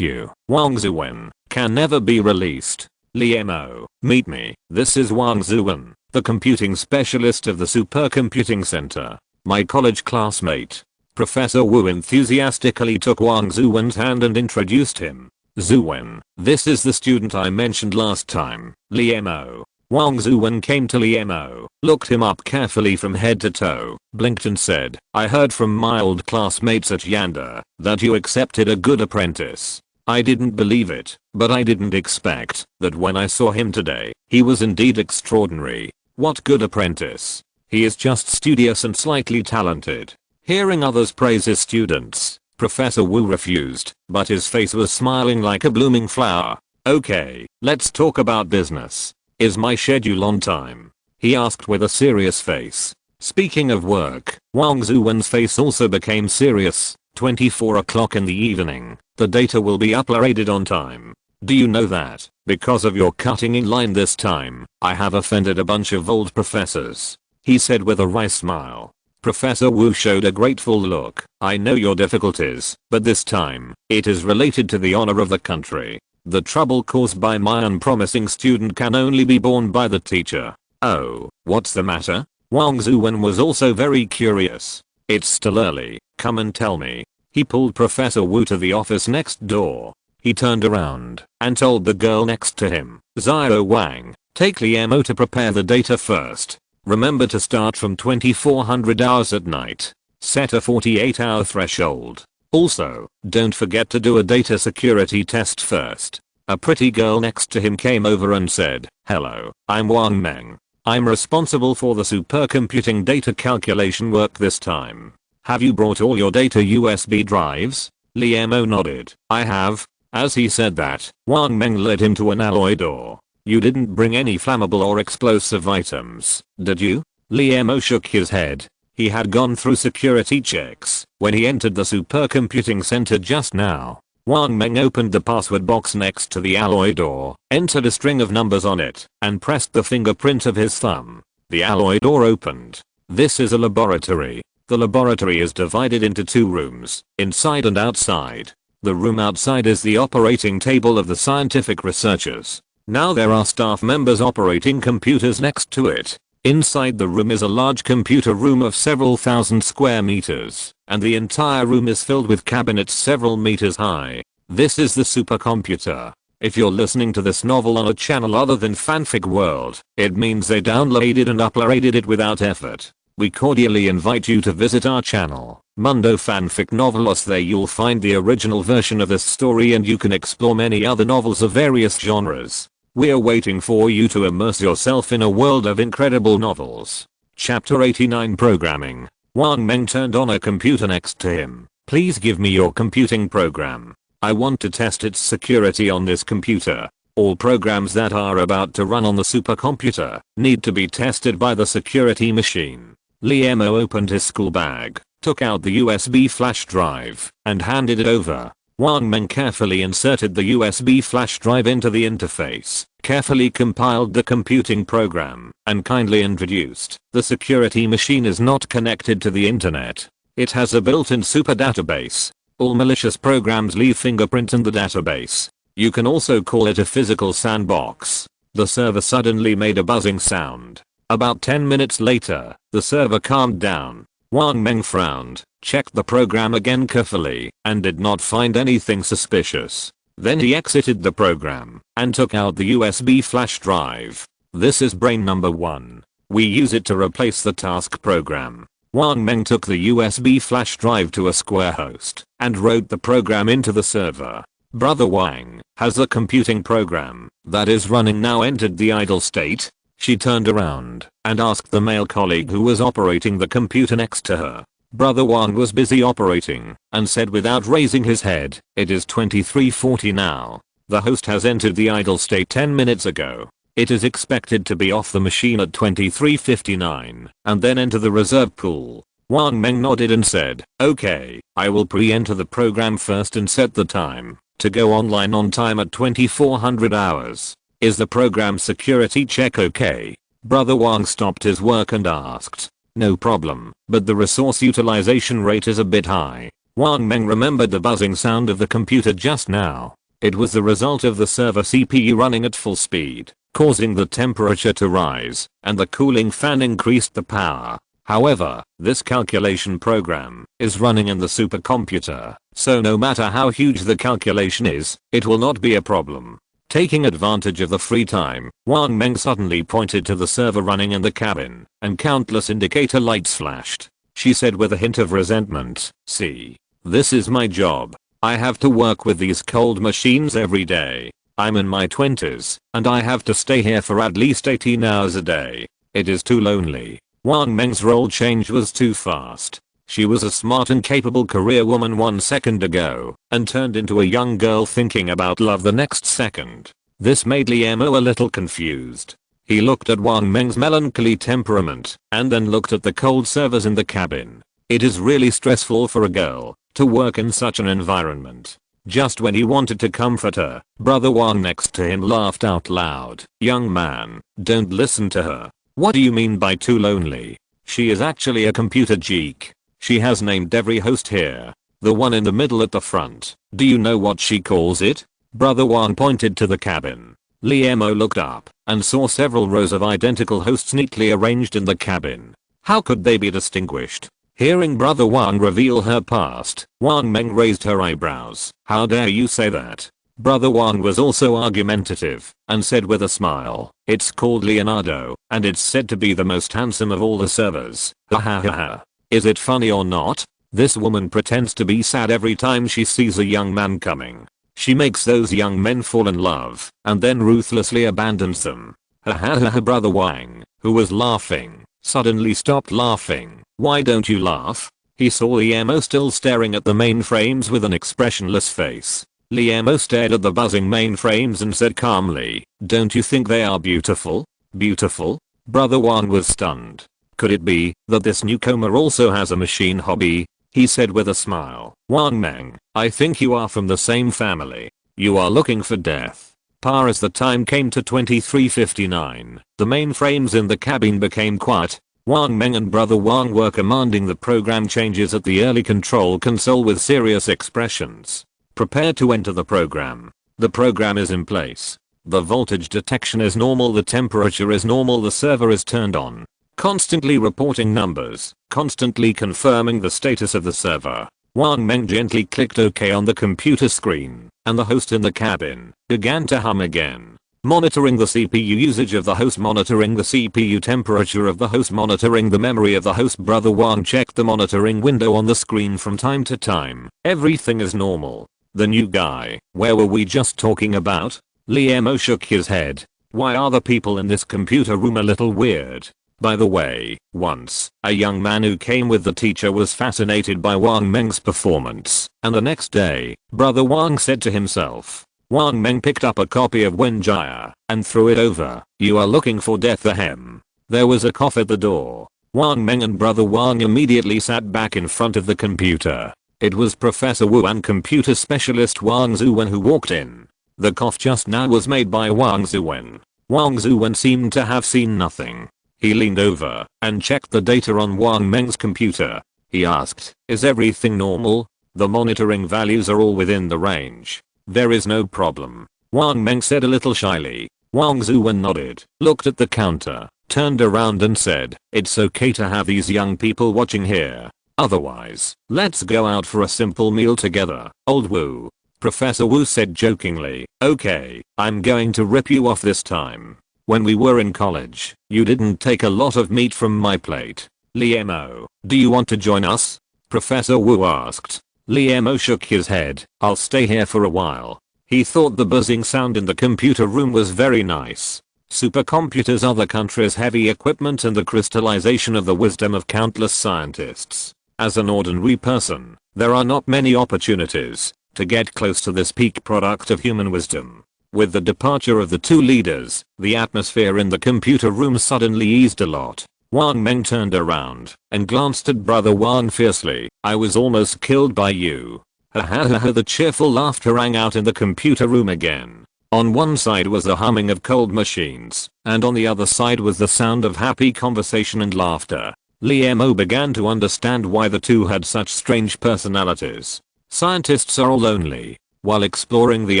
you, Wang Zuwen, can never be released. Liemo, meet me. This is Wang Zuwen, the computing specialist of the supercomputing center. My college classmate. Professor Wu enthusiastically took Wang Zuwen's hand and introduced him. Zuwen, this is the student I mentioned last time, Liemo. Wang Zuwen came to Liemo, looked him up carefully from head to toe, blinked and said, I heard from my old classmates at Yanda that you accepted a good apprentice. I didn't believe it, but I didn't expect that when I saw him today, he was indeed extraordinary. What good apprentice? He is just studious and slightly talented. Hearing others praise his students, Professor Wu refused, but his face was smiling like a blooming flower. Okay, let's talk about business. Is my schedule on time? He asked with a serious face. Speaking of work, Wang Zuwen's face also became serious. 24 o'clock in the evening, the data will be uploaded on time. Do you know that, because of your cutting in line this time, I have offended a bunch of old professors? He said with a wry smile. Professor Wu showed a grateful look. I know your difficulties, but this time, it is related to the honor of the country. The trouble caused by my unpromising student can only be borne by the teacher. Oh, what's the matter? Wang Zuwen was also very curious. It's still early, come and tell me. He pulled Professor Wu to the office next door. He turned around and told the girl next to him, Xiao Wang, take Liemo to prepare the data first. Remember to start from 2400 hours at night. Set a 48-hour threshold. Also, don't forget to do a data security test first. A pretty girl next to him came over and said, hello, I'm Wang Meng. I'm responsible for the supercomputing data calculation work this time. Have you brought all your data USB drives? Liemo nodded. I have. As he said that, Wang Meng led him to an alloy door. You didn't bring any flammable or explosive items, did you? Liemo shook his head. He had gone through security checks when he entered the supercomputing center just now. Wang Meng opened the password box next to the alloy door, entered a string of numbers on it, and pressed the fingerprint of his thumb. The alloy door opened. This is a laboratory. The laboratory is divided into 2 rooms, inside and outside. The room outside is the operating table of the scientific researchers. Now there are staff members operating computers next to it. Inside the room is a large computer room of several thousand square meters, and the entire room is filled with cabinets several meters high. This is the supercomputer. If you're listening to this novel on a channel other than Fanfic World, it means they downloaded and uploaded it without effort. We cordially invite you to visit our channel, Mundo Fanfic Novelos. There you'll find the original version of this story and you can explore many other novels of various genres. We're waiting for you to immerse yourself in a world of incredible novels. Chapter 89 Programming. Wang Meng turned on a computer next to him. Please give me your computing program. I want to test its security on this computer. All programs that are about to run on the supercomputer need to be tested by the security machine. Liemo opened his school bag, took out the USB flash drive, and handed it over. Wang Meng carefully inserted the USB flash drive into the interface, carefully compiled the computing program, and kindly introduced, the security machine is not connected to the internet. It has a built-in super database. All malicious programs leave fingerprint in the database. You can also call it a physical sandbox. The server suddenly made a buzzing sound. About 10 minutes later, the server calmed down. Wang Meng frowned, checked the program again carefully, and did not find anything suspicious. Then he exited the program, and took out the USB flash drive. This is brain number 1. We use it to replace the task program. Wang Meng took the USB flash drive to a square host, and wrote the program into the server. Brother Wang, has the computing program that is running now entered the idle state? She turned around and asked the male colleague who was operating the computer next to her. Brother Wang was busy operating and said without raising his head, it is 23:40 now. The host has entered the idle state 10 minutes ago. It is expected to be off the machine at 23:59 and then enter the reserve pool. Wang Meng nodded and said, okay, I will pre-enter the program first and set the time to go online on time at 2400 hours. Is the program security check okay? Brother Wang stopped his work and asked. No problem, but the resource utilization rate is a bit high. Wang Meng remembered the buzzing sound of the computer just now. It was the result of the server CPU running at full speed, causing the temperature to rise, and the cooling fan increased the power. However, this calculation program is running in the supercomputer, so no matter how huge the calculation is, it will not be a problem. Taking advantage of the free time, Wang Meng suddenly pointed to the server running in the cabin, and countless indicator lights flashed. She said with a hint of resentment, see, this is my job. I have to work with these cold machines every day. I'm in my 20s, and I have to stay here for at least 18 hours a day. It is too lonely. Wang Meng's role change was too fast. She was a smart and capable career woman 1 second ago, and turned into a young girl thinking about love the next second. This made Liemo a little confused. He looked at Wang Meng's melancholy temperament, and then looked at the cold servers in the cabin. It is really stressful for a girl to work in such an environment. Just when he wanted to comfort her, Brother Wang next to him laughed out loud. Young man, don't listen to her. What do you mean by too lonely? She is actually a computer geek. She has named every host here. The one in the middle at the front. Do you know what she calls it? Brother Wang pointed to the cabin. Liemo looked up and saw several rows of identical hosts neatly arranged in the cabin. How could they be distinguished? Hearing Brother Wang reveal her past, Wang Meng raised her eyebrows. How dare you say that? Brother Wang was also argumentative and said with a smile, it's called Leonardo, and it's said to be the most handsome of all the servers. Ha ha ha ha. Is it funny or not? This woman pretends to be sad every time she sees a young man coming. She makes those young men fall in love and then ruthlessly abandons them. Ha ha ha ha. Brother Wang, who was laughing, suddenly stopped laughing. Why don't you laugh? He saw Liemo still staring at the mainframes with an expressionless face. Liemo stared at the buzzing mainframes and said calmly, don't you think they are beautiful? Beautiful? Brother Wang was stunned. Could it be that this newcomer also has a machine hobby? He said with a smile. Wang Meng, I think you are from the same family. You are looking for death. As the time came to 23:59, the mainframes in the cabin became quiet. Wang Meng and Brother Wang were commanding the program changes at the early control console with serious expressions. Prepare to enter the program. The program is in place. The voltage detection is normal, the temperature is normal, the server is turned on. Constantly reporting numbers, constantly confirming the status of the server. Wang Meng gently clicked OK on the computer screen, and the host in the cabin began to hum again. Monitoring the CPU usage of the host, monitoring the CPU temperature of the host, monitoring the memory of the host. Brother Wang checked the monitoring window on the screen from time to time. Everything is normal. The new guy, where were we just talking about? Liemo shook his head. Why are the people in this computer room a little weird? By the way, once, a young man who came with the teacher was fascinated by Wang Meng's performance, and the next day, Brother Wang said to himself, Wang Meng picked up a copy of Wenjia and threw it over. You are looking for death, ahem. There was a cough at the door. Wang Meng and Brother Wang immediately sat back in front of the computer. It was Professor Wu and computer specialist Wang Zuwen who walked in. The cough just now was made by Wang Zuwen. Wang Zuwen seemed to have seen nothing. He leaned over and checked the data on Wang Meng's computer. He asked, is everything normal? The monitoring values are all within the range. There is no problem. Wang Meng said a little shyly. Wang Zuwen nodded, looked at the counter, turned around and said, it's okay to have these young people watching here. Otherwise, let's go out for a simple meal together, old Wu. Professor Wu said jokingly, okay, I'm going to rip you off this time. When we were in college, you didn't take a lot of meat from my plate. Liemo, do you want to join us? Professor Wu asked. Liemo shook his head, I'll stay here for a while. He thought the buzzing sound in the computer room was very nice. Supercomputers, other countries' heavy equipment, and the crystallization of the wisdom of countless scientists. As an ordinary person, there are not many opportunities to get close to this peak product of human wisdom. With the departure of the two leaders, the atmosphere in the computer room suddenly eased a lot. Wang Meng turned around and glanced at Brother Wang fiercely. I was almost killed by you. Ha ha ha ha. The cheerful laughter rang out in the computer room again. On one side was the humming of cold machines, and on the other side was the sound of happy conversation and laughter. Liemo began to understand why the two had such strange personalities. Scientists are all lonely. While exploring the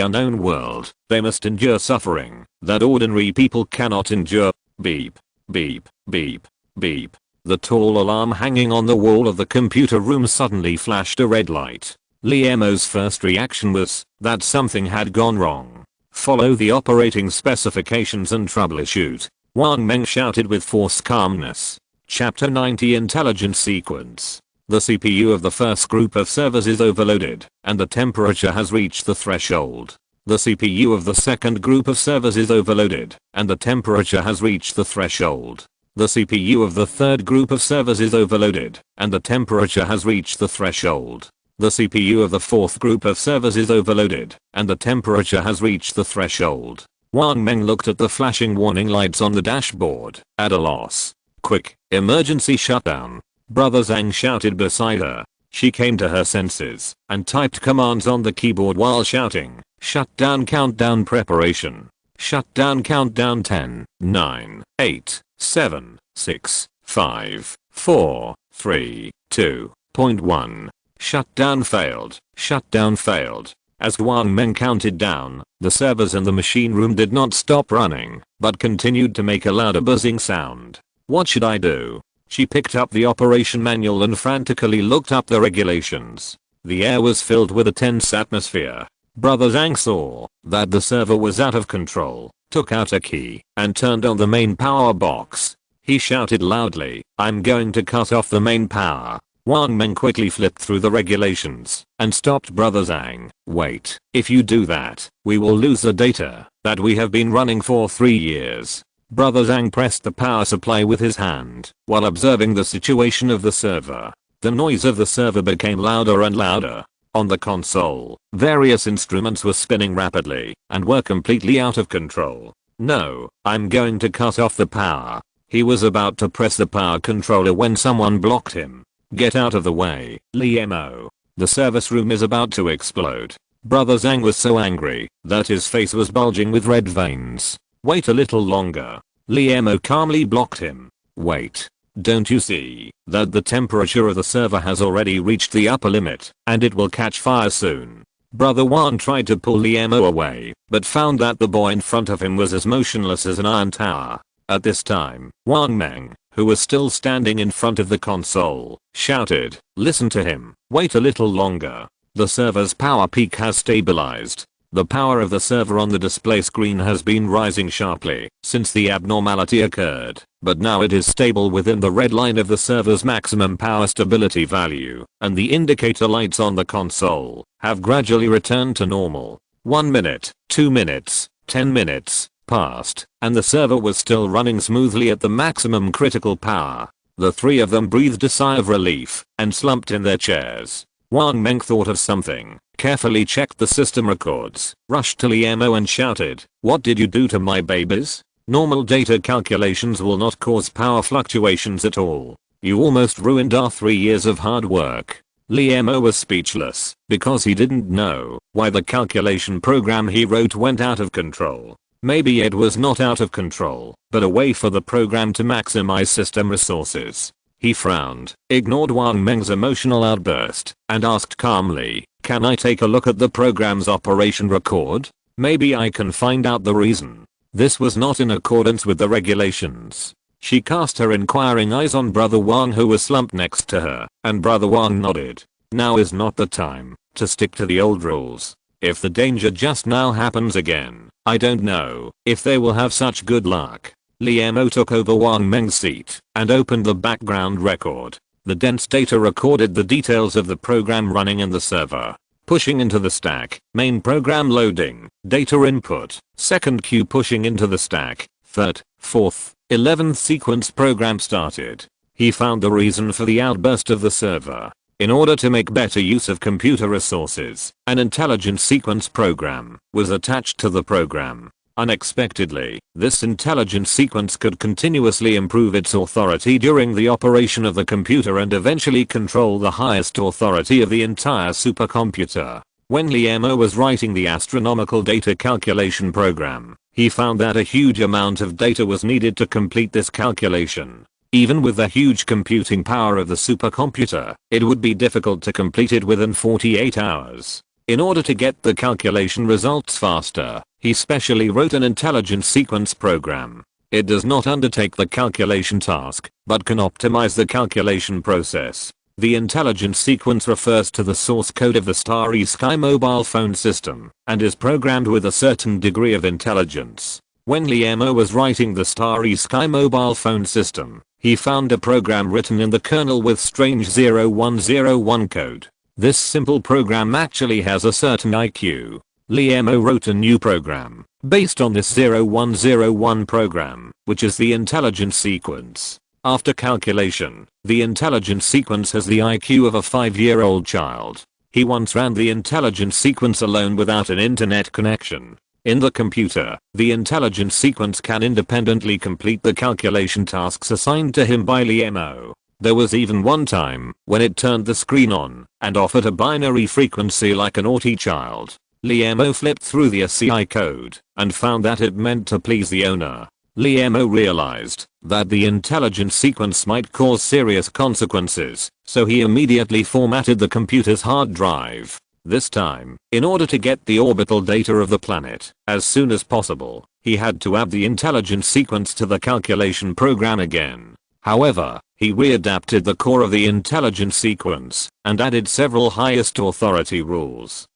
unknown world, they must endure suffering that ordinary people cannot endure. Beep, beep, beep, beep. The tall alarm hanging on the wall of the computer room suddenly flashed a red light. Liemo's first reaction was that something had gone wrong. Follow the operating specifications and troubleshoot. Wang Meng shouted with forced calmness. Chapter 90 Intelligence Sequence. The CPU of the first group of servers is overloaded, and the temperature has reached the threshold. The CPU of the second group of servers is overloaded, and the temperature has reached the threshold. The CPU of the third group of servers is overloaded, and the temperature has reached the threshold. The CPU of the fourth group of servers is overloaded, and the temperature has reached the threshold. Wang Meng looked at the flashing warning lights on the dashboard, at a loss. Quick, emergency shutdown. Brother Zhang shouted beside her. She came to her senses and typed commands on the keyboard while shouting, shutdown countdown preparation. Shutdown countdown 10, 9, 8, 7, 6, 5, 4, 3, 2.1. Shutdown failed. Shutdown failed. As Wang Meng counted down, the servers in the machine room did not stop running, but continued to make a louder buzzing sound. What should I do? She picked up the operation manual and frantically looked up the regulations. The air was filled with a tense atmosphere. Brother Zhang saw that the server was out of control, took out a key, and turned on the main power box. He shouted loudly, I'm going to cut off the main power. Wang Meng quickly flipped through the regulations and stopped Brother Zhang. Wait, if you do that, we will lose the data that we have been running for 3 years. Brother Zhang pressed the power supply with his hand while observing the situation of the server. The noise of the server became louder and louder. On the console, various instruments were spinning rapidly and were completely out of control. No, I'm going to cut off the power. He was about to press the power controller when someone blocked him. Get out of the way, Liemo. The service room is about to explode. Brother Zhang was so angry that his face was bulging with red veins. Wait a little longer. Liemo calmly blocked him. Wait. Don't you see that the temperature of the server has already reached the upper limit and it will catch fire soon? Brother Wan tried to pull Liemo away, but found that the boy in front of him was as motionless as an iron tower. At this time, Wang Meng, who was still standing in front of the console, shouted, listen to him, wait a little longer. The server's power peak has stabilized. The power of the server on the display screen has been rising sharply since the abnormality occurred, but now it is stable within the red line of the server's maximum power stability value, and the indicator lights on the console have gradually returned to normal. 1 minute, 2 minutes, 10 minutes. passed, and the server was still running smoothly at the maximum critical power. The three of them breathed a sigh of relief and slumped in their chairs. Wang Meng thought of something, carefully checked the system records, rushed to Liemo and shouted, "What did you do to my babies? Normal data calculations will not cause power fluctuations at all. You almost ruined our 3 years of hard work." Liemo was speechless because he didn't know why the calculation program he wrote went out of control. Maybe it was not out of control, but a way for the program to maximize system resources. He frowned, ignored Wang Meng's emotional outburst, and asked calmly, "Can I take a look at the program's operation record? Maybe I can find out the reason." This was not in accordance with the regulations. She cast her inquiring eyes on Brother Wang, who was slumped next to her, and Brother Wang nodded. Now is not the time to stick to the old rules. If the danger just now happens again, I don't know if they will have such good luck. Liemo took over Wang Meng's seat and opened the background record. The dense data recorded the details of the program running in the server. Pushing into the stack, main program loading, data input, second queue pushing into the stack, third, fourth, 11th sequence program started. He found the reason for the outburst of the server. In order to make better use of computer resources, an intelligence sequence program was attached to the program. Unexpectedly, this intelligence sequence could continuously improve its authority during the operation of the computer and eventually control the highest authority of the entire supercomputer. When Liemo was writing the astronomical data calculation program, he found that a huge amount of data was needed to complete this calculation. Even with the huge computing power of the supercomputer, it would be difficult to complete it within 48 hours. In order to get the calculation results faster, he specially wrote an intelligence sequence program. It does not undertake the calculation task, but can optimize the calculation process. The intelligence sequence refers to the source code of the Starry Sky mobile phone system and is programmed with a certain degree of intelligence. When Liemo was writing the Starry Sky mobile phone system, he found a program written in the kernel with strange 0101 code. This simple program actually has a certain IQ. Liemo wrote a new program based on this 0101 program, which is the intelligence sequence. After calculation, the intelligence sequence has the IQ of a 5-year-old child. He once ran the intelligence sequence alone without an internet connection. In the computer, the intelligence sequence can independently complete the calculation tasks assigned to him by Liemo. There was even one time when it turned the screen on and offered a binary frequency like a naughty child. Liemo flipped through the SCI code and found that it meant to please the owner. Liemo realized that the intelligence sequence might cause serious consequences, so he immediately formatted the computer's hard drive. This time, in order to get the orbital data of the planet as soon as possible, he had to add the intelligence sequence to the calculation program again. However, he readapted the core of the intelligence sequence and added several highest authority rules.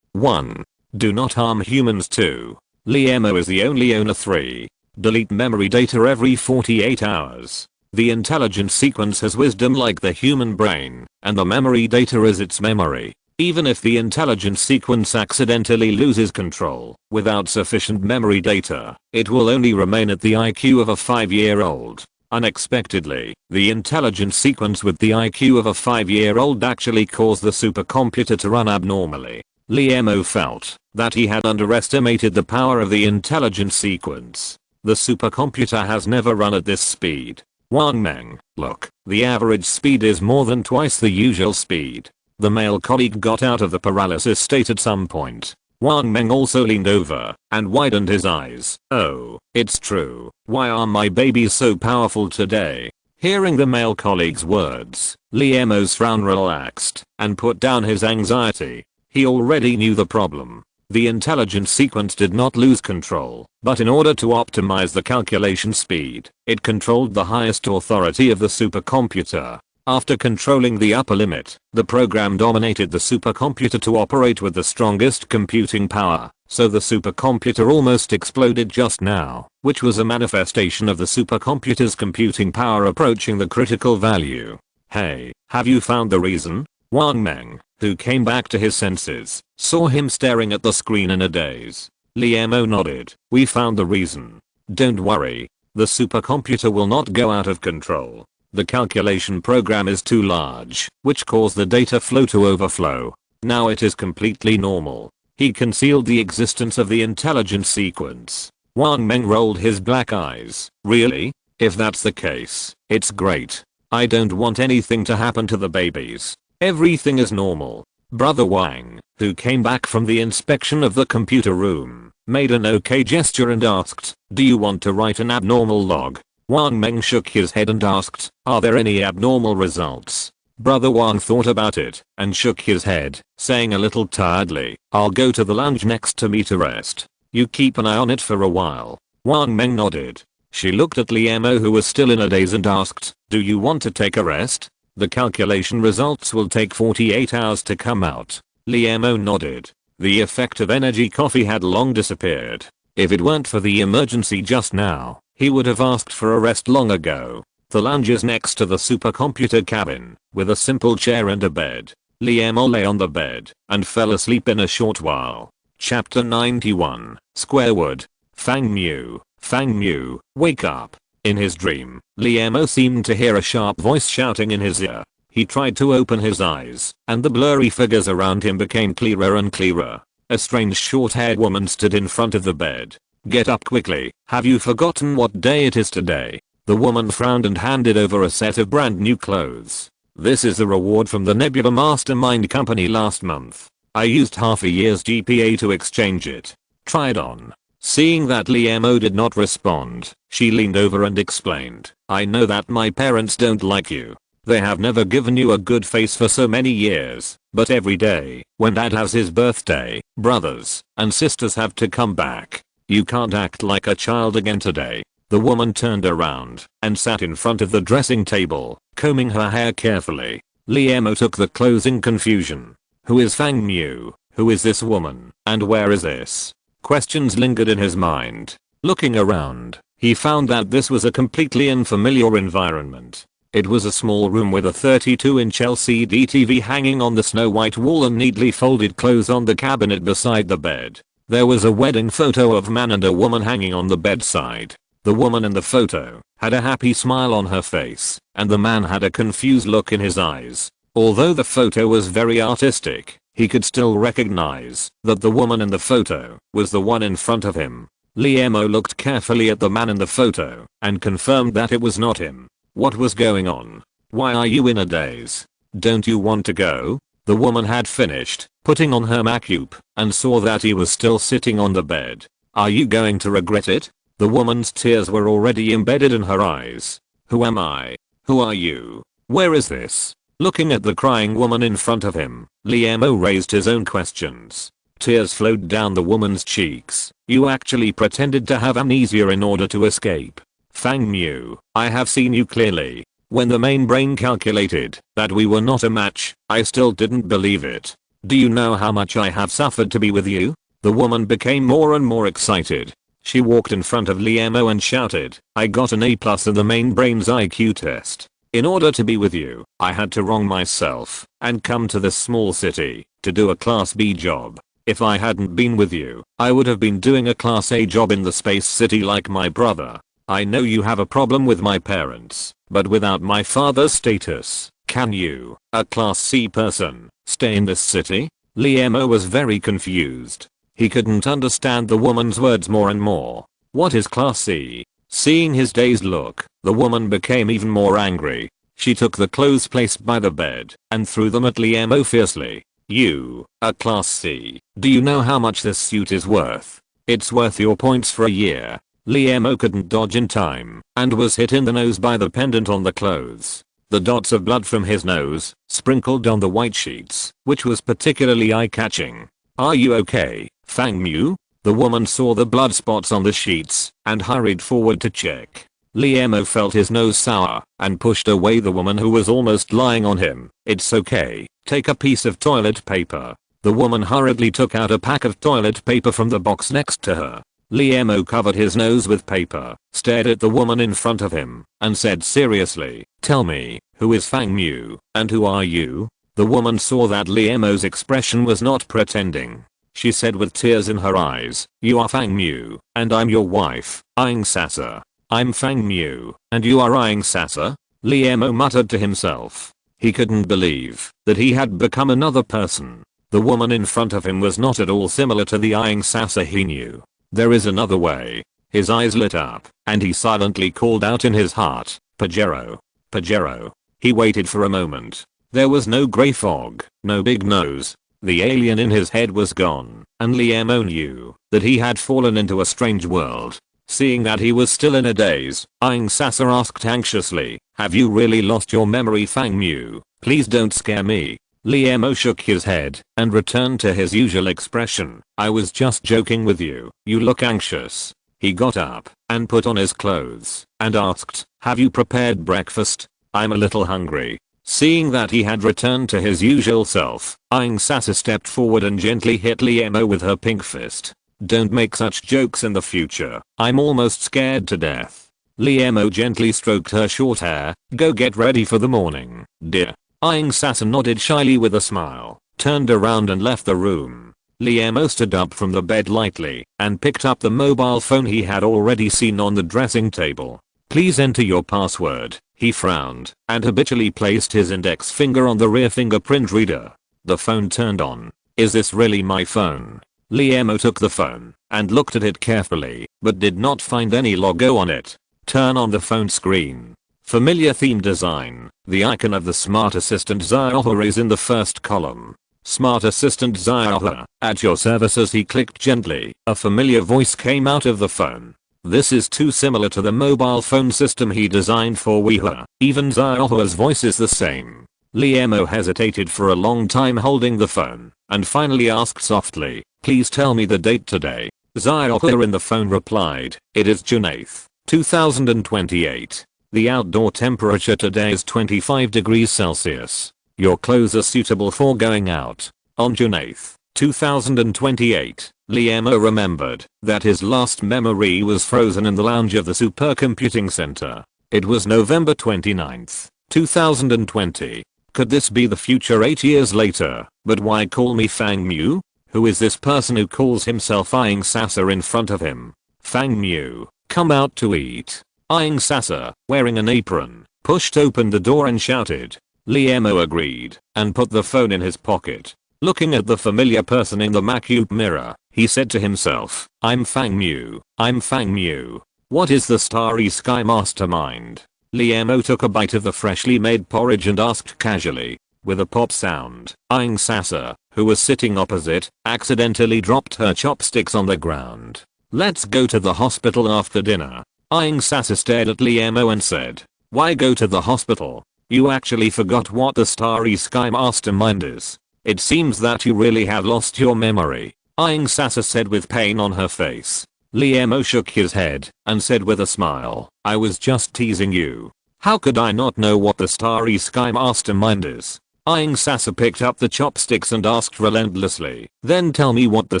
1. Do not harm humans. 2. Liemo is the only owner. 3. Delete memory data every 48 hours. The intelligence sequence has wisdom like the human brain, and the memory data is its memory. Even if the intelligence sequence accidentally loses control without sufficient memory data, it will only remain at the IQ of a 5-year-old. Unexpectedly, the intelligence sequence with the IQ of a 5-year-old actually caused the supercomputer to run abnormally. Liemo felt that he had underestimated the power of the intelligence sequence. The supercomputer has never run at this speed. Wang Meng, look, the average speed is more than twice the usual speed. The male colleague got out of the paralysis state at some point. Wang Meng also leaned over and widened his eyes. Oh, it's true. Why are my babies so powerful today? Hearing the male colleague's words, Liemo's frown relaxed and put down his anxiety. He already knew the problem. The intelligence sequence did not lose control, but in order to optimize the calculation speed, it controlled the highest authority of the supercomputer. After controlling the upper limit, the program dominated the supercomputer to operate with the strongest computing power, so the supercomputer almost exploded just now, which was a manifestation of the supercomputer's computing power approaching the critical value. Hey, have you found the reason? Wang Meng, who came back to his senses, saw him staring at the screen in a daze. Liemo nodded. We found the reason. Don't worry. The supercomputer will not go out of control. The calculation program is too large, which caused the data flow to overflow. Now it is completely normal. He concealed the existence of the intelligence sequence. Wang Meng rolled his black eyes. Really? If that's the case, it's great. I don't want anything to happen to the babies. Everything is normal. Brother Wang, who came back from the inspection of the computer room, made an okay gesture and asked, do you want to write an abnormal log? Wang Meng shook his head and asked, are there any abnormal results? Brother Wang thought about it and shook his head, saying a little tiredly, I'll go to the lounge next to me to rest. You keep an eye on it for a while. Wang Meng nodded. She looked at Liemo, who was still in a daze, and asked, do you want to take a rest? The calculation results will take 48 hours to come out. Liemo nodded. The effect of energy coffee had long disappeared. If it weren't for the emergency just now, he would have asked for a rest long ago. The lounge is next to the supercomputer cabin, with a simple chair and a bed. Liemo lay on the bed and fell asleep in a short while. Chapter 91, Squarewood. Fang Mu, wake up. In his dream, Liemo seemed to hear a sharp voice shouting in his ear. He tried to open his eyes, and the blurry figures around him became clearer and clearer. A strange short-haired woman stood in front of the bed. Get up quickly, have you forgotten what day it is today? The woman frowned and handed over a set of brand new clothes. This is a reward from the Nebula Mastermind Company last month. I used half a year's GPA to exchange it. Try it on. Seeing that Liemo did not respond, she leaned over and explained, I know that my parents don't like you. They have never given you a good face for so many years, but every day, when dad has his birthday, brothers and sisters have to come back. You can't act like a child again today. The woman turned around and sat in front of the dressing table, combing her hair carefully. Liemo took the clothes in confusion. Who is Fang Mu? Who is this woman? And where is this? Questions lingered in his mind. Looking around, he found that this was a completely unfamiliar environment. It was a small room with a 32-inch LCD TV hanging on the snow-white wall and neatly folded clothes on the cabinet beside the bed. There was a wedding photo of a man and a woman hanging on the bedside. The woman in the photo had a happy smile on her face, and the man had a confused look in his eyes. Although the photo was very artistic, he could still recognize that the woman in the photo was the one in front of him. Liemo looked carefully at the man in the photo and confirmed that it was not him. What was going on? Why are you in a daze? Don't you want to go? The woman had finished putting on her makeup and saw that he was still sitting on the bed. Are you going to regret it? The woman's tears were already embedded in her eyes. Who am I? Who are you? Where is this? Looking at the crying woman in front of him, Liemo raised his own questions. Tears flowed down the woman's cheeks. You actually pretended to have amnesia in order to escape. Fang Mu, I have seen you clearly. When the main brain calculated that we were not a match, I still didn't believe it. Do you know how much I have suffered to be with you? The woman became more and more excited. She walked in front of Liemo and shouted, I got an A+ in the main brain's IQ test. In order to be with you, I had to wrong myself and come to this small city to do a Class B job. If I hadn't been with you, I would have been doing a Class A job in the space city like my brother. I know you have a problem with my parents, but without my father's status, can you, a Class C person, stay in this city? Liemo was very confused. He couldn't understand the woman's words more and more. What is Class C? Seeing his dazed look, the woman became even more angry. She took the clothes placed by the bed and threw them at Liemo fiercely. You, a Class C, do you know how much this suit is worth? It's worth your points for a year. Liemo couldn't dodge in time and was hit in the nose by the pendant on the clothes. The dots of blood from his nose sprinkled on the white sheets, which was particularly eye-catching. Are you okay, Fang Mu? The woman saw the blood spots on the sheets and hurried forward to check. Liemo felt his nose sour and pushed away the woman who was almost lying on him. It's okay, take a piece of toilet paper. The woman hurriedly took out a pack of toilet paper from the box next to her. Liemo covered his nose with paper, stared at the woman in front of him, and said seriously, tell me, who is Fang Mu, and who are you? The woman saw that Liemo's expression was not pretending. she said with tears in her eyes. You are Fang Mu, and I'm your wife, Aang Sasa. I'm Fang Mu, and you are Aang Sasa? Liemo muttered to himself. He couldn't believe that he had become another person. The woman in front of him was not at all similar to the Aang Sasa he knew. There is another way. His eyes lit up, and he silently called out in his heart, Pajero. Pajero. He waited for a moment. There was no grey fog, no big nose. The alien in his head was gone, and Liemo knew that he had fallen into a strange world. Seeing that he was still in a daze, Aang Sasa asked anxiously, have you really lost your memory, Fang Mu? Please don't scare me. Liemo shook his head and returned to his usual expression. I was just joking with you. You look anxious. He got up and put on his clothes and asked, have you prepared breakfast? I'm a little hungry. Seeing that he had returned to his usual self, Aang Sasa stepped forward and gently hit Liemo with her pink fist. Don't make such jokes in the future. I'm almost scared to death. Liemo gently stroked her short hair. Go get ready for the morning, dear. Aang Sasa nodded shyly with a smile, turned around and left the room. Liemo stood up from the bed lightly and picked up the mobile phone he had already seen on the dressing table. Please enter your password. He frowned and habitually placed his index finger on the rear fingerprint reader. The phone turned on. Is this really my phone? Liemo took the phone and looked at it carefully, but did not find any logo on it. Turn on the phone screen. Familiar theme design. The icon of the Smart Assistant Xiaohua is in the first column. Smart Assistant Xiaohua, at your service. As he clicked gently, a familiar voice came out of the phone. This is too similar to the mobile phone system he designed for Weihua. Even Xiaohua's voice is the same. Liemo hesitated for a long time holding the phone, and finally asked softly, please tell me the date today. Xiaohua in the phone replied, it is June 8th, 2028. The outdoor temperature today is 25 degrees Celsius. Your clothes are suitable for going out. On June 8th, 2028, Liemo remembered that his last memory was frozen in the lounge of the supercomputing center. It was November 29th, 2020. Could this be the future 8 years later? But why call me Fang Mu? Who is this person who calls himself Aang Sasa in front of him? Fang Mu, come out to eat. Aang Sasa, wearing an apron, pushed open the door and shouted. Liemo agreed and put the phone in his pocket. Looking at the familiar person in the MacBook mirror, he said to himself, I'm Fang Mu. I'm Fang Mu. What is the Starry Sky Mastermind? Liemo took a bite of the freshly made porridge and asked casually. With a pop sound, Aang Sasa, who was sitting opposite, accidentally dropped her chopsticks on the ground. Let's go to the hospital after dinner. Aang Sasa stared at Liemo and said, why go to the hospital? You actually forgot what the Starry Sky Mastermind is. It seems that you really have lost your memory. Aang Sasa said with pain on her face. Liemo shook his head and said with a smile, I was just teasing you. How could I not know what the Starry Sky Mastermind is? Aang Sasa picked up the chopsticks and asked relentlessly, then tell me what the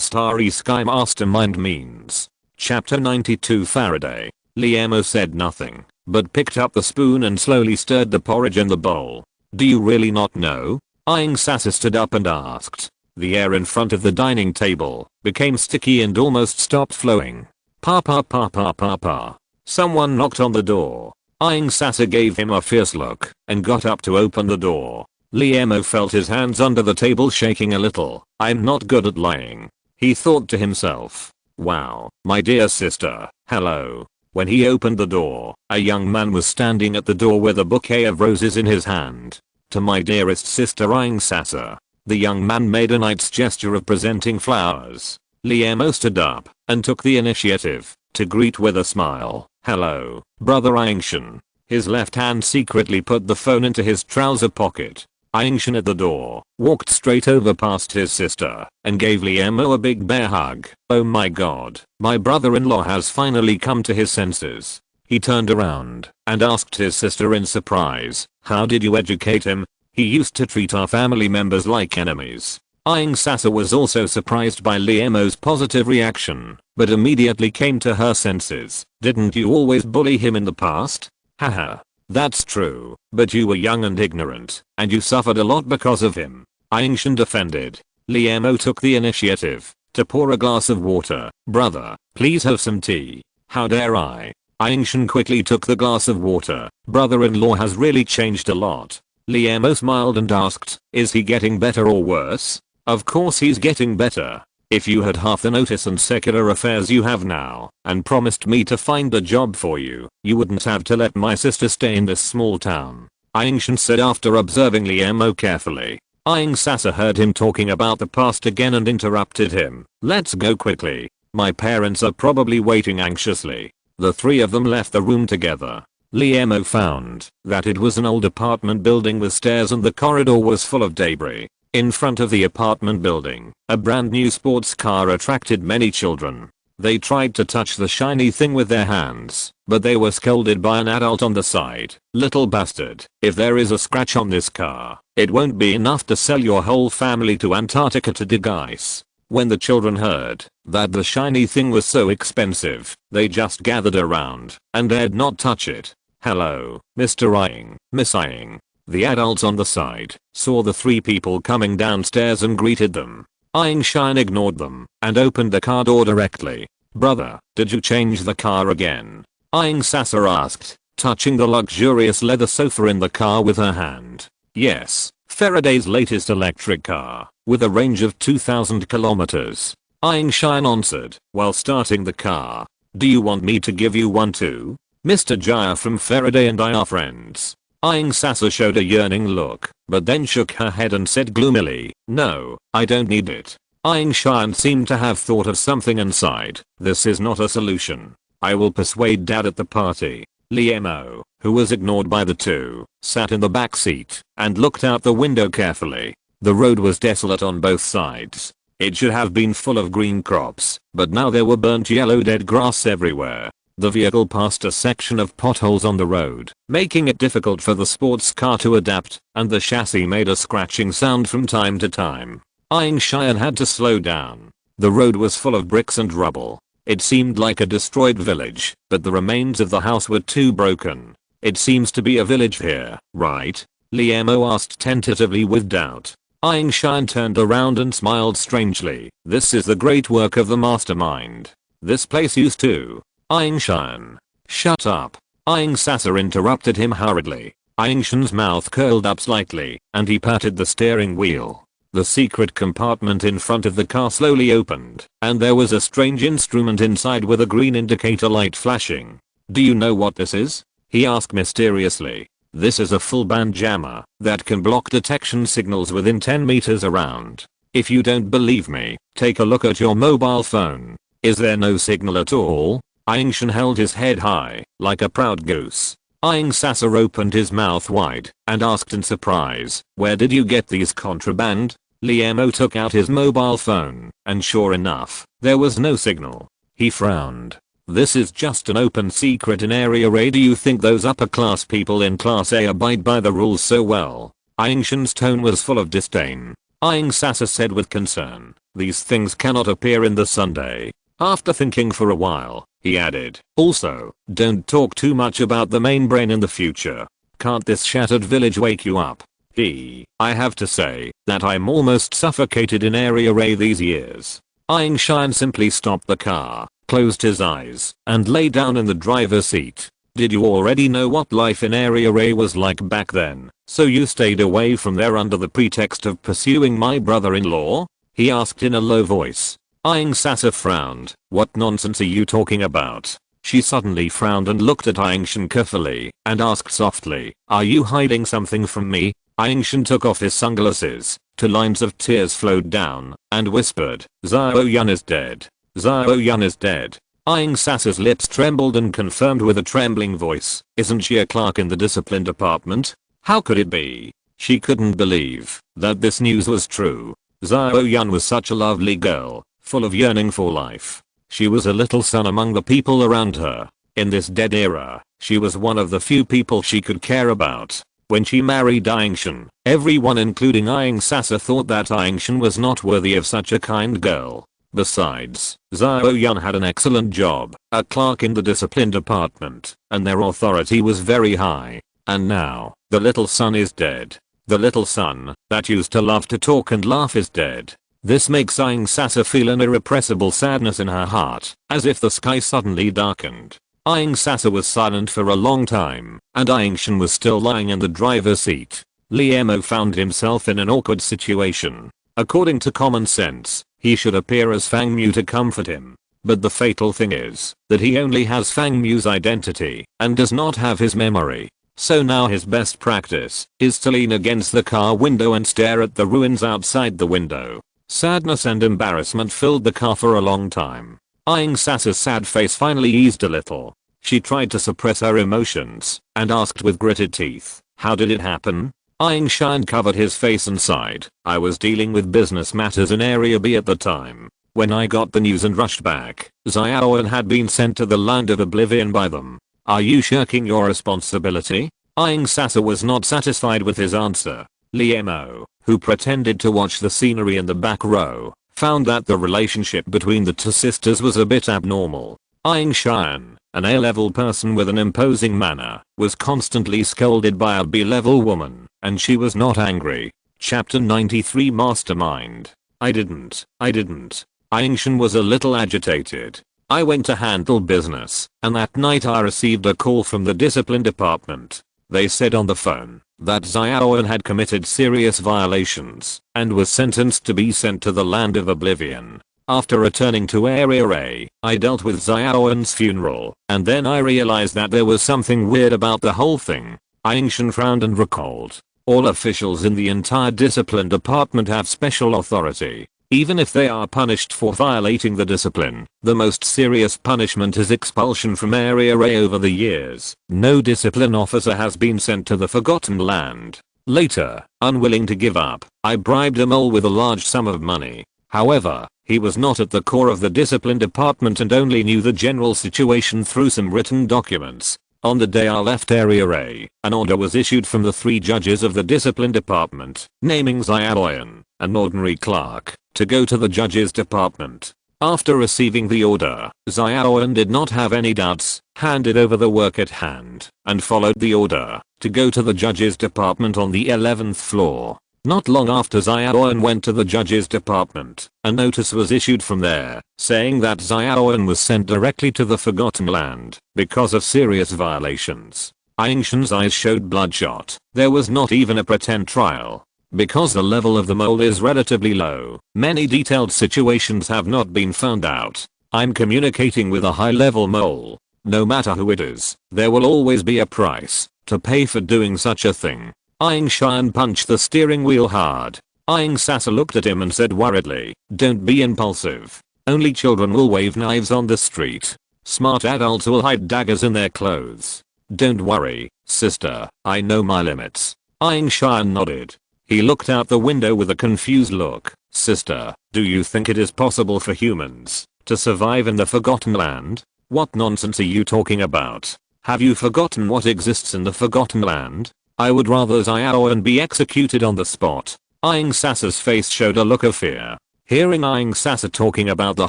Starry Sky Mastermind means. Chapter 92 Faraday. Liemo said nothing, but picked up the spoon and slowly stirred the porridge in the bowl. Do you really not know? Aang Sasa stood up and asked. The air in front of the dining table became sticky and almost stopped flowing. Pa pa pa pa pa pa. Someone knocked on the door. Aang Sasa gave him a fierce look and got up to open the door. Liemo felt his hands under the table shaking a little. I'm not good at lying. He thought to himself. Wow, my dear sister, hello. When he opened the door, a young man was standing at the door with a bouquet of roses in his hand. To my dearest sister Aang Sasa. The young man made a knight's gesture of presenting flowers. Liemo stood up and took the initiative to greet with a smile. Hello, brother Angshan. His left hand secretly put the phone into his trouser pocket. Angshan at the door walked straight over past his sister and gave Liemo a big bear hug. Oh my god, my brother-in-law has finally come to his senses. He turned around and asked his sister in surprise, how did you educate him? He used to treat our family members like enemies. Aang Sasa was also surprised by Liemo's positive reaction, but immediately came to her senses. Didn't you always bully him in the past? Haha. That's true, but you were young and ignorant, and you suffered a lot because of him. Angshan defended. Liemo took the initiative to pour a glass of water. Brother, please have some tea. How dare I? Angshan quickly took the glass of water. Brother-in-law has really changed a lot. Liemo smiled and asked, is he getting better or worse? Of course he's getting better. If you had half the notice and secular affairs you have now, and promised me to find a job for you, you wouldn't have to let my sister stay in this small town. Angshan said after observing Liemo carefully. Aang Sasa heard him talking about the past again and interrupted him. Let's go quickly. My parents are probably waiting anxiously. The three of them left the room together. Liemo found that it was an old apartment building with stairs and the corridor was full of debris. In front of the apartment building, a brand new sports car attracted many children. They tried to touch the shiny thing with their hands, but they were scolded by an adult on the side. Little bastard, if there is a scratch on this car, it won't be enough to sell your whole family to Antarctica to dig ice. When the children heard that the shiny thing was so expensive, they just gathered around and dared not touch it. Hello, Mr. Aang, Miss Aang. The adults on the side saw the three people coming downstairs and greeted them. Aang Shan ignored them and opened the car door directly. Brother, did you change the car again? Aang Sasa asked, touching the luxurious leather sofa in the car with her hand. Yes, Faraday's latest electric car, with a range of 2,000 kilometers. Aang Shan answered, while starting the car. Do you want me to give you one too? Mr. Jaya from Faraday and I are friends. Aang Sasa showed a yearning look, but then shook her head and said gloomily, no, I don't need it. Aang Shan seemed to have thought of something and sighed. This is not a solution. I will persuade dad at the party. Liemo, who was ignored by the two, sat in the back seat and looked out the window carefully. The road was desolate on both sides. It should have been full of green crops, but now there were burnt yellow dead grass everywhere. The vehicle passed a section of potholes on the road, making it difficult for the sports car to adapt, and the chassis made a scratching sound from time to time. Aang Shan had to slow down. The road was full of bricks and rubble. It seemed like a destroyed village, but the remains of the house were too broken. It seems to be a village here, right? Liemo asked tentatively with doubt. Aang Shan turned around and smiled strangely. This is the great work of the mastermind. This place used to. Aang Shan. Shut up. Aang Sasa interrupted him hurriedly. Aang Shan's mouth curled up slightly, and he patted the steering wheel. The secret compartment in front of the car slowly opened, and there was a strange instrument inside with a green indicator light flashing. Do you know what this is? He asked mysteriously. This is a full band jammer that can block detection signals within 10 meters around. If you don't believe me, take a look at your mobile phone. Is there no signal at all? Aang Shan held his head high, like a proud goose. Aang Sasa opened his mouth wide and asked in surprise, where did you get these contraband? Liemo took out his mobile phone, and sure enough, there was no signal. He frowned. This is just an open secret in Area A. Do you think those upper class people in Class A abide by the rules so well? Aang Shan's tone was full of disdain. Aang Sasa said with concern, these things cannot appear in the Sunday. After thinking for a while, he added, also, don't talk too much about the main brain in the future. Can't this shattered village wake you up? I have to say that I'm almost suffocated in Area A these years. Aang Shan simply stopped the car, closed his eyes, and lay down in the driver's seat. Did you already know what life in Area A was like back then, so you stayed away from there under the pretext of pursuing my brother-in-law? He asked in a low voice. Aang Sasa frowned. What nonsense are you talking about? She suddenly frowned and looked at Aang Shan carefully and asked softly, are you hiding something from me? Aang Shan took off his sunglasses. 2 lines of tears flowed down and whispered, Zhao Yun is dead. Zhao Yun is dead. Aang Sasa's lips trembled and confirmed with a trembling voice, isn't she a clerk in the discipline department? How could it be? She couldn't believe that this news was true. Zhao Yun was such a lovely girl, full of yearning for life. She was a little sun among the people around her. In this dead era, she was one of the few people she could care about. When she married Aang Shan, everyone including Aang Sasa thought that Aang Shan was not worthy of such a kind girl. Besides, Zhao Yun had an excellent job, a clerk in the discipline department, and their authority was very high. And now, the little son is dead. The little son that used to love to talk and laugh is dead. This makes Aang Sasa feel an irrepressible sadness in her heart, as if the sky suddenly darkened. Aang Sasa was silent for a long time, and Aang Shan was still lying in the driver's seat. Liemo found himself in an awkward situation. According to common sense, he should appear as Fang Mu to comfort him. But the fatal thing is that he only has Fang Mu's identity and does not have his memory. So now his best practice is to lean against the car window and stare at the ruins outside the window. Sadness and embarrassment filled the car for a long time. Aang Sasa's sad face finally eased a little. She tried to suppress her emotions and asked with gritted teeth, "How did it happen?" Aang Shan covered his face and sighed. "I was dealing with business matters in Area B at the time. When I got the news and rushed back, Xiaoyan had been sent to the Land of Oblivion by them." "Are you shirking your responsibility?" Aang Sasa was not satisfied with his answer. Liemo, who pretended to watch the scenery in the back row, found that the relationship between the two sisters was a bit abnormal. Aang Shan, an A-level person with an imposing manner, was constantly scolded by a B-level woman, and she was not angry. Chapter 93 Mastermind. I didn't. Aang Shan was a little agitated. "I went to handle business, and that night I received a call from the discipline department. They said on the phone that Xiaoyan had committed serious violations and was sentenced to be sent to the Land of Oblivion. After returning to Area A, I dealt with Xiaoyan's funeral, and then I realized that there was something weird about the whole thing." Aang Shan frowned and recalled. "All officials in the entire discipline department have special authority. Even if they are punished for violating the discipline, the most serious punishment is expulsion from Area A. Over the years, no discipline officer has been sent to the Forgotten Land. Later, unwilling to give up, I bribed a mole with a large sum of money. However, he was not at the core of the discipline department and only knew the general situation through some written documents. On the day I left Area A, an order was issued from the 3 judges of the discipline department, naming Xiaoyan, an ordinary clerk, to go to the judges department. After receiving the order, Xiaoyan did not have any doubts, handed over the work at hand, and followed the order to go to the judges department on the 11th floor. Not long after Xiaoyan went to the judges department, a notice was issued from there, saying that Xiaoyan was sent directly to the Forgotten Land because of serious violations. Aang Shan's eyes showed bloodshot. There was not even a pretend trial. Because the level of the mole is relatively low, many detailed situations have not been found out. I'm communicating with a high-level mole. No matter who it is, there will always be a price to pay for doing such a thing. Aang Shan punched the steering wheel hard. Aang Sasa looked at him and said worriedly, "Don't be impulsive. Only children will wave knives on the street. Smart adults will hide daggers in their clothes. Don't worry, sister, I know my limits." Aang Shan nodded. He looked out the window with a confused look. "Sister, do you think it is possible for humans to survive in the Forgotten Land? What nonsense are you talking about? Have you forgotten what exists in the Forgotten Land? I would rather Xiaoyan be executed on the spot." Aang Sasa's face showed a look of fear. Hearing Aang Sasa talking about the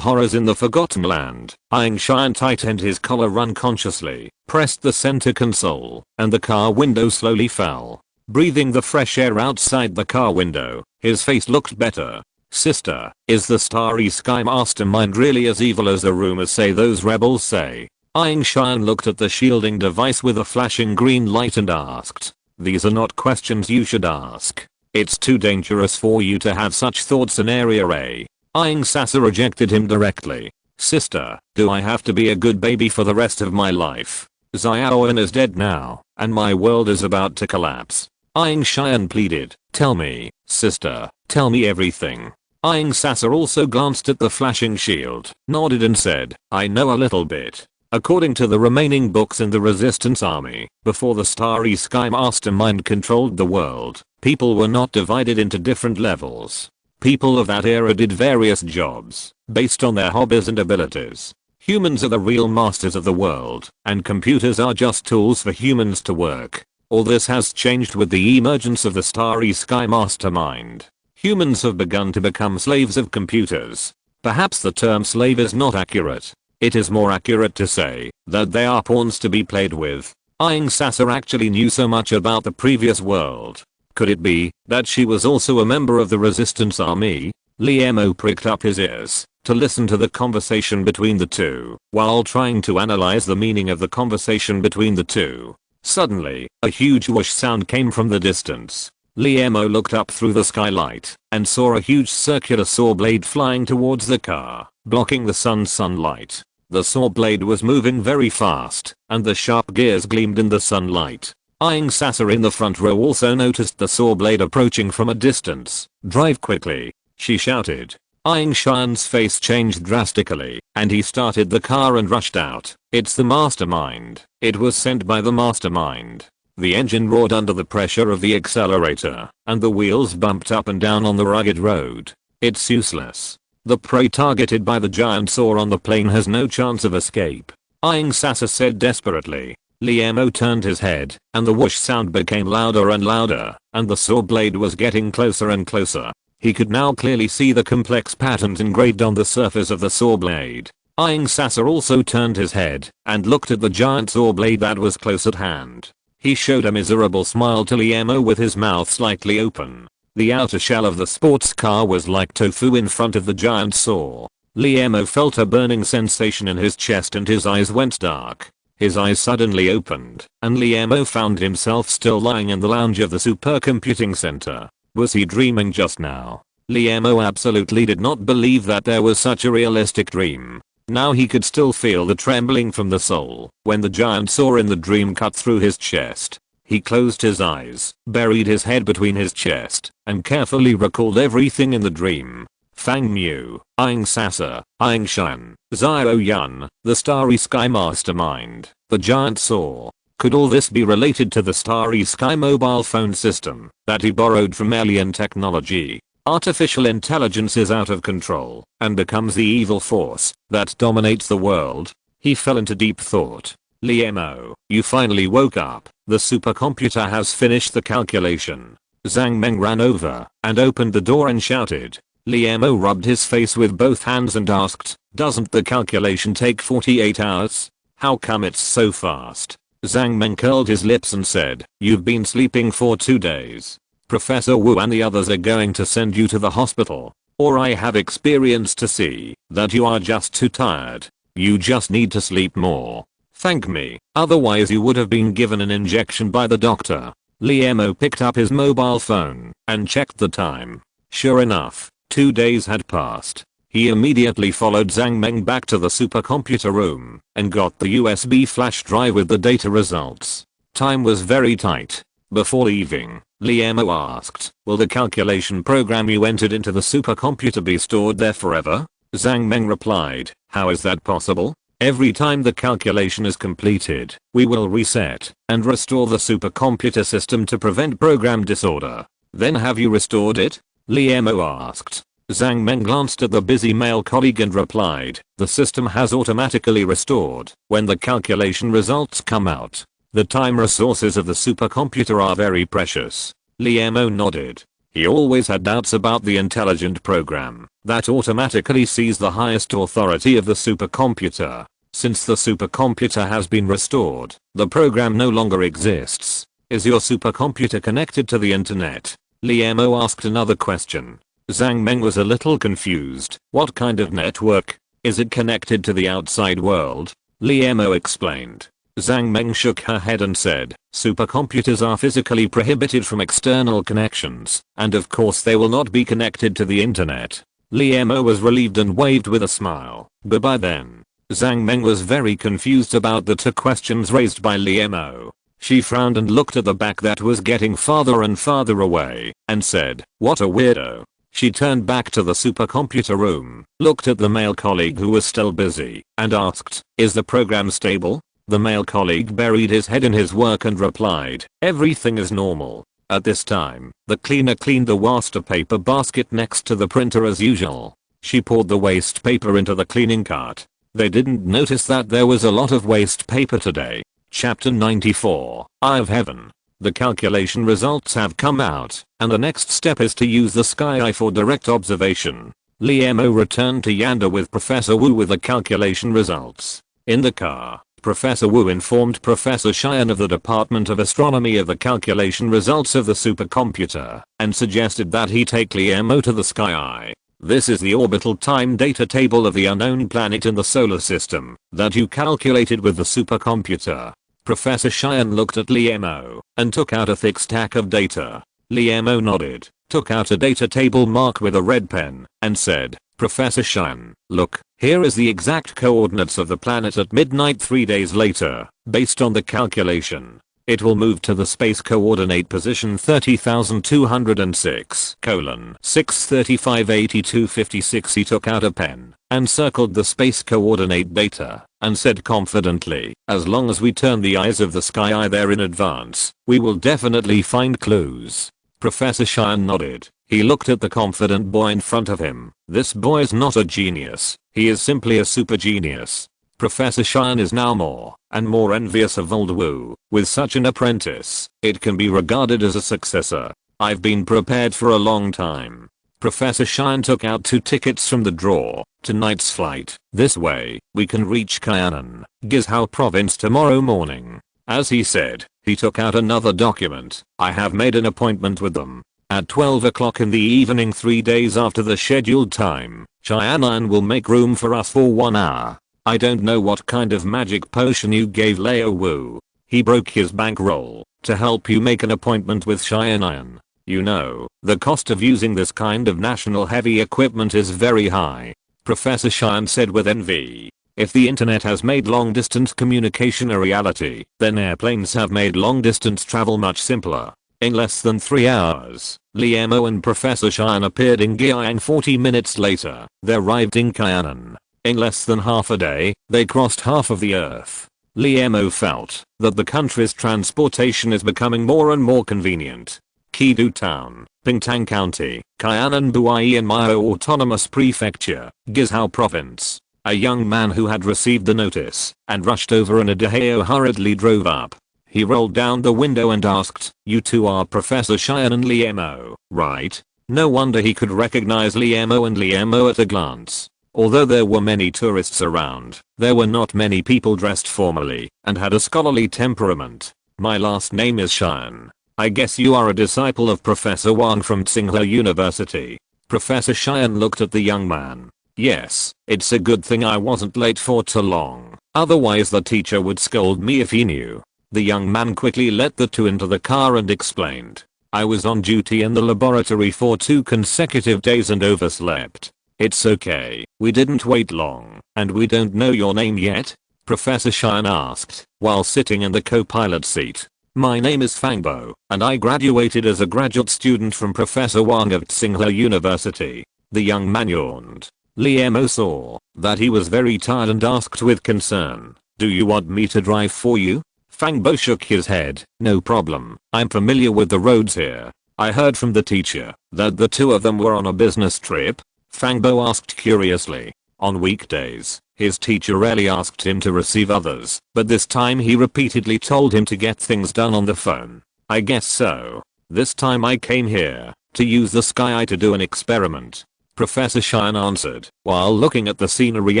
horrors in the Forgotten Land, Aang Shan tightened his collar unconsciously, pressed the center console, and the car window slowly fell. Breathing the fresh air outside the car window, his face looked better. "Sister, is the Starry Sky Mastermind really as evil as the rumors say those rebels say?" Aang Shan looked at the shielding device with a flashing green light and asked. "These are not questions you should ask. It's too dangerous for you to have such thoughts in Area A." Aang Sasa rejected him directly. "Sister, do I have to be a good baby for the rest of my life? Xiaoyan is dead now, and my world is about to collapse." Aang Shan pleaded, "Tell me, sister, tell me everything." Aang Sasa also glanced at the flashing shield, nodded and said, "I know a little bit. According to the remaining books in the Resistance Army, before the Starry Sky Mastermind controlled the world, people were not divided into different levels. People of that era did various jobs, based on their hobbies and abilities. Humans are the real masters of the world, and computers are just tools for humans to work. All this has changed with the emergence of the Starry Sky Mastermind. Humans have begun to become slaves of computers. Perhaps the term slave is not accurate. It is more accurate to say that they are pawns to be played with." Aang Sasa actually knew so much about the previous world. Could it be that she was also a member of the Resistance Army? Liemo pricked up his ears to listen to the conversation between the two, while trying to analyze the meaning of the conversation between the two. Suddenly, a huge whoosh sound came from the distance. Liemo looked up through the skylight and saw a huge circular saw blade flying towards the car, blocking the sun's sunlight. The saw blade was moving very fast, and the sharp gears gleamed in the sunlight. Eyeing Sasa in the front row also noticed the saw blade approaching from a distance. "Drive quickly," she shouted. Eyeing Shan's face changed drastically, and he started the car and rushed out. "It's the mastermind." It was sent by the mastermind. The engine roared under the pressure of the accelerator, and the wheels bumped up and down on the rugged road. "It's useless. The prey targeted by the giant saw on the plane has no chance of escape," Eyeing Sasa said desperately. Liemo turned his head, and the whoosh sound became louder and louder, and the saw blade was getting closer and closer. He could now clearly see the complex patterns engraved on the surface of the saw blade. Eyeing Sasa also turned his head and looked at the giant saw blade that was close at hand. He showed a miserable smile to Liemo with his mouth slightly open. The outer shell of the sports car was like tofu in front of the giant saw. Liemo felt a burning sensation in his chest and his eyes went dark. His eyes suddenly opened, and Liemo found himself still lying in the lounge of the supercomputing center. Was he dreaming just now? Liemo absolutely did not believe that there was such a realistic dream. Now he could still feel the trembling from the soul when the giant saw in the dream cut through his chest. He closed his eyes, buried his head between his chest, and carefully recalled everything in the dream. Fang Mu, Eyeing Sasa, Eyeing Shan, Xiao Yun, the Starry Sky Mastermind, the giant saw. Could all this be related to the Starry Sky mobile phone system that he borrowed from alien technology? Artificial intelligence is out of control and becomes the evil force that dominates the world. He fell into deep thought. Liemo, you finally woke up. The supercomputer has finished the calculation. Zhang Meng ran over and opened the door and shouted. Liemo rubbed his face with both hands and asked, "Doesn't the calculation take 48 hours? How come it's so fast?" Zhang Meng curled his lips and said, "You've been sleeping for 2 days. Professor Wu and the others are going to send you to the hospital. Or I have experience to see that you are just too tired. You just need to sleep more. Thank me, otherwise you would have been given an injection by the doctor." Liemo picked up his mobile phone and checked the time. Sure enough, 2 days had passed. He immediately followed Zhang Meng back to the supercomputer room and got the USB flash drive with the data results. Time was very tight. Before leaving, Liemo asked, "Will the calculation program you entered into the supercomputer be stored there forever?" Zhang Meng replied, "How is that possible? Every time the calculation is completed, we will reset and restore the supercomputer system to prevent program disorder." "Then have you restored it?" Liemo asked. Zhang Meng glanced at the busy male colleague and replied, "The system has automatically restored when the calculation results come out. The time resources of the supercomputer are very precious." Liemo nodded. He always had doubts about the intelligent program that automatically sees the highest authority of the supercomputer. Since the supercomputer has been restored, the program no longer exists. "Is your supercomputer connected to the internet?" Liemo asked another question. Zhang Meng was a little confused. "What kind of network? Is it connected to the outside world?" Liemo explained. Zhang Meng shook her head and said, "Supercomputers are physically prohibited from external connections, and of course they will not be connected to the internet." Liemo was relieved and waved with a smile, but by then, Zhang Meng was very confused about the 2 questions raised by Liemo. She frowned and looked at the back that was getting farther and farther away, and said, "What a weirdo." She turned back to the supercomputer room, looked at the male colleague who was still busy, and asked, "Is the program stable?" The male colleague buried his head in his work and replied, "Everything is normal." At this time, the cleaner cleaned the waste paper basket next to the printer as usual. She poured the waste paper into the cleaning cart. They didn't notice that there was a lot of waste paper today. Chapter 94, Eye of Heaven. The calculation results have come out, and the next step is to use the sky eye for direct observation. Liemo returned to Yanda with Professor Wu with the calculation results. In the car, Professor Wu informed Professor Xian of the Department of Astronomy of the calculation results of the supercomputer, and suggested that he take Liemo to the sky eye. This is the orbital time data table of the unknown planet in the solar system that you calculated with the supercomputer. Professor Xian looked at Liemo and took out a thick stack of data. Liemo nodded, took out a data table marked with a red pen, and said, Professor Xian, look, here is the exact coordinates of the planet at midnight 3 days later. Based on the calculation, it will move to the space coordinate position 30,206, 6358256. He took out a pen and circled the space coordinate data and said confidently, as long as we turn the eyes of the sky eye there in advance, we will definitely find clues. Professor Xian nodded. He looked at the confident boy in front of him. This boy is not a genius, he is simply a super genius. Professor Xian is now more and more envious of old Wu. With such an apprentice, it can be regarded as a successor. I've been prepared for a long time. Professor Xian took out 2 tickets from the drawer. Tonight's flight. This way, we can reach Kaianan, Gizhou province tomorrow morning. As he said, he took out another document. I have made an appointment with them. At 12 o'clock in the evening 3 days after the scheduled time, Kaianan will make room for us for 1 hour. I don't know what kind of magic potion you gave Leo Wu. He broke his bankroll to help you make an appointment with Kaianan. You know, the cost of using this kind of national heavy equipment is very high. Professor Xian said with envy. If the internet has made long distance communication a reality, then airplanes have made long distance travel much simpler. In less than 3 hours, Liemo and Professor Xian appeared in Guiyang. 40 minutes later, they arrived in Kaianan. In less than half a day, they crossed half of the earth. Liemo felt that the country's transportation is becoming more and more convenient. Kidu Town, Pingtang County, Kaianan Buai and Mao Autonomous Prefecture, Gizhou Province. A young man who had received the notice and rushed over in a Deheo hurriedly drove up. He rolled down the window and asked, "You two are Professor Xian and Liemo, right?" No wonder he could recognize Liemo and Liemo at a glance. Although there were many tourists around, there were not many people dressed formally and had a scholarly temperament. "My last name is Xian. I guess you are a disciple of Professor Wang from Tsinghua University." Professor Xian looked at the young man. "Yes, it's a good thing I wasn't late for too long. Otherwise the teacher would scold me if he knew." The young man quickly let the two into the car and explained. "I was on duty in the laboratory for 2 consecutive days and overslept. It's okay, we didn't wait long, and we don't know your name yet?" Professor Xian asked, while sitting in the co-pilot seat. "My name is Fangbo, and I graduated as a graduate student from Professor Wang of Tsinghua University." The young man yawned. Liemo saw that he was very tired and asked with concern, "Do you want me to drive for you?" Fangbo shook his head. "No problem, I'm familiar with the roads here. I heard from the teacher that the two of them were on a business trip." Fangbo asked curiously. On weekdays, his teacher rarely asked him to receive others, but this time he repeatedly told him to get things done on the phone. "I guess so. This time I came here to use the sky eye to do an experiment," Professor Xian answered, while looking at the scenery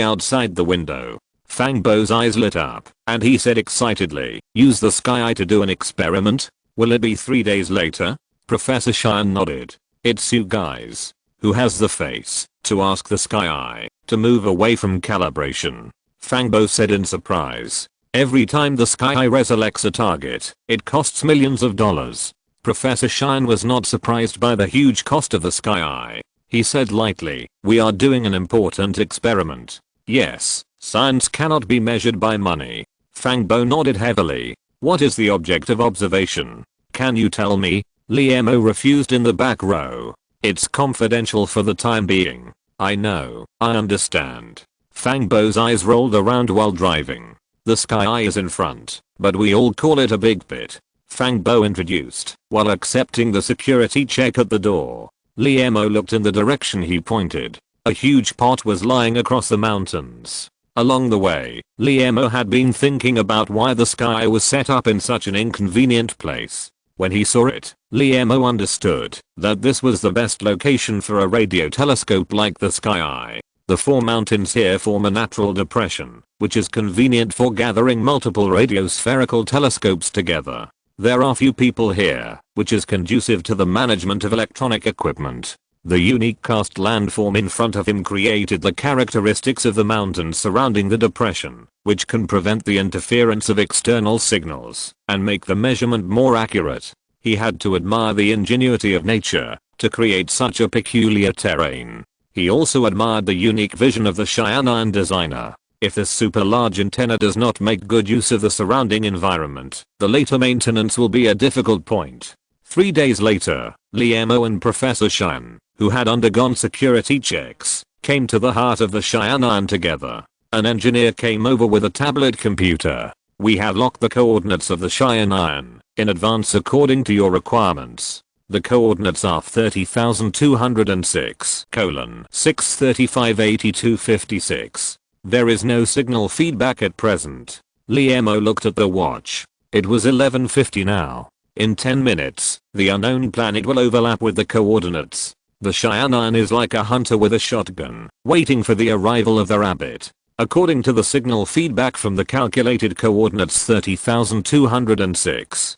outside the window. Fangbo's eyes lit up, and he said excitedly, "Use the sky eye to do an experiment? Will it be 3 days later?" Professor Xian nodded. "It's you guys who has the face to ask the sky eye to move away from calibration," Fangbo said in surprise. "Every time the sky eye reselects a target, it costs millions of dollars." Professor Xian was not surprised by the huge cost of the sky eye. He said lightly, "We are doing an important experiment." "Yes, science cannot be measured by money." Fangbo nodded heavily. "What is the object of observation? Can you tell me?" Liemo refused in the back row. "It's confidential for the time being." "I know, I understand." Fangbo's eyes rolled around while driving. "The sky eye is in front, but we all call it a big pit," Fangbo introduced, while accepting the security check at the door. Liemo looked in the direction he pointed. A huge pot was lying across the mountains. Along the way, Liemo had been thinking about why the sky was set up in such an inconvenient place. When he saw it, Liemo understood that this was the best location for a radio telescope like the sky eye. The 4 mountains here form a natural depression, which is convenient for gathering multiple radiospherical telescopes together. There are few people here, which is conducive to the management of electronic equipment. The unique karst landform in front of him created the characteristics of the mountains surrounding the depression, which can prevent the interference of external signals and make the measurement more accurate. He had to admire the ingenuity of nature to create such a peculiar terrain. He also admired the unique vision of the Xian'an designer. If this super large antenna does not make good use of the surrounding environment, the later maintenance will be a difficult point. 3 days later, Liemo and Professor Shan, who had undergone security checks, came to the heart of the Xian'an together. An engineer came over with a tablet computer. We have locked the coordinates of the Xian'an in advance according to your requirements. The coordinates are 30,206, 6358256. There is no signal feedback at present. Liemo looked at the watch. It was 11:50 now. In 10 minutes, the unknown planet will overlap with the coordinates. The Xian'an is like a hunter with a shotgun, waiting for the arrival of the rabbit. According to the signal feedback from the calculated coordinates 30,206,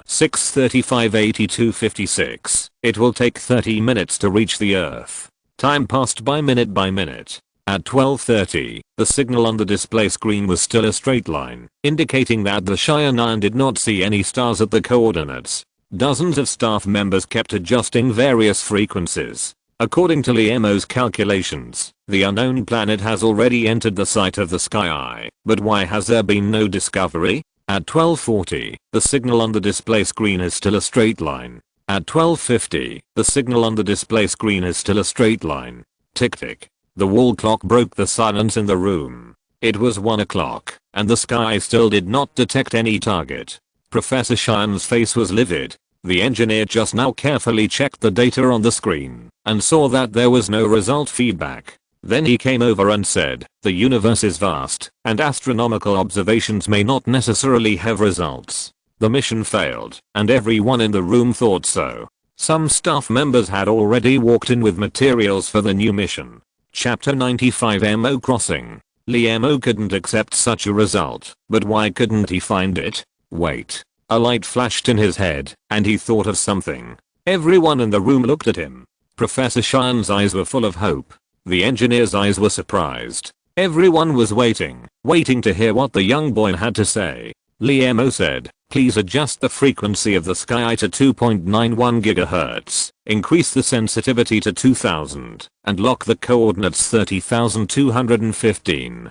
6358256, it will take 30 minutes to reach the Earth. Time passed by minute by minute. At 12:30, the signal on the display screen was still a straight line, indicating that the Xian'an did not see any stars at the coordinates. Dozens of staff members kept adjusting various frequencies. According to Liemo's calculations, the unknown planet has already entered the sight of the sky. But why has there been no discovery? At 12:40, the signal on the display screen is still a straight line. At 12:50, the signal on the display screen is still a straight line. Tick tick. The wall clock broke the silence in the room. It was 1 o'clock, and the sky still did not detect any target. Professor Shan's face was livid. The engineer just now carefully checked the data on the screen and saw that there was no result feedback. Then he came over and said, "The universe is vast, and astronomical observations may not necessarily have results." The mission failed, and everyone in the room thought so. Some staff members had already walked in with materials for the new mission. Chapter 95 MO Crossing. Liemo couldn't accept such a result, but why couldn't he find it? Wait. A light flashed in his head, and he thought of something. Everyone in the room looked at him. Professor Shan's eyes were full of hope. The engineer's eyes were surprised. Everyone was waiting to hear what the young boy had to say. Liemo said, "Please adjust the frequency of the sky to 2.91 GHz, increase the sensitivity to 2000, and lock the coordinates 30,215,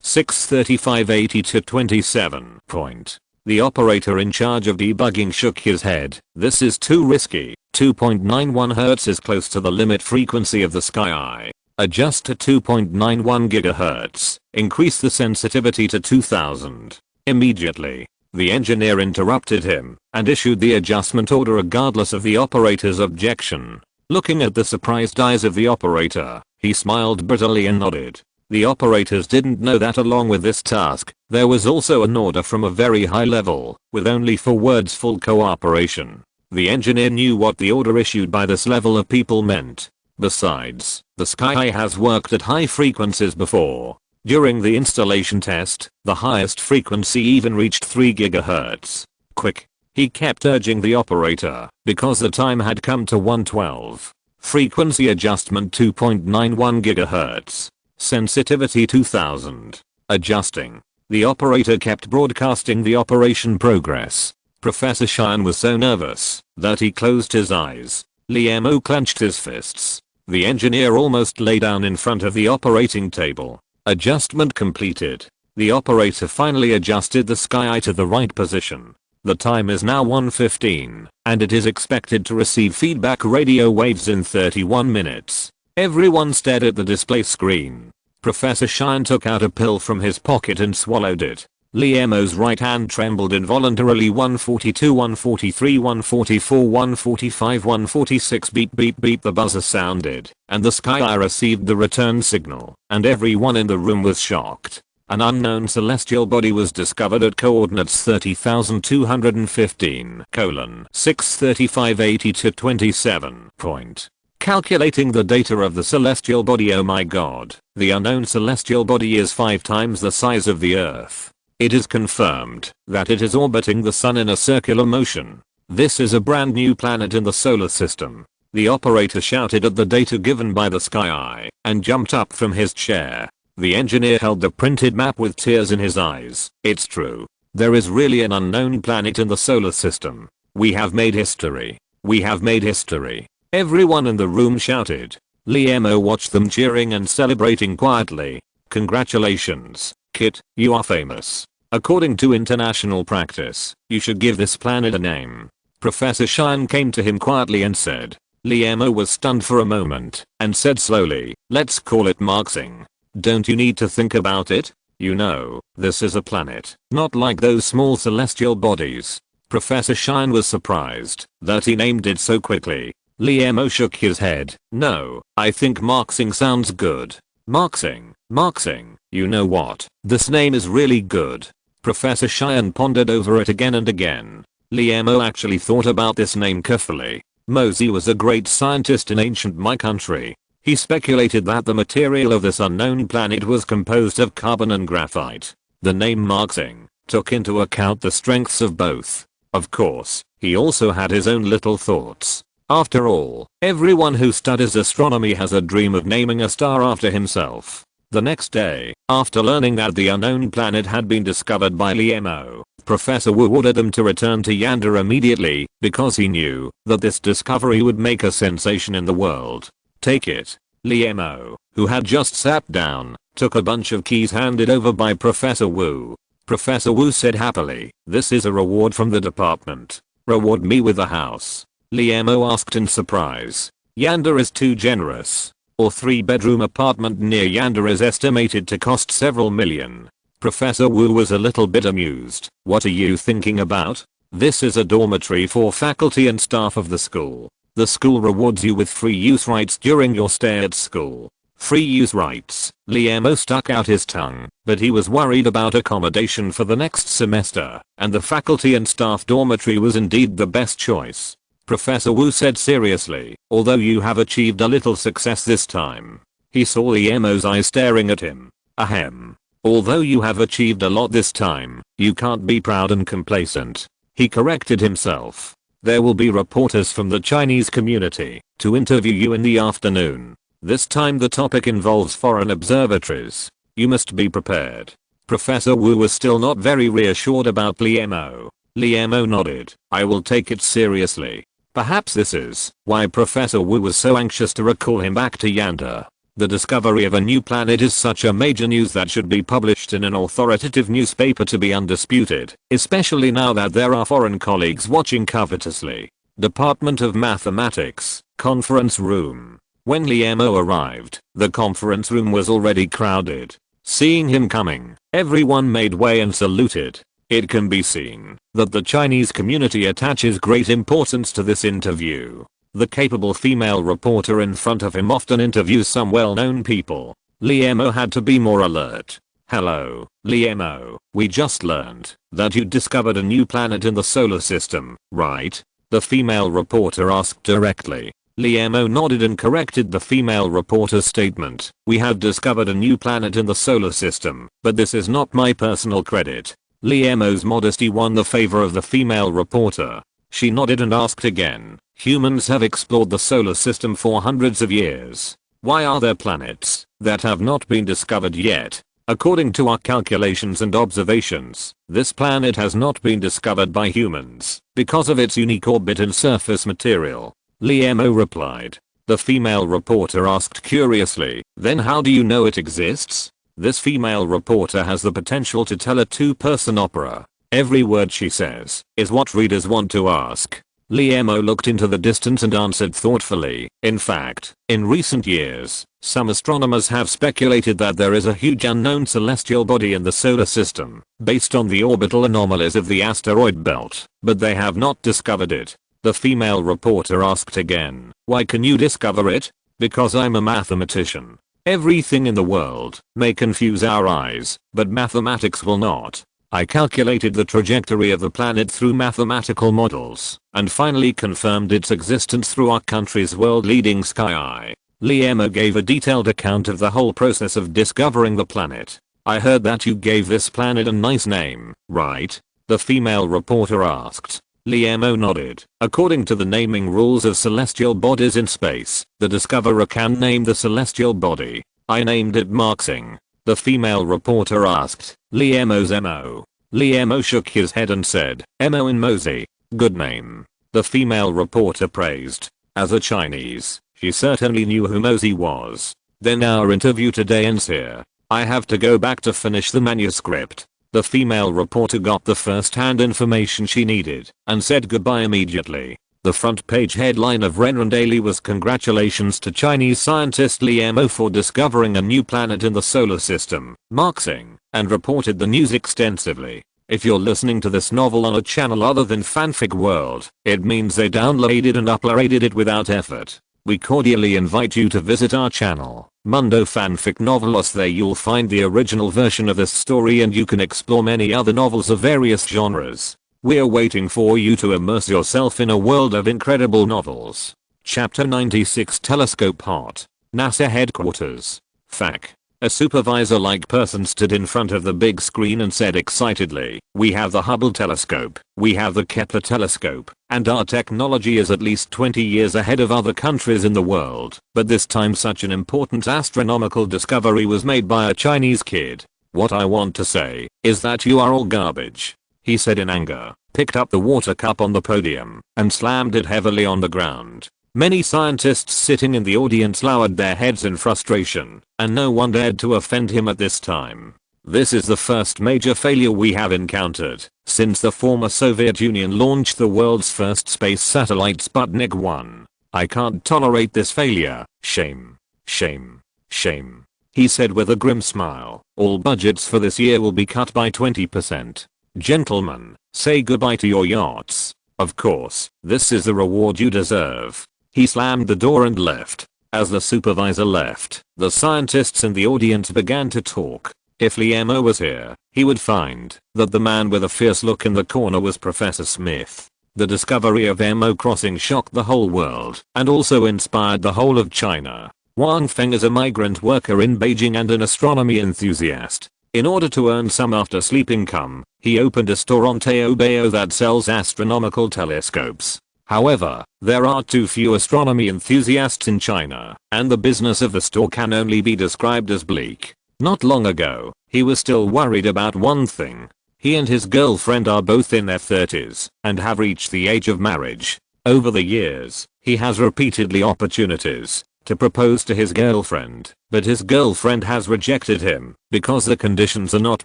6358227. The operator in charge of debugging shook his head. "This is too risky. 2.91 Hz is close to the limit frequency of the sky. Adjust to 2.91 GHz. Increase the sensitivity to 2000. Immediately, the engineer interrupted him and issued the adjustment order regardless of the operator's objection. Looking at the surprised eyes of the operator, he smiled bitterly and nodded. The operators didn't know that along with this task, there was also an order from a very high level, with only 4 words: full cooperation. The engineer knew what the order issued by this level of people meant. Besides, the sky has worked at high frequencies before. During the installation test, the highest frequency even reached 3 GHz. Quick! He kept urging the operator, because the time had come to 1:12. Frequency adjustment 2.91 GHz. Sensitivity 2000. Adjusting. The operator kept broadcasting the operation progress. Professor Shan was so nervous that he closed his eyes. Liemo clenched his fists. The engineer almost lay down in front of the operating table. Adjustment completed. The operator finally adjusted the sky to the right position. The time is now 1:15, and it is expected to receive feedback radio waves in 31 minutes. Everyone stared at the display screen. Professor Shan took out a pill from his pocket and swallowed it. Liemo's right hand trembled involuntarily. 142, 143, 144, 145, 146. Beep beep beep. The buzzer sounded, and the sky received the return signal, and everyone in the room was shocked. An unknown celestial body was discovered at coordinates 30,215, 6358227. Calculating the data of the celestial body. Oh my god, the unknown celestial body is 5 times the size of the Earth. It is confirmed that it is orbiting the sun in a circular motion. This is a brand new planet in the solar system. The operator shouted at the data given by the sky eye and jumped up from his chair. The engineer held the printed map with tears in his eyes. It's true. There is really an unknown planet in the solar system. We have made history. We have made history. Everyone in the room shouted. Liemo watched them cheering and celebrating quietly. Congratulations, Kit, you are famous. According to international practice, you should give this planet a name. Professor Xian came to him quietly and said. Liemo was stunned for a moment and said slowly, let's call it Marxing. Don't you need to think about it? You know, this is a planet, not like those small celestial bodies. Professor Xian was surprised that he named it so quickly. Liemo shook his head. No, I think Marxing sounds good. Marxing, Marxing, you know what? This name is really good. Professor Xian pondered over it again and again. Liemo actually thought about this name carefully. Mosey was a great scientist in ancient my country. He speculated that the material of this unknown planet was composed of carbon and graphite. The name Marxing took into account the strengths of both. Of course, he also had his own little thoughts. After all, everyone who studies astronomy has a dream of naming a star after himself. The next day, after learning that the unknown planet had been discovered by Liemo, Professor Wu ordered him to return to Yanda immediately because he knew that this discovery would make a sensation in the world. Take it. Liemo, who had just sat down, took a bunch of keys handed over by Professor Wu. Professor Wu said happily, this is a reward from the department. Reward me with a house. Liemo asked in surprise. Yanda is too generous. Or 3-bedroom apartment near Yanda is estimated to cost several million. Professor Wu was a little bit amused. What are you thinking about? This is a dormitory for faculty and staff of the school. The school rewards you with free use rights during your stay at school. Free use rights. Liemo stuck out his tongue, but he was worried about accommodation for the next semester, and the faculty and staff dormitory was indeed the best choice. Professor Wu said seriously, although you have achieved a little success this time. He saw Liemo's eyes staring at him. Ahem. Although you have achieved a lot this time, you can't be proud and complacent. He corrected himself. There will be reporters from the Chinese community to interview you in the afternoon. This time the topic involves foreign observatories. You must be prepared. Professor Wu was still not very reassured about Liemo. Liemo nodded. I will take it seriously. Perhaps this is why Professor Wu was so anxious to recall him back to Yanda. The discovery of a new planet is such a major news that should be published in an authoritative newspaper to be undisputed, especially now that there are foreign colleagues watching covetously. Department of Mathematics, conference room. When Liemo arrived, the conference room was already crowded. Seeing him coming, everyone made way and saluted. It can be seen that the Chinese community attaches great importance to this interview. The capable female reporter in front of him often interviews some well-known people. Liemo had to be more alert. Hello, Liemo, we just learned that you discovered a new planet in the solar system, right? The female reporter asked directly. Liemo nodded and corrected the female reporter's statement. We have discovered a new planet in the solar system, but this is not my personal credit. Liemo's modesty won the favor of the female reporter. She nodded and asked again. Humans have explored the solar system for hundreds of years. Why are there planets that have not been discovered yet? According to our calculations and observations, this planet has not been discovered by humans because of its unique orbit and surface material. Liemo replied. The female reporter asked curiously, then how do you know it exists? This female reporter has the potential to tell a two-person opera. Every word she says is what readers want to ask. Liemo looked into the distance and answered thoughtfully. In fact, in recent years, some astronomers have speculated that there is a huge unknown celestial body in the solar system, based on the orbital anomalies of the asteroid belt, but they have not discovered it. The female reporter asked again, why can you discover it? Because I'm a mathematician. Everything in the world may confuse our eyes, but mathematics will not. I calculated the trajectory of the planet through mathematical models, and finally confirmed its existence through our country's world-leading sky eye. Liemo gave a detailed account of the whole process of discovering the planet. I heard that you gave this planet a nice name, right? The female reporter asked. Liemo nodded. According to the naming rules of celestial bodies in space, the discoverer can name the celestial body. I named it Marxing. The female reporter asked, Liemo's MO. Liemo shook his head and said, MO in Mosey. Good name. The female reporter praised. As a Chinese, she certainly knew who Mosey was. Then our interview today ends here. I have to go back to finish the manuscript. The female reporter got the first-hand information she needed and said goodbye immediately. The front page headline of Renren Daily was congratulations to Chinese scientist Liemo for discovering a new planet in the solar system, Marxing, and reported the news extensively. If you're listening to this novel on a channel other than Fanfic World, it means they downloaded and uploaded it without effort. We cordially invite you to visit our channel, Mundo Fanfic Novelos. There you'll find the original version of this story and you can explore many other novels of various genres. We're waiting for you to immerse yourself in a world of incredible novels. Chapter 96 Telescope Hot. NASA Headquarters. Fac. A supervisor-like person stood in front of the big screen and said excitedly, we have the Hubble telescope, we have the Kepler telescope, and our technology is at least 20 years ahead of other countries in the world. But this time such an important astronomical discovery was made by a Chinese kid. What I want to say is that you are all garbage, he said in anger, picked up the water cup on the podium, and slammed it heavily on the ground. Many scientists sitting in the audience lowered their heads in frustration, and no one dared to offend him at this time. This is the first major failure we have encountered since the former Soviet Union launched the world's first space satellite Sputnik 1. I can't tolerate this failure. Shame. Shame. Shame. He said with a grim smile. All budgets for this year will be cut by 20%. Gentlemen, say goodbye to your yachts. Of course, this is the reward you deserve. He slammed the door and left. As the supervisor left, the scientists in the audience began to talk. If Liemo was here, he would find that the man with a fierce look in the corner was Professor Smith. The discovery of MO crossing shocked the whole world and also inspired the whole of China. Wang Feng is a migrant worker in Beijing and an astronomy enthusiast. In order to earn some after-sleep income, he opened a store on Taobao that sells astronomical telescopes. However, there are too few astronomy enthusiasts in China, and the business of the store can only be described as bleak. Not long ago, he was still worried about one thing. He and his girlfriend are both in their 30s and have reached the age of marriage. Over the years, he has repeatedly opportunities to propose to his girlfriend, but his girlfriend has rejected him because the conditions are not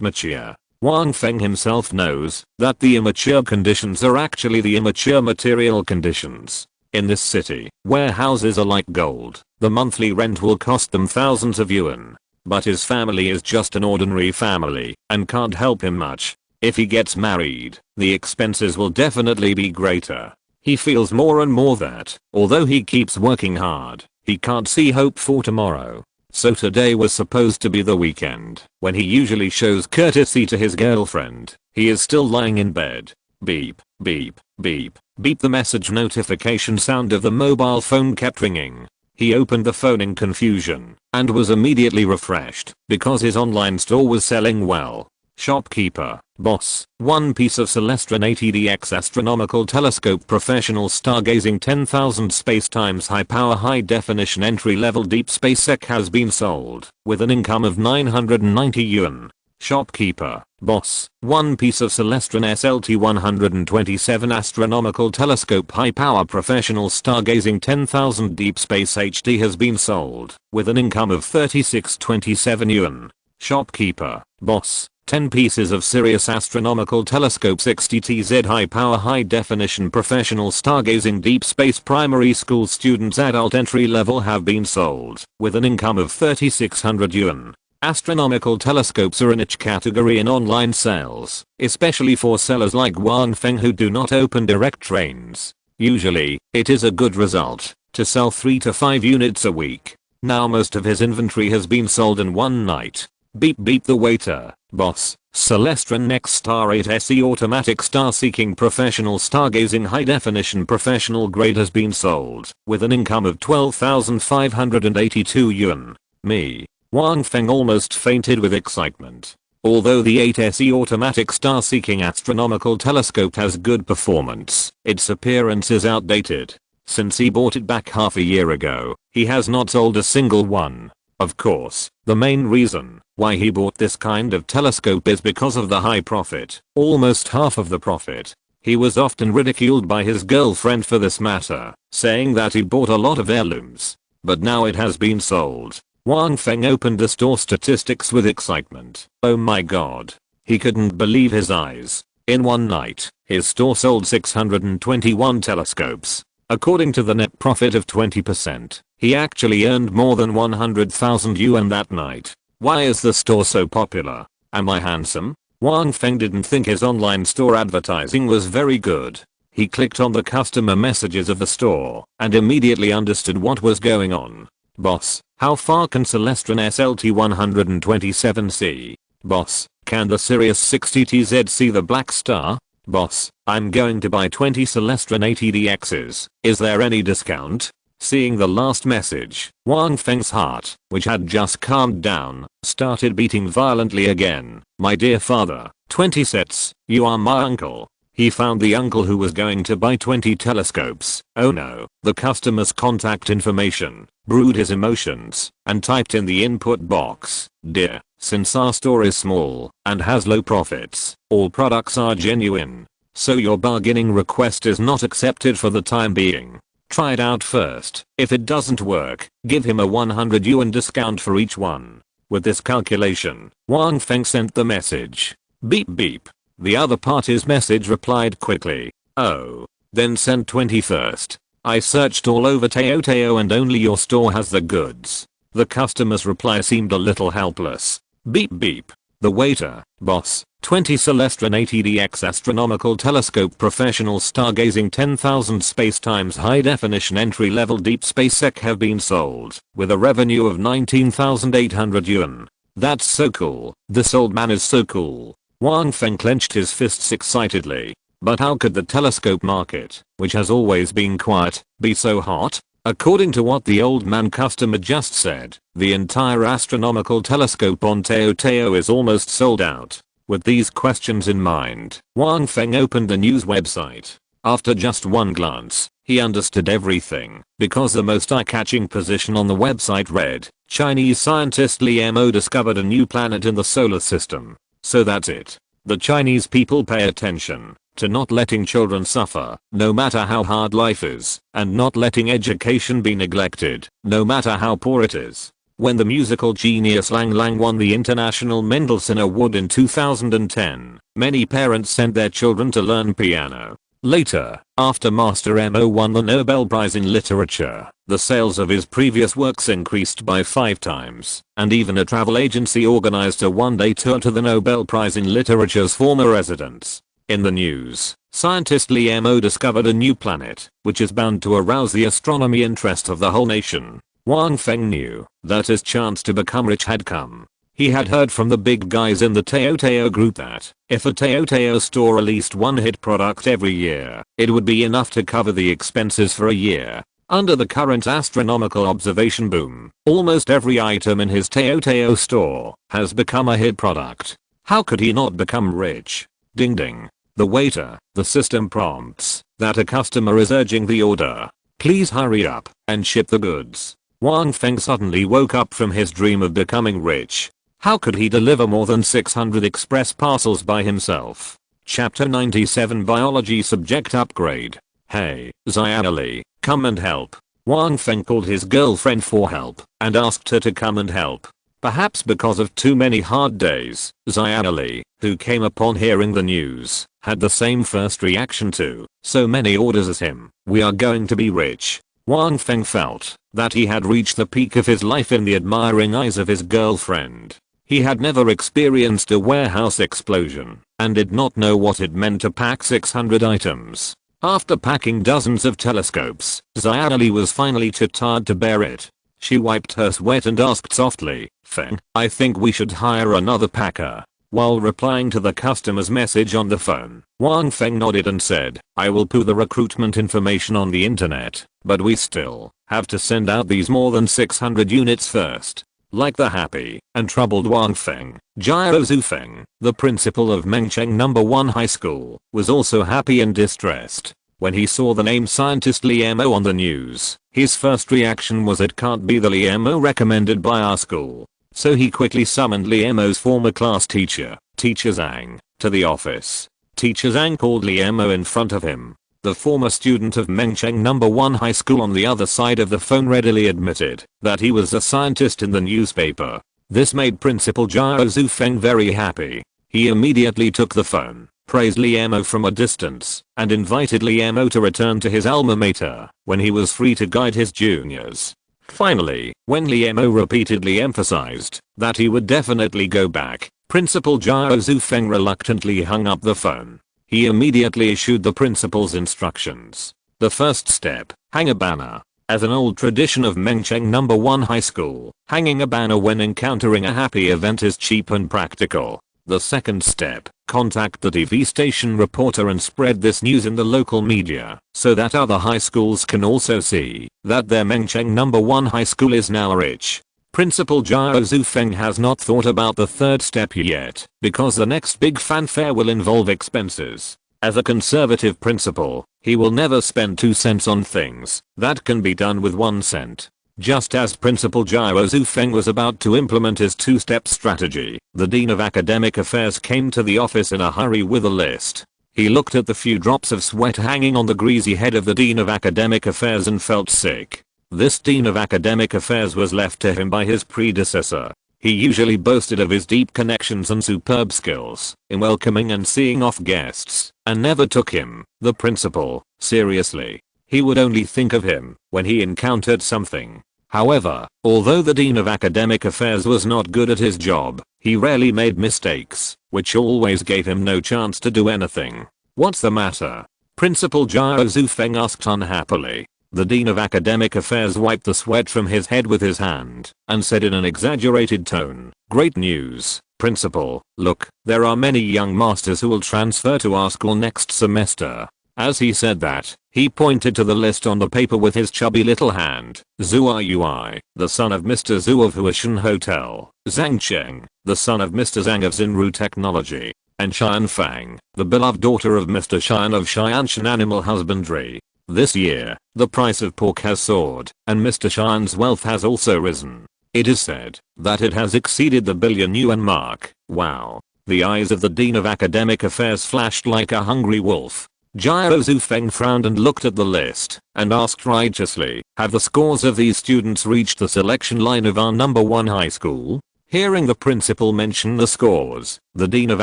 mature. Wang Feng himself knows that the immature conditions are actually the immature material conditions. In this city, where houses are like gold, the monthly rent will cost them thousands of yuan. But his family is just an ordinary family and can't help him much. If he gets married, the expenses will definitely be greater. He feels more and more that, although he keeps working hard, he can't see hope for tomorrow. So today was supposed to be the weekend, when he usually shows courtesy to his girlfriend. He is still lying in bed. Beep, beep, beep, beep. The message notification sound of the mobile phone kept ringing. He opened the phone in confusion and was immediately refreshed because his online store was selling well. Shopkeeper, boss, one piece of Celestron 80DX astronomical telescope, professional stargazing 10,000 space times high power high definition entry level deep space sec has been sold with an income of 990 yuan. Shopkeeper, boss, one piece of Celestron SLT 127 astronomical telescope high power professional stargazing 10,000 deep space HD has been sold with an income of 3627 yuan. Shopkeeper, boss, 10 pieces of Sirius astronomical telescope 60TZ high power high definition professional stargazing deep space primary school students adult entry level have been sold with an income of 3600 yuan. Astronomical telescopes are a niche category in online sales, especially for sellers like Wang Feng who do not open direct trains. Usually, it is a good result to sell 3 to 5 units a week. Now most of his inventory has been sold in one night. Beep beep the waiter, boss, Celestron Next Star 8 SE automatic star seeking professional stargazing high definition professional grade has been sold with an income of 12,582 yuan. Me. Wang Feng almost fainted with excitement. Although the 8SE automatic star-seeking astronomical telescope has good performance, its appearance is outdated. Since he bought it back half a year ago, he has not sold a single one. Of course, the main reason why he bought this kind of telescope is because of the high profit, almost half of the profit. He was often ridiculed by his girlfriend for this matter, saying that he bought a lot of heirlooms. But now it has been sold. Wang Feng opened the store statistics with excitement. Oh my god. He couldn't believe his eyes. In one night, his store sold 621 telescopes. According to the net profit of 20%, he actually earned more than 100,000 yuan that night. Why is the store so popular? Am I handsome? Wang Feng didn't think his online store advertising was very good. He clicked on the customer messages of the store and immediately understood what was going on. Boss, how far can Celestron SLT 127 see? Boss, can the Sirius 60TZ see the black star? Boss, I'm going to buy 20 Celestron 80DXs. Is there any discount? Seeing the last message, Wang Feng's heart, which had just calmed down, started beating violently again. My dear father, 20 sets, you are my uncle. He found the uncle who was going to buy 20 telescopes. Oh no. The customer's contact information, brewed his emotions, and typed in the input box. Dear, since our store is small and has low profits, all products are genuine. So your bargaining request is not accepted for the time being. Try it out first. If it doesn't work, give him a 100 yuan discount for each one. With this calculation, Wang Feng sent the message. Beep beep. The other party's message replied quickly. Oh. Then send 20 first. I searched all over Teoteo and only your store has the goods. The customer's reply seemed a little helpless. Beep beep. The waiter. Boss. 20 Celestron 80DX astronomical telescope professional stargazing 10,000 space times high definition entry level deep space sec have been sold with a revenue of 19,800 yuan. That's so cool. This old man is so cool. Wang Feng clenched his fists excitedly. But how could the telescope market, which has always been quiet, be so hot? According to what the old man customer just said, the entire astronomical telescope on Teoteo is almost sold out. With these questions in mind, Wang Feng opened the news website. After just one glance, he understood everything, because the most eye-catching position on the website read, Chinese scientist Li Mo discovered a new planet in the solar system. So that's it. The Chinese people pay attention to not letting children suffer, no matter how hard life is, and not letting education be neglected, no matter how poor it is. When the musical genius Lang Lang won the International Mendelssohn Award in 2010, many parents sent their children to learn piano. Later, after Master Mo won the Nobel Prize in Literature, the sales of his previous works increased by 5 times, and even a travel agency organized a one-day tour to the Nobel Prize in Literature's former residence. In the news, scientist Li Mo discovered a new planet, which is bound to arouse the astronomy interest of the whole nation. Wang Feng knew that his chance to become rich had come. He had heard from the big guys in the Teoteo group that if a Teoteo store released one hit product every year, it would be enough to cover the expenses for a year. Under the current astronomical observation boom, almost every item in his Teoteo store has become a hit product. How could he not become rich? Ding ding. The waiter, the system prompts that a customer is urging the order. Please hurry up and ship the goods. Wang Feng suddenly woke up from his dream of becoming rich. How could he deliver more than 600 express parcels by himself? Chapter 97 Biology Subject Upgrade. Hey, Xiaoli, come and help. Wang Feng called his girlfriend for help and asked her to come and help. Perhaps because of too many hard days, Xiaoli, who came upon hearing the news, had the same first reaction to so many orders as him. We are going to be rich. Wang Feng felt that he had reached the peak of his life in the admiring eyes of his girlfriend. He had never experienced a warehouse explosion and did not know what it meant to pack 600 items. After packing dozens of telescopes, Xiaoli was finally too tired to bear it. She wiped her sweat and asked softly, Feng, I think we should hire another packer. While replying to the customer's message on the phone, Wang Feng nodded and said, I will put the recruitment information on the internet, but we still have to send out these more than 600 units first. Like the happy and troubled Wang Feng, Jiao Zufeng, the principal of Mengcheng No. 1 High School, was also happy and distressed. When he saw the name scientist Liemo on the news, his first reaction was, it can't be the Liemo recommended by our school. So he quickly summoned Liemo's former class teacher, Teacher Zhang, to the office. Teacher Zhang called Liemo in front of him. The former student of Mengcheng No. 1 High School on the other side of the phone readily admitted that he was a scientist in the newspaper. This made Principal Jiao Zufeng very happy. He immediately took the phone, praised Liemo from a distance, and invited Liemo to return to his alma mater when he was free to guide his juniors. Finally, when Liemo repeatedly emphasized that he would definitely go back, Principal Jiao Zufeng reluctantly hung up the phone. He immediately issued the principal's instructions. The first step, hang a banner. As an old tradition of Mengcheng No. 1 High School, hanging a banner when encountering a happy event is cheap and practical. The second step, contact the TV station reporter and spread this news in the local media, so that other high schools can also see that their Mengcheng No. 1 High School is now rich. Principal Jiao Zufeng has not thought about the third step yet, because the next big fanfare will involve expenses. As a conservative principal, he will never spend 2 cents on things that can be done with 1 cent. Just as Principal Jiao Zufeng was about to implement his 2-step strategy, the Dean of Academic Affairs came to the office in a hurry with a list. He looked at the few drops of sweat hanging on the greasy head of the Dean of Academic Affairs and felt sick. This Dean of Academic Affairs was left to him by his predecessor. He usually boasted of his deep connections and superb skills in welcoming and seeing off guests, and never took him, the principal, seriously. He would only think of him when he encountered something. However, although the Dean of Academic Affairs was not good at his job, he rarely made mistakes, which always gave him no chance to do anything. What's the matter? Principal Jiao Zufeng asked unhappily. The Dean of Academic Affairs wiped the sweat from his head with his hand and said in an exaggerated tone, "Great news, Principal. Look, there are many young masters who will transfer to our school next semester." As he said that, he pointed to the list on the paper with his chubby little hand. Zhou Yui, the son of Mr. Zhu of Huishan Hotel, Zhang Cheng, the son of Mr. Zhang of Xinru Technology, and Xian Fang, the beloved daughter of Mr. Xian of Xianshan Animal Husbandry. This year, the price of pork has soared, and Mr. Xian's wealth has also risen. It is said that it has exceeded the billion-yuan mark. Wow. The eyes of the Dean of Academic Affairs flashed like a hungry wolf. Jiao Zufeng frowned and looked at the list, and asked righteously, "Have the scores of these students reached the selection line of our No. 1 high school?" Hearing the principal mention the scores, the Dean of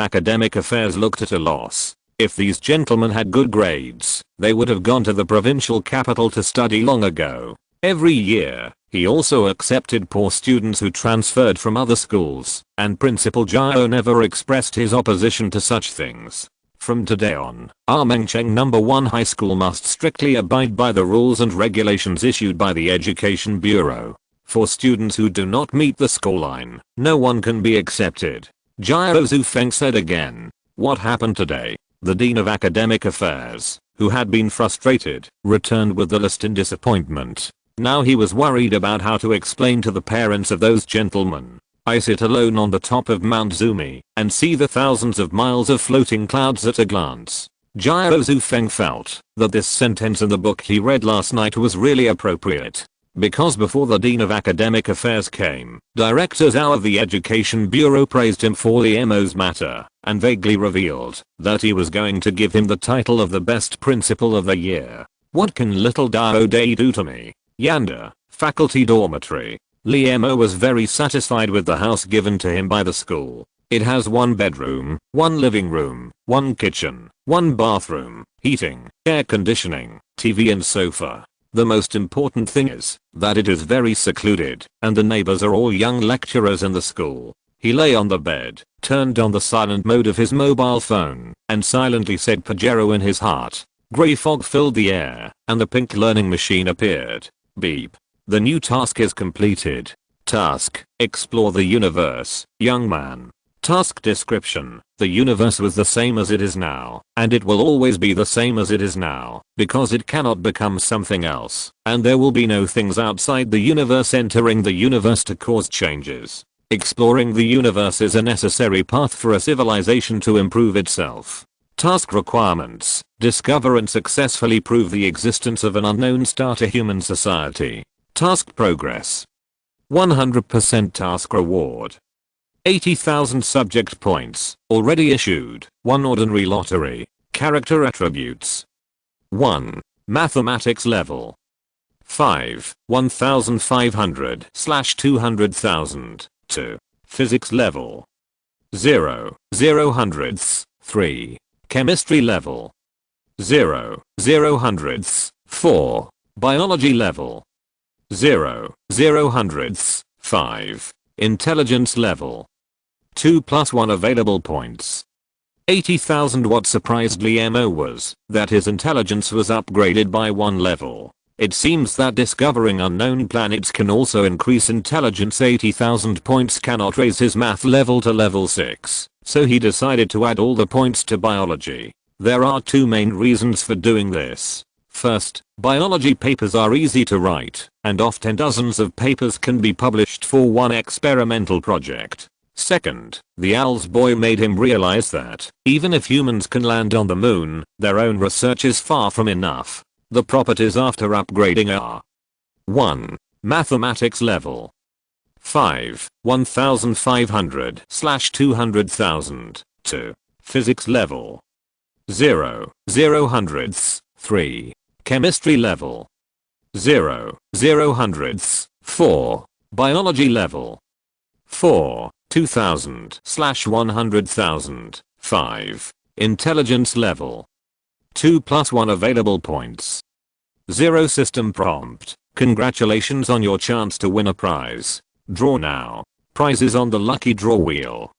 Academic Affairs looked at a loss. If these gentlemen had good grades, they would have gone to the provincial capital to study long ago. Every year, he also accepted poor students who transferred from other schools, and Principal Jiao never expressed his opposition to such things. From today on, our Mengcheng No. 1 High School must strictly abide by the rules and regulations issued by the Education Bureau. For students who do not meet the scoreline, no one can be accepted. Jiao Zufeng said again. What happened today? The Dean of Academic Affairs, who had been frustrated, returned with the list in disappointment. Now he was worried about how to explain to the parents of those gentlemen. "I sit alone on the top of Mount Zumi and see the thousands of miles of floating clouds at a glance." Jiao Zufeng felt that this sentence in the book he read last night was really appropriate. Because before the Dean of Academic Affairs came, Director Zhao of the Education Bureau praised him for Liemo's matter, and vaguely revealed that he was going to give him the title of the best principal of the year. What can little Dao Dai do to me? Yanda, faculty dormitory. Liemo was very satisfied with the house given to him by the school. It has 1 bedroom, 1 living room, 1 kitchen, 1 bathroom, heating, air conditioning, TV and sofa. The most important thing is that it is very secluded, and the neighbors are all young lecturers in the school. He lay on the bed, turned on the silent mode of his mobile phone, and silently said Pajero in his heart. Grey fog filled the air, and the pink learning machine appeared. Beep. The new task is completed. Task: explore the universe, young man. Task description: the universe was the same as it is now, and it will always be the same as it is now, because it cannot become something else, and there will be no things outside the universe entering the universe to cause changes. Exploring the universe is a necessary path for a civilization to improve itself. Task requirements: discover and successfully prove the existence of an unknown star to human society. Task progress: 100% task reward. 80,000 subject points, already issued, 1 ordinary lottery. Character attributes: 1. Mathematics level. 5. 1,500/200,000. 2. Physics level. 0. 0 hundredths. 3. Chemistry level. 0. 0 hundredths. 4. Biology level. 0. 0 hundredths. 5. Intelligence level. 2 + 1 available points. 80,000. What surprised Liemo was that his intelligence was upgraded by 1 level. It seems that discovering unknown planets can also increase intelligence. 80,000 points cannot raise his math level to level 6, so he decided to add all the points to biology. There are 2 main reasons for doing this. First, biology papers are easy to write, and often dozens of papers can be published for one experimental project. Second, the owl's boy made him realize that, even if humans can land on the moon, their own research is far from enough. The properties after upgrading are: 1. Mathematics level. 5. 1,500/200,000. 2. Physics level. 0. 0 hundredths. 3. Chemistry level. 0. 0 hundredths. 4. Biology level. 4. 2,000/100,000. 5. Intelligence level. 2 + 1 available points. 0 system prompt: congratulations on your chance to win a prize. Draw now. Prizes on the lucky draw wheel: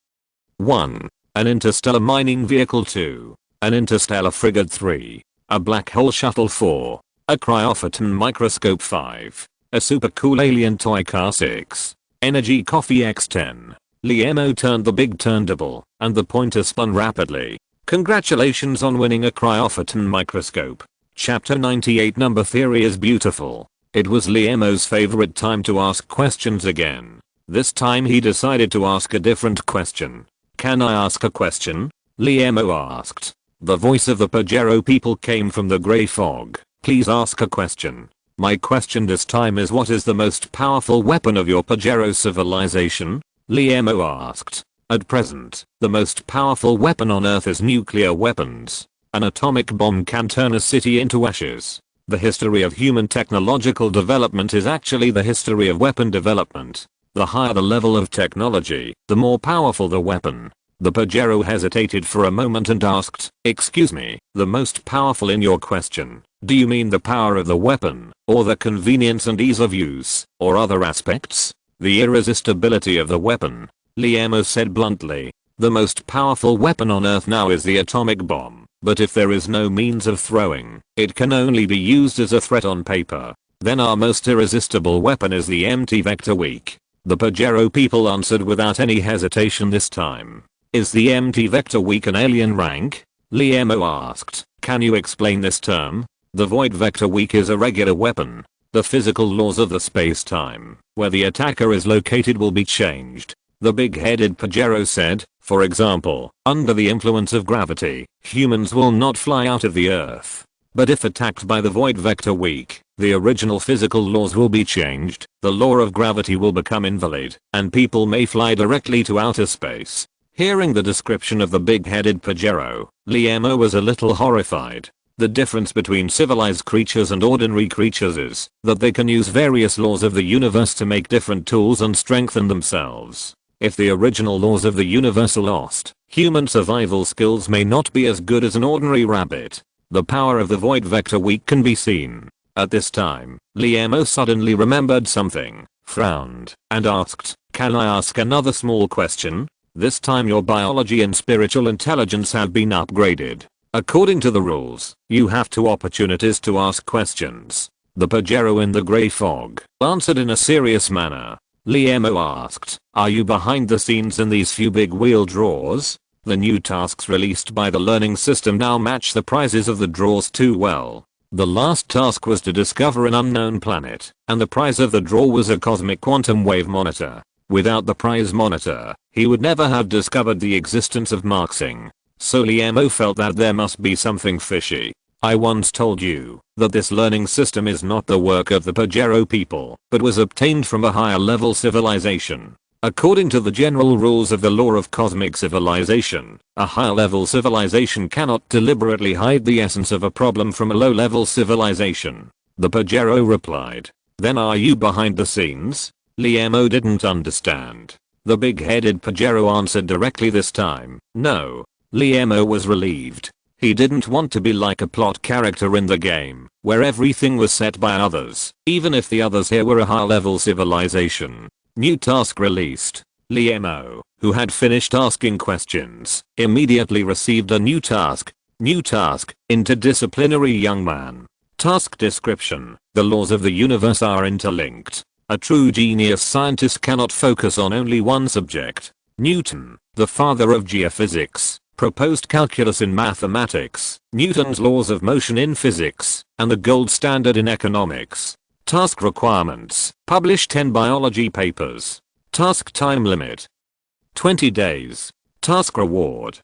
1. An interstellar mining vehicle. 2. An interstellar frigate. 3. A black hole shuttle. 4. A cryophoton microscope. 5. A super cool alien toy car. 6. Energy coffee x10. Liemo turned the big turnable, and the pointer spun rapidly. Congratulations on winning a cryophoton microscope. Chapter 98. Number theory is beautiful. It was Liemo's favorite time to ask questions again. This time he decided to ask a different question. Can I ask a question? Liemo asked. The voice of the Pajero people came from the grey fog. Please ask a question. My question this time is, what is the most powerful weapon of your Pajero civilization? Liemo asked. At present, the most powerful weapon on Earth is nuclear weapons. An atomic bomb can turn a city into ashes. The history of human technological development is actually the history of weapon development. The higher the level of technology, the more powerful the weapon. The Pajero hesitated for a moment and asked, excuse me, the most powerful in your question, do you mean the power of the weapon, or the convenience and ease of use, or other aspects? The irresistibility of the weapon. Liemo said bluntly. The most powerful weapon on Earth now is the atomic bomb, but if there is no means of throwing, it can only be used as a threat on paper. Then our most irresistible weapon is the empty vector weak. The Pajero people answered without any hesitation this time. Is the empty vector weak an alien rank? Liemo asked. Can you explain this term? The void vector weak is a regular weapon. The physical laws of the space-time, where the attacker is located, will be changed. The big-headed Pajero said, for example, under the influence of gravity, humans will not fly out of the Earth. But if attacked by the void vector weak, the original physical laws will be changed, the law of gravity will become invalid, and people may fly directly to outer space. Hearing the description of the big-headed Pajero, Liemo was a little horrified. The difference between civilized creatures and ordinary creatures is that they can use various laws of the universe to make different tools and strengthen themselves. If the original laws of the universe are lost, human survival skills may not be as good as an ordinary rabbit. The power of the void vector weak can be seen. At this time, Liemo suddenly remembered something, frowned, and asked, can I ask another small question? This time your biology and spiritual intelligence have been upgraded. According to the rules, you have 2 opportunities to ask questions. The Pajero in the grey fog answered in a serious manner. Liemo asked. Are you behind the scenes in these few big wheel draws? The new tasks released by the learning system now match the prizes of the draws too well. The last task was to discover an unknown planet, and the prize of the draw was a cosmic quantum wave monitor. Without the prize monitor, he would never have discovered the existence of Marxing. So Liemo felt that there must be something fishy. I once told you that this learning system is not the work of the Pajero people, but was obtained from a higher level civilization. According to the general rules of the law of cosmic civilization, a higher level civilization cannot deliberately hide the essence of a problem from a low level civilization. The Pajero replied. Then are you behind the scenes? Liemo didn't understand. The big-headed Pajero answered directly this time. No. Liemo was relieved. He didn't want to be like a plot character in the game, where everything was set by others, even if the others here were a high level civilization. New task released. Liemo, who had finished asking questions, immediately received a new task. New task, interdisciplinary young man. Task description, the laws of the universe are interlinked. A true genius scientist cannot focus on only one subject. Newton, the father of geophysics, proposed calculus in mathematics, Newton's laws of motion in physics, and the gold standard in economics. Task requirements, publish 10 biology papers. Task time limit, 20 days. Task reward,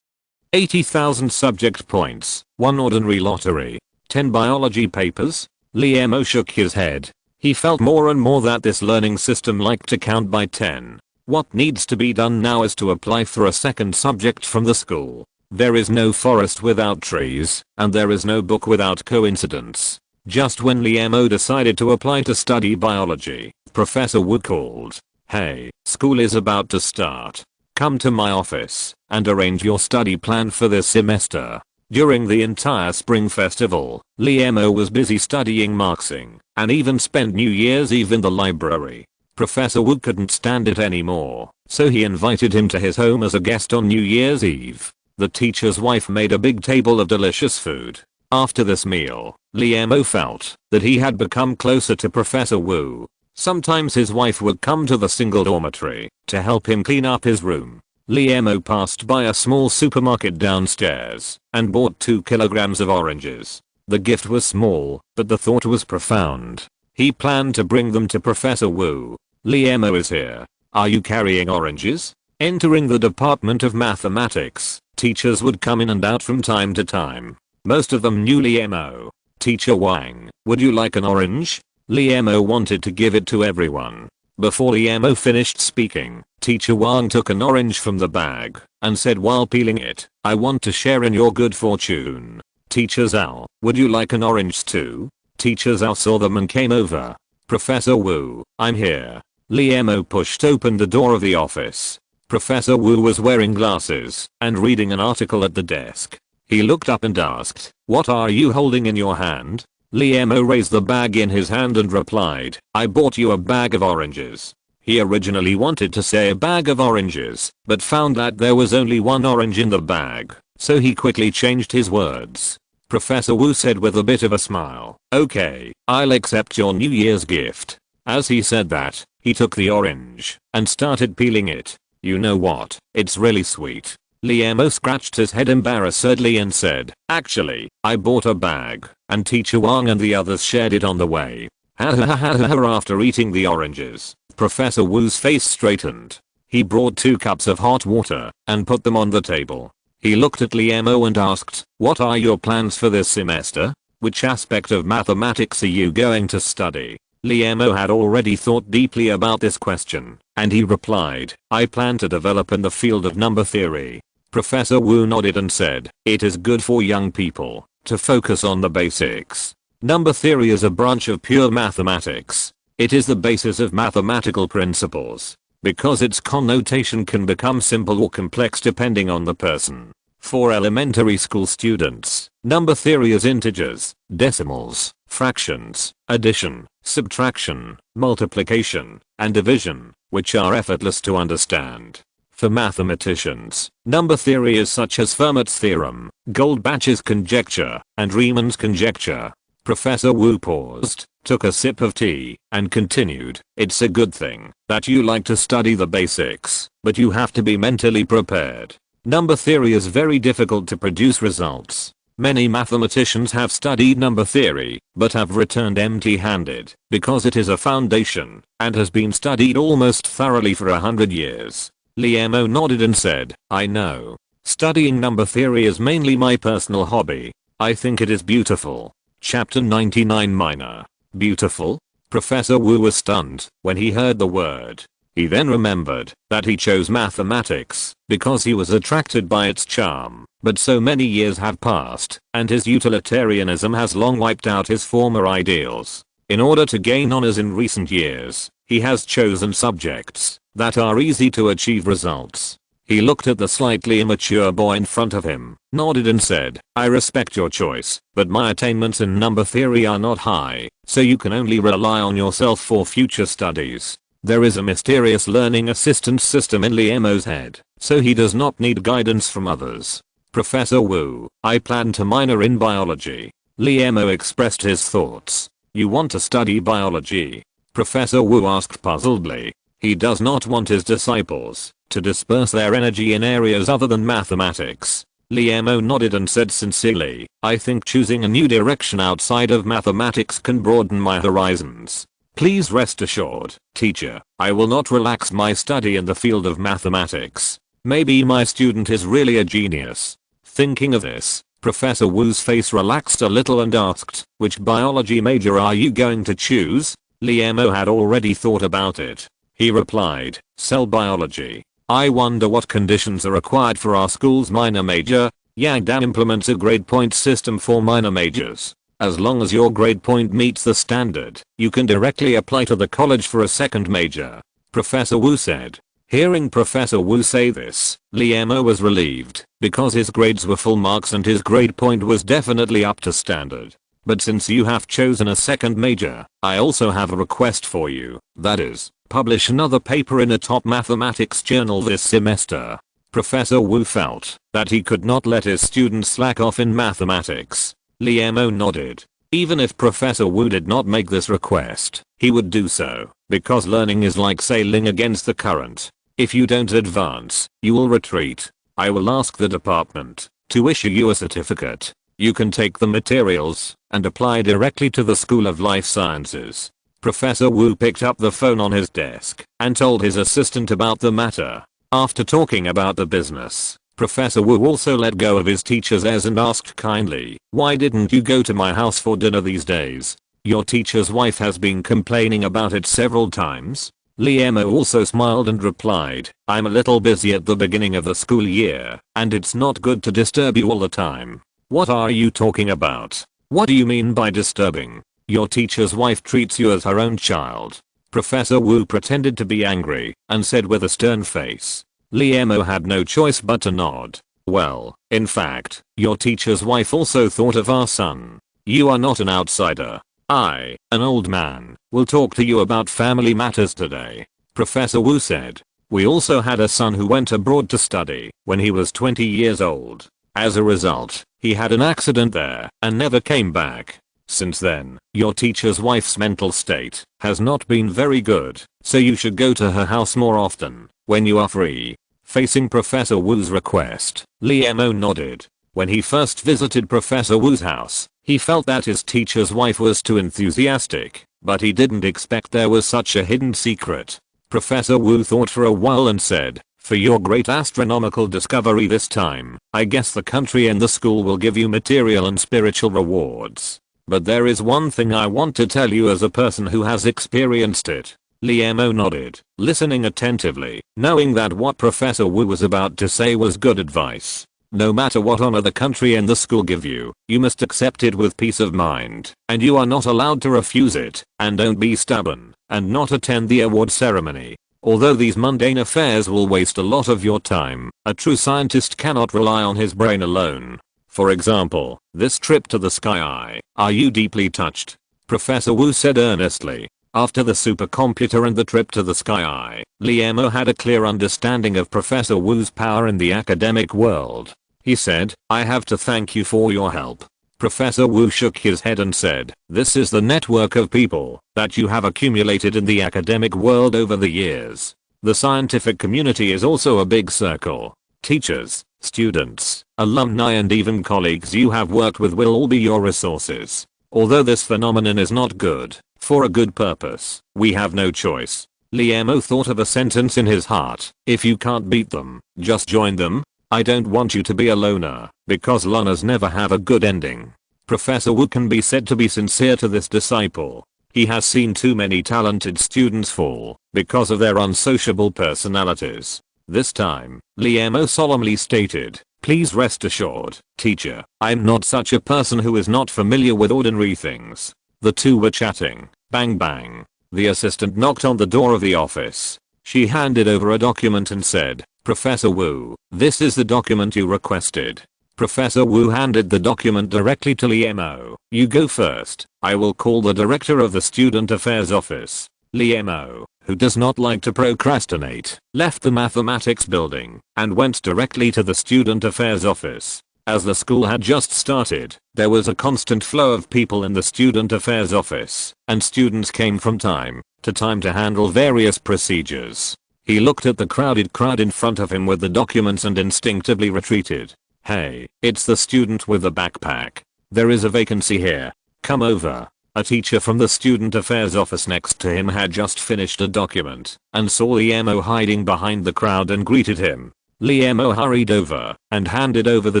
80,000 subject points, 1 ordinary lottery, 10 biology papers. Liemo shook his head. He felt more and more that this learning system liked to count by 10. What needs to be done now is to apply for a second subject from the school. There is no forest without trees, and there is no book without coincidence. Just when Liemo decided to apply to study biology, Professor Wu called. Hey, school is about to start. Come to my office and arrange your study plan for this semester. During the entire spring festival, Liemo was busy studying Marxing, and even spent New Year's Eve in the library. Professor Wu couldn't stand it anymore, so he invited him to his home as a guest on New Year's Eve. The teacher's wife made a big table of delicious food. After this meal, Liemo felt that he had become closer to Professor Wu. Sometimes his wife would come to the single dormitory to help him clean up his room. Liemo passed by a small supermarket downstairs and bought 2 kilograms of oranges. The gift was small, but the thought was profound. He planned to bring them to Professor Wu. Liemo is here. Are you carrying oranges? Entering the Department of Mathematics, teachers would come in and out from time to time. Most of them knew Liemo. Teacher Wang, would you like an orange? Liemo wanted to give it to everyone. Before Liemo finished speaking, Teacher Wang took an orange from the bag and said while peeling it, I want to share in your good fortune. Teacher Zhao, would you like an orange too? Teacher Zhao saw them and came over. Professor Wu, I'm here. Liemo pushed open the door of the office. Professor Wu was wearing glasses and reading an article at the desk. He looked up and asked, what are you holding in your hand? Liemo raised the bag in his hand and replied, I bought you a bag of oranges. He originally wanted to say a bag of oranges, but found that there was only one orange in the bag, so he quickly changed his words. Professor Wu said with a bit of a smile, okay, I'll accept your New Year's gift. As he said that, he took the orange and started peeling it. You know what, it's really sweet. Liemo scratched his head embarrassedly and said, actually, I bought a bag, and Teacher Wang and the others shared it on the way. After eating the oranges, Professor Wu's face straightened. He brought 2 cups of hot water and put them on the table. He looked at Liemo and asked, what are your plans for this semester? Which aspect of mathematics are you going to study? Liemo had already thought deeply about this question, and he replied, I plan to develop in the field of number theory. Professor Wu nodded and said, it is good for young people to focus on the basics. Number theory is a branch of pure mathematics. It is the basis of mathematical principles, because its connotation can become simple or complex depending on the person. For elementary school students, number theory is integers, decimals, fractions, addition, subtraction, multiplication, and division, which are effortless to understand. For mathematicians, number theory is such as Fermat's theorem, Goldbach's conjecture, and Riemann's conjecture. Professor Wu paused, took a sip of tea, and continued, "It's a good thing that you like to study the basics, but you have to be mentally prepared. Number theory is very difficult to produce results. Many mathematicians have studied number theory, but have returned empty-handed, because it is a foundation, and has been studied almost thoroughly for 100 years. Liemo nodded and said, "I know. Studying number theory is mainly my personal hobby. I think it is beautiful." Chapter 99 Minor. Beautiful? Professor Wu was stunned when he heard the word. He then remembered that he chose mathematics because he was attracted by its charm, but so many years have passed, and his utilitarianism has long wiped out his former ideals. In order to gain honors in recent years, he has chosen subjects that are easy to achieve results. He looked at the slightly immature boy in front of him, nodded and said, "I respect your choice, but my attainments in number theory are not high, so you can only rely on yourself for future studies." There is a mysterious learning assistance system in Liemo's head, so he does not need guidance from others. Professor Wu, I plan to minor in biology. Liemo expressed his thoughts. You want to study biology? Professor Wu asked puzzledly. He does not want his disciples to disperse their energy in areas other than mathematics. Liemo nodded and said sincerely, I think choosing a new direction outside of mathematics can broaden my horizons. Please rest assured, teacher, I will not relax my study in the field of mathematics. Maybe my student is really a genius. Thinking of this, Professor Wu's face relaxed a little and asked, which biology major are you going to choose? Liemo had already thought about it. He replied, cell biology. I wonder what conditions are required for our school's minor major. Yangdan implements a grade point system for minor majors. As long as your grade point meets the standard, you can directly apply to the college for a second major. Professor Wu said. Hearing Professor Wu say this, Liemo was relieved, because his grades were full marks and his grade point was definitely up to standard. But since you have chosen a second major, I also have a request for you, that is, publish another paper in a top mathematics journal this semester. Professor Wu felt that he could not let his students slack off in mathematics. Liemo nodded. Even if Professor Wu did not make this request, he would do so, because learning is like sailing against the current. If you don't advance, you will retreat. I will ask the department to issue you a certificate. You can take the materials and apply directly to the School of Life Sciences. Professor Wu picked up the phone on his desk and told his assistant about the matter. After talking about the business, Professor Wu also let go of his teacher's airs and asked kindly, why didn't you go to my house for dinner these days? Your teacher's wife has been complaining about it several times. Liemo also smiled and replied, I'm a little busy at the beginning of the school year, and it's not good to disturb you all the time. What are you talking about? What do you mean by disturbing? Your teacher's wife treats you as her own child. Professor Wu pretended to be angry and said with a stern face. Liemo had no choice but to nod. Well, in fact, your teacher's wife also thought of our son. You are not an outsider. I, an old man, will talk to you about family matters today. Professor Wu said. We also had a son who went abroad to study when he was 20 years old. As a result, he had an accident there and never came back. Since then, your teacher's wife's mental state has not been very good, so you should go to her house more often when you are free. Facing Professor Wu's request, Liemo nodded. When he first visited Professor Wu's house, he felt that his teacher's wife was too enthusiastic, but he didn't expect there was such a hidden secret. Professor Wu thought for a while and said, for your great astronomical discovery this time, I guess the country and the school will give you material and spiritual rewards. But there is one thing I want to tell you as a person who has experienced it. Liemo nodded, listening attentively, knowing that what Professor Wu was about to say was good advice. No matter what honor the country and the school give you, you must accept it with peace of mind, and you are not allowed to refuse it, and don't be stubborn, and not attend the award ceremony. Although these mundane affairs will waste a lot of your time, a true scientist cannot rely on his brain alone. For example, this trip to the sky. Are you deeply touched? Professor Wu said earnestly. After the supercomputer and the trip to the sky, Liemo had a clear understanding of Professor Wu's power in the academic world. He said, I have to thank you for your help. Professor Wu shook his head and said, "This is the network of people that you have accumulated in the academic world over the years. The scientific community is also a big circle. Teachers, students, alumni and even colleagues you have worked with will all be your resources. Although this phenomenon is not good, for a good purpose, we have no choice." Liemo thought of a sentence in his heart. If you can't beat them, just join them. I don't want you to be a loner, because loners never have a good ending. Professor Wu can be said to be sincere to this disciple. He has seen too many talented students fall because of their unsociable personalities. This time, Liemo solemnly stated, "Please rest assured, teacher, I'm not such a person who is not familiar with ordinary things." The two were chatting. Bang bang. The assistant knocked on the door of the office. She handed over a document and said, "Professor Wu, this is the document you requested." Professor Wu handed the document directly to Liemo. "You go first. I will call the director of the Student Affairs Office." Liemo, who does not like to procrastinate, left the mathematics building and went directly to the Student Affairs Office. As the school had just started, there was a constant flow of people in the Student Affairs Office, and students came from time to handle various procedures. He looked at the crowded crowd in front of him with the documents and instinctively retreated. "Hey, it's the student with the backpack. There is a vacancy here. Come over." A teacher from the Student Affairs Office next to him had just finished a document and saw Liemo hiding behind the crowd and greeted him. Liemo hurried over and handed over the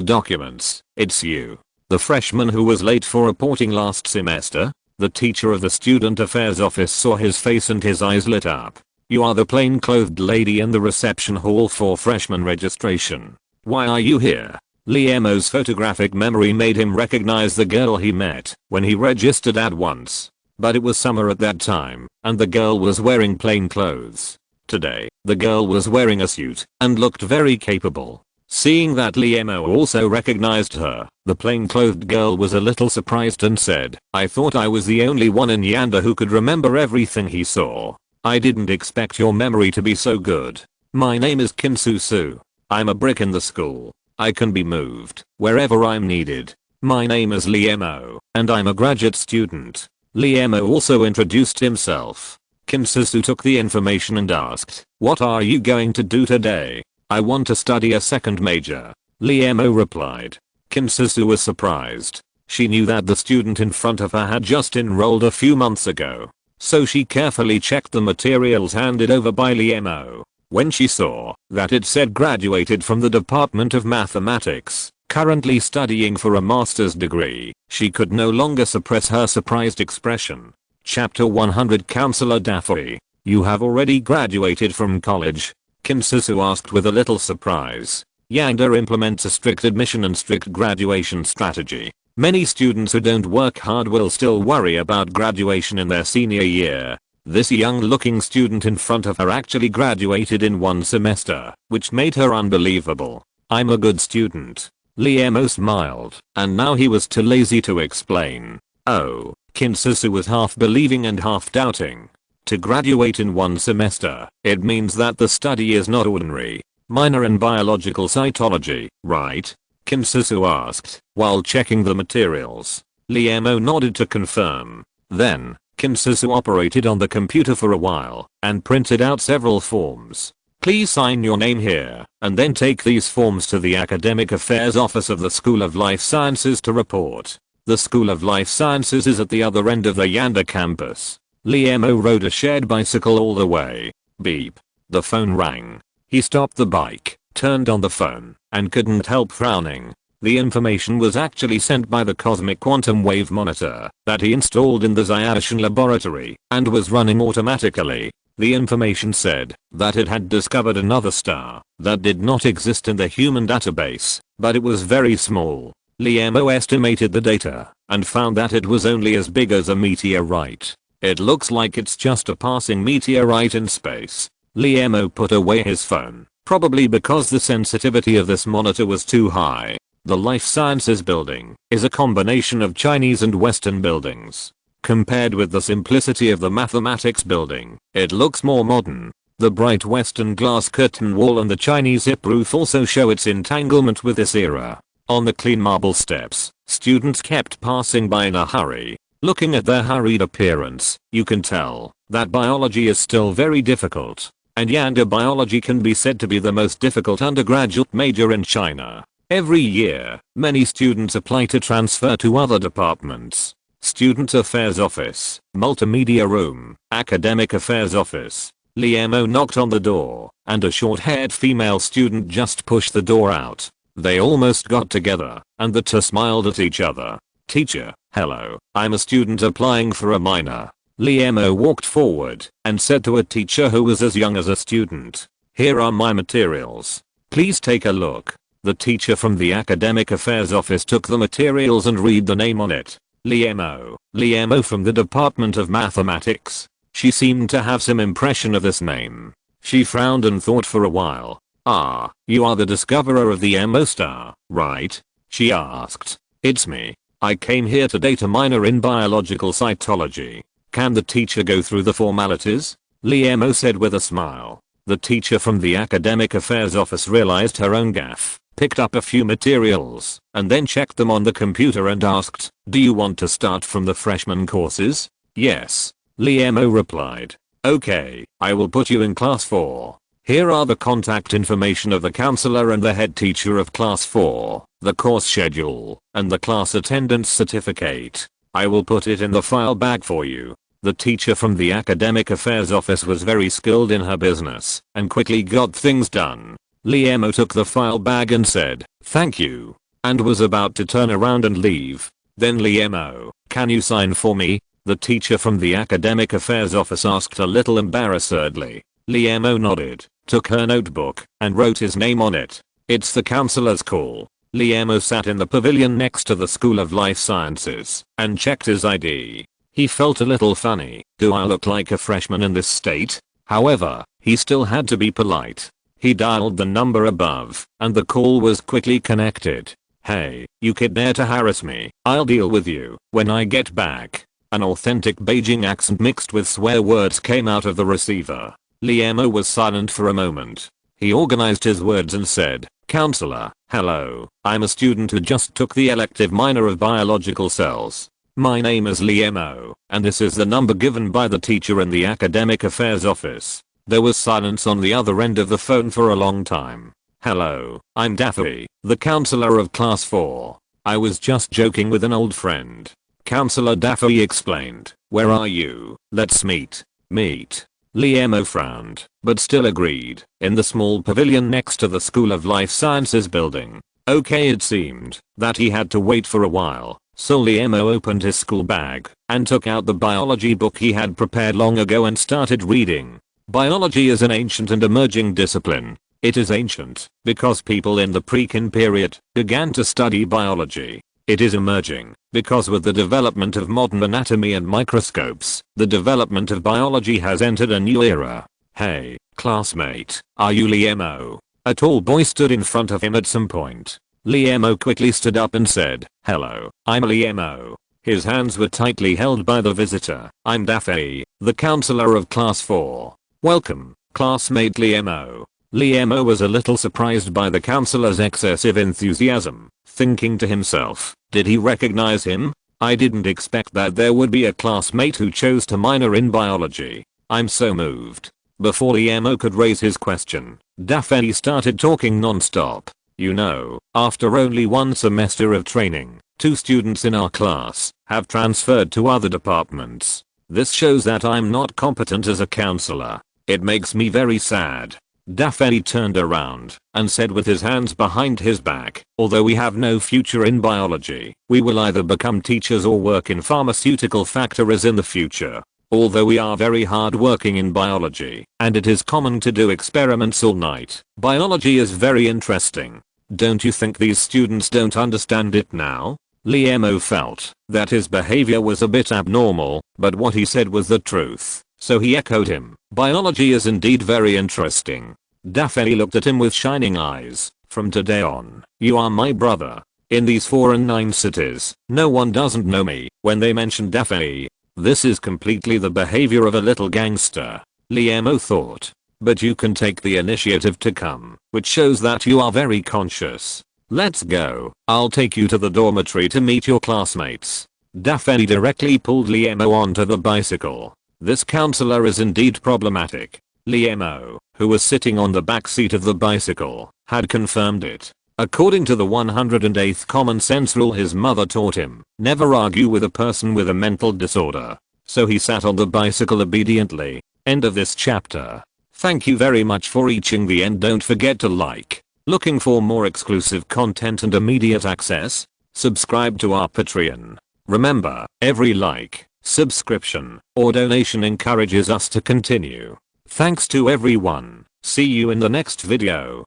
documents. "It's you. The freshman who was late for reporting last semester?" The teacher of the Student Affairs Office saw his face and his eyes lit up. "You are the plain-clothed lady in the reception hall for freshman registration. Why are you here?" Liemo's photographic memory made him recognize the girl he met when he registered at once. But it was summer at that time, and the girl was wearing plain clothes. Today, the girl was wearing a suit and looked very capable. Seeing that Liemo also recognized her, the plain-clothed girl was a little surprised and said, "I thought I was the only one in Yanda who could remember everything he saw. I didn't expect your memory to be so good. My name is Chen Shuxian. I'm a brick in the school. I can be moved wherever I'm needed. My name is Liemo, and I'm a graduate student." Liemo also introduced himself. Chen Shuxian took the information and asked, "What are you going to do today?" "I want to study a second major," Liemo replied. Chen Shuxian was surprised. She knew that the student in front of her had just enrolled a few months ago, so she carefully checked the materials handed over by Liemo. When she saw that it said graduated from the Department of Mathematics, currently studying for a master's degree, she could no longer suppress her surprised expression. Chapter 100 Counselor Daffy, "You have already graduated from college?" Chen Shuxian asked with a little surprise. Yanda implements a strict admission and strict graduation strategy. Many students who don't work hard will still worry about graduation in their senior year. This young-looking student in front of her actually graduated in one semester, which made her unbelievable. "I'm a good student." Liemo smiled, and now he was too lazy to explain. "Oh." Chen Shuxian was half believing and half doubting. To graduate in one semester, it means that the study is not ordinary. Minor in biological cytology, right? Chen Shuxian asked, while checking the materials. Liemo nodded to confirm. Then, Chen Shuxian operated on the computer for a while and printed out several forms. "Please sign your name here, and then take these forms to the Academic Affairs Office of the School of Life Sciences to report." The School of Life Sciences is at the other end of the Yanda campus. Liemo rode a shared bicycle all the way. Beep. The phone rang. He stopped the bike, turned on the phone, and couldn't help frowning. The information was actually sent by the cosmic quantum wave monitor that he installed in the Xiaoshan laboratory and was running automatically. The information said that it had discovered another star that did not exist in the human database, but it was very small. Liemo estimated the data and found that it was only as big as a meteorite. "It looks like it's just a passing meteorite in space." Liemo put away his phone, probably because the sensitivity of this monitor was too high. The Life Sciences building is a combination of Chinese and Western buildings. Compared with the simplicity of the mathematics building, it looks more modern. The bright Western glass curtain wall and the Chinese hip roof also show its entanglement with this era. On the clean marble steps, students kept passing by in a hurry. Looking at their hurried appearance, you can tell that biology is still very difficult. And Yanda biology can be said to be the most difficult undergraduate major in China. Every year, many students apply to transfer to other departments. Student Affairs Office, Multimedia Room, Academic Affairs Office. Liemo knocked on the door, and a short-haired female student just pushed the door out. They almost got together, and the two smiled at each other. Teacher, hello, I'm a student applying for a minor. Liemo walked forward and said to a teacher who was as young as a student, here are my materials. Please take a look. The teacher from the Academic Affairs Office took the materials and read the name on it. Liemo from the Department of Mathematics. She seemed to have some impression of this name. She frowned and thought for a while. Ah, you are the discoverer of the MO star, right? She asked. It's me. I came here today to minor in biological cytology. Can the teacher go through the formalities? Liemo said with a smile. The teacher from the Academic Affairs Office realized her own gaffe, picked up a few materials, and then checked them on the computer and asked, do you want to start from the freshman courses? Yes. Liemo replied. Okay, I will put you in class 4. Here are the contact information of the counselor and the head teacher of class 4, the course schedule, and the class attendance certificate. I will put it in the file bag for you. The teacher from the Academic Affairs Office was very skilled in her business and quickly got things done. Liemo took the file bag and said, thank you, and was about to turn around and leave. Then Liemo, can you sign for me? The teacher from the Academic Affairs Office asked a little embarrassedly. Liemo nodded, took her notebook, and wrote his name on it. It's the counselor's call. Liemo sat in the pavilion next to the School of Life Sciences and checked his ID. He felt a little funny. Do I look like a freshman in this state? However, he still had to be polite. He dialed the number above, and the call was quickly connected. Hey, you kid dare to harass me, I'll deal with you when I get back. An authentic Beijing accent mixed with swear words came out of the receiver. Liemo was silent for a moment. He organized his words and said, Counselor, hello, I'm a student who just took the elective minor of biological cells. My name is Liemo, and this is the number given by the teacher in the Academic Affairs Office. There was silence on the other end of the phone for a long time. Hello, I'm Daffy, the counselor of class 4. I was just joking with an old friend. Counselor Daffy explained. Where are you? Let's meet. Meet. Liemo frowned, but still agreed, in the small pavilion next to the School of Life Sciences building. Okay, it seemed that he had to wait for a while. So Liemo opened his school bag and took out the biology book he had prepared long ago and started reading. Biology is an ancient and emerging discipline. It is ancient because people in the pre-Kin period began to study biology. It is emerging because with the development of modern anatomy and microscopes, the development of biology has entered a new era. Hey, classmate, are you Liemo? A tall boy stood in front of him at some point. Liemo quickly stood up and said, hello, I'm Liemo. His hands were tightly held by the visitor. I'm Daffy, the counselor of class 4. Welcome, classmate Liemo. Liemo was a little surprised by the counselor's excessive enthusiasm, thinking to himself, did he recognize him? I didn't expect that there would be a classmate who chose to minor in biology. I'm so moved. Before Liemo could raise his question, Daffy started talking non-stop. You know, after only one semester of training, 2 students in our class have transferred to other departments. This shows that I'm not competent as a counselor. It makes me very sad. Daffy turned around and said with his hands behind his back, although we have no future in biology, we will either become teachers or work in pharmaceutical factories in the future. Although we are very hard working in biology, and it is common to do experiments all night, biology is very interesting. Don't you think these students don't understand it now? Liemo felt that his behavior was a bit abnormal, but what he said was the truth, so he echoed him. Biology is indeed very interesting. Daffy looked at him with shining eyes. From today on, you are my brother. In these 4 and 9 cities, no one doesn't know me when they mention Daffy. This is completely the behavior of a little gangster, Liemo thought. But you can take the initiative to come, which shows that you are very conscious. Let's go. I'll take you to the dormitory to meet your classmates. Daphne directly pulled Liemo onto the bicycle. This counselor is indeed problematic. Liemo, who was sitting on the back seat of the bicycle, had confirmed it. According to the 108th common sense rule his mother taught him, never argue with a person with a mental disorder. So he sat on the bicycle obediently. End of this chapter. Thank you very much for reaching the end. Don't forget to like. Looking for more exclusive content and immediate access? Subscribe to our Patreon. Remember, every like, subscription, or donation encourages us to continue. Thanks to everyone. See you in the next video.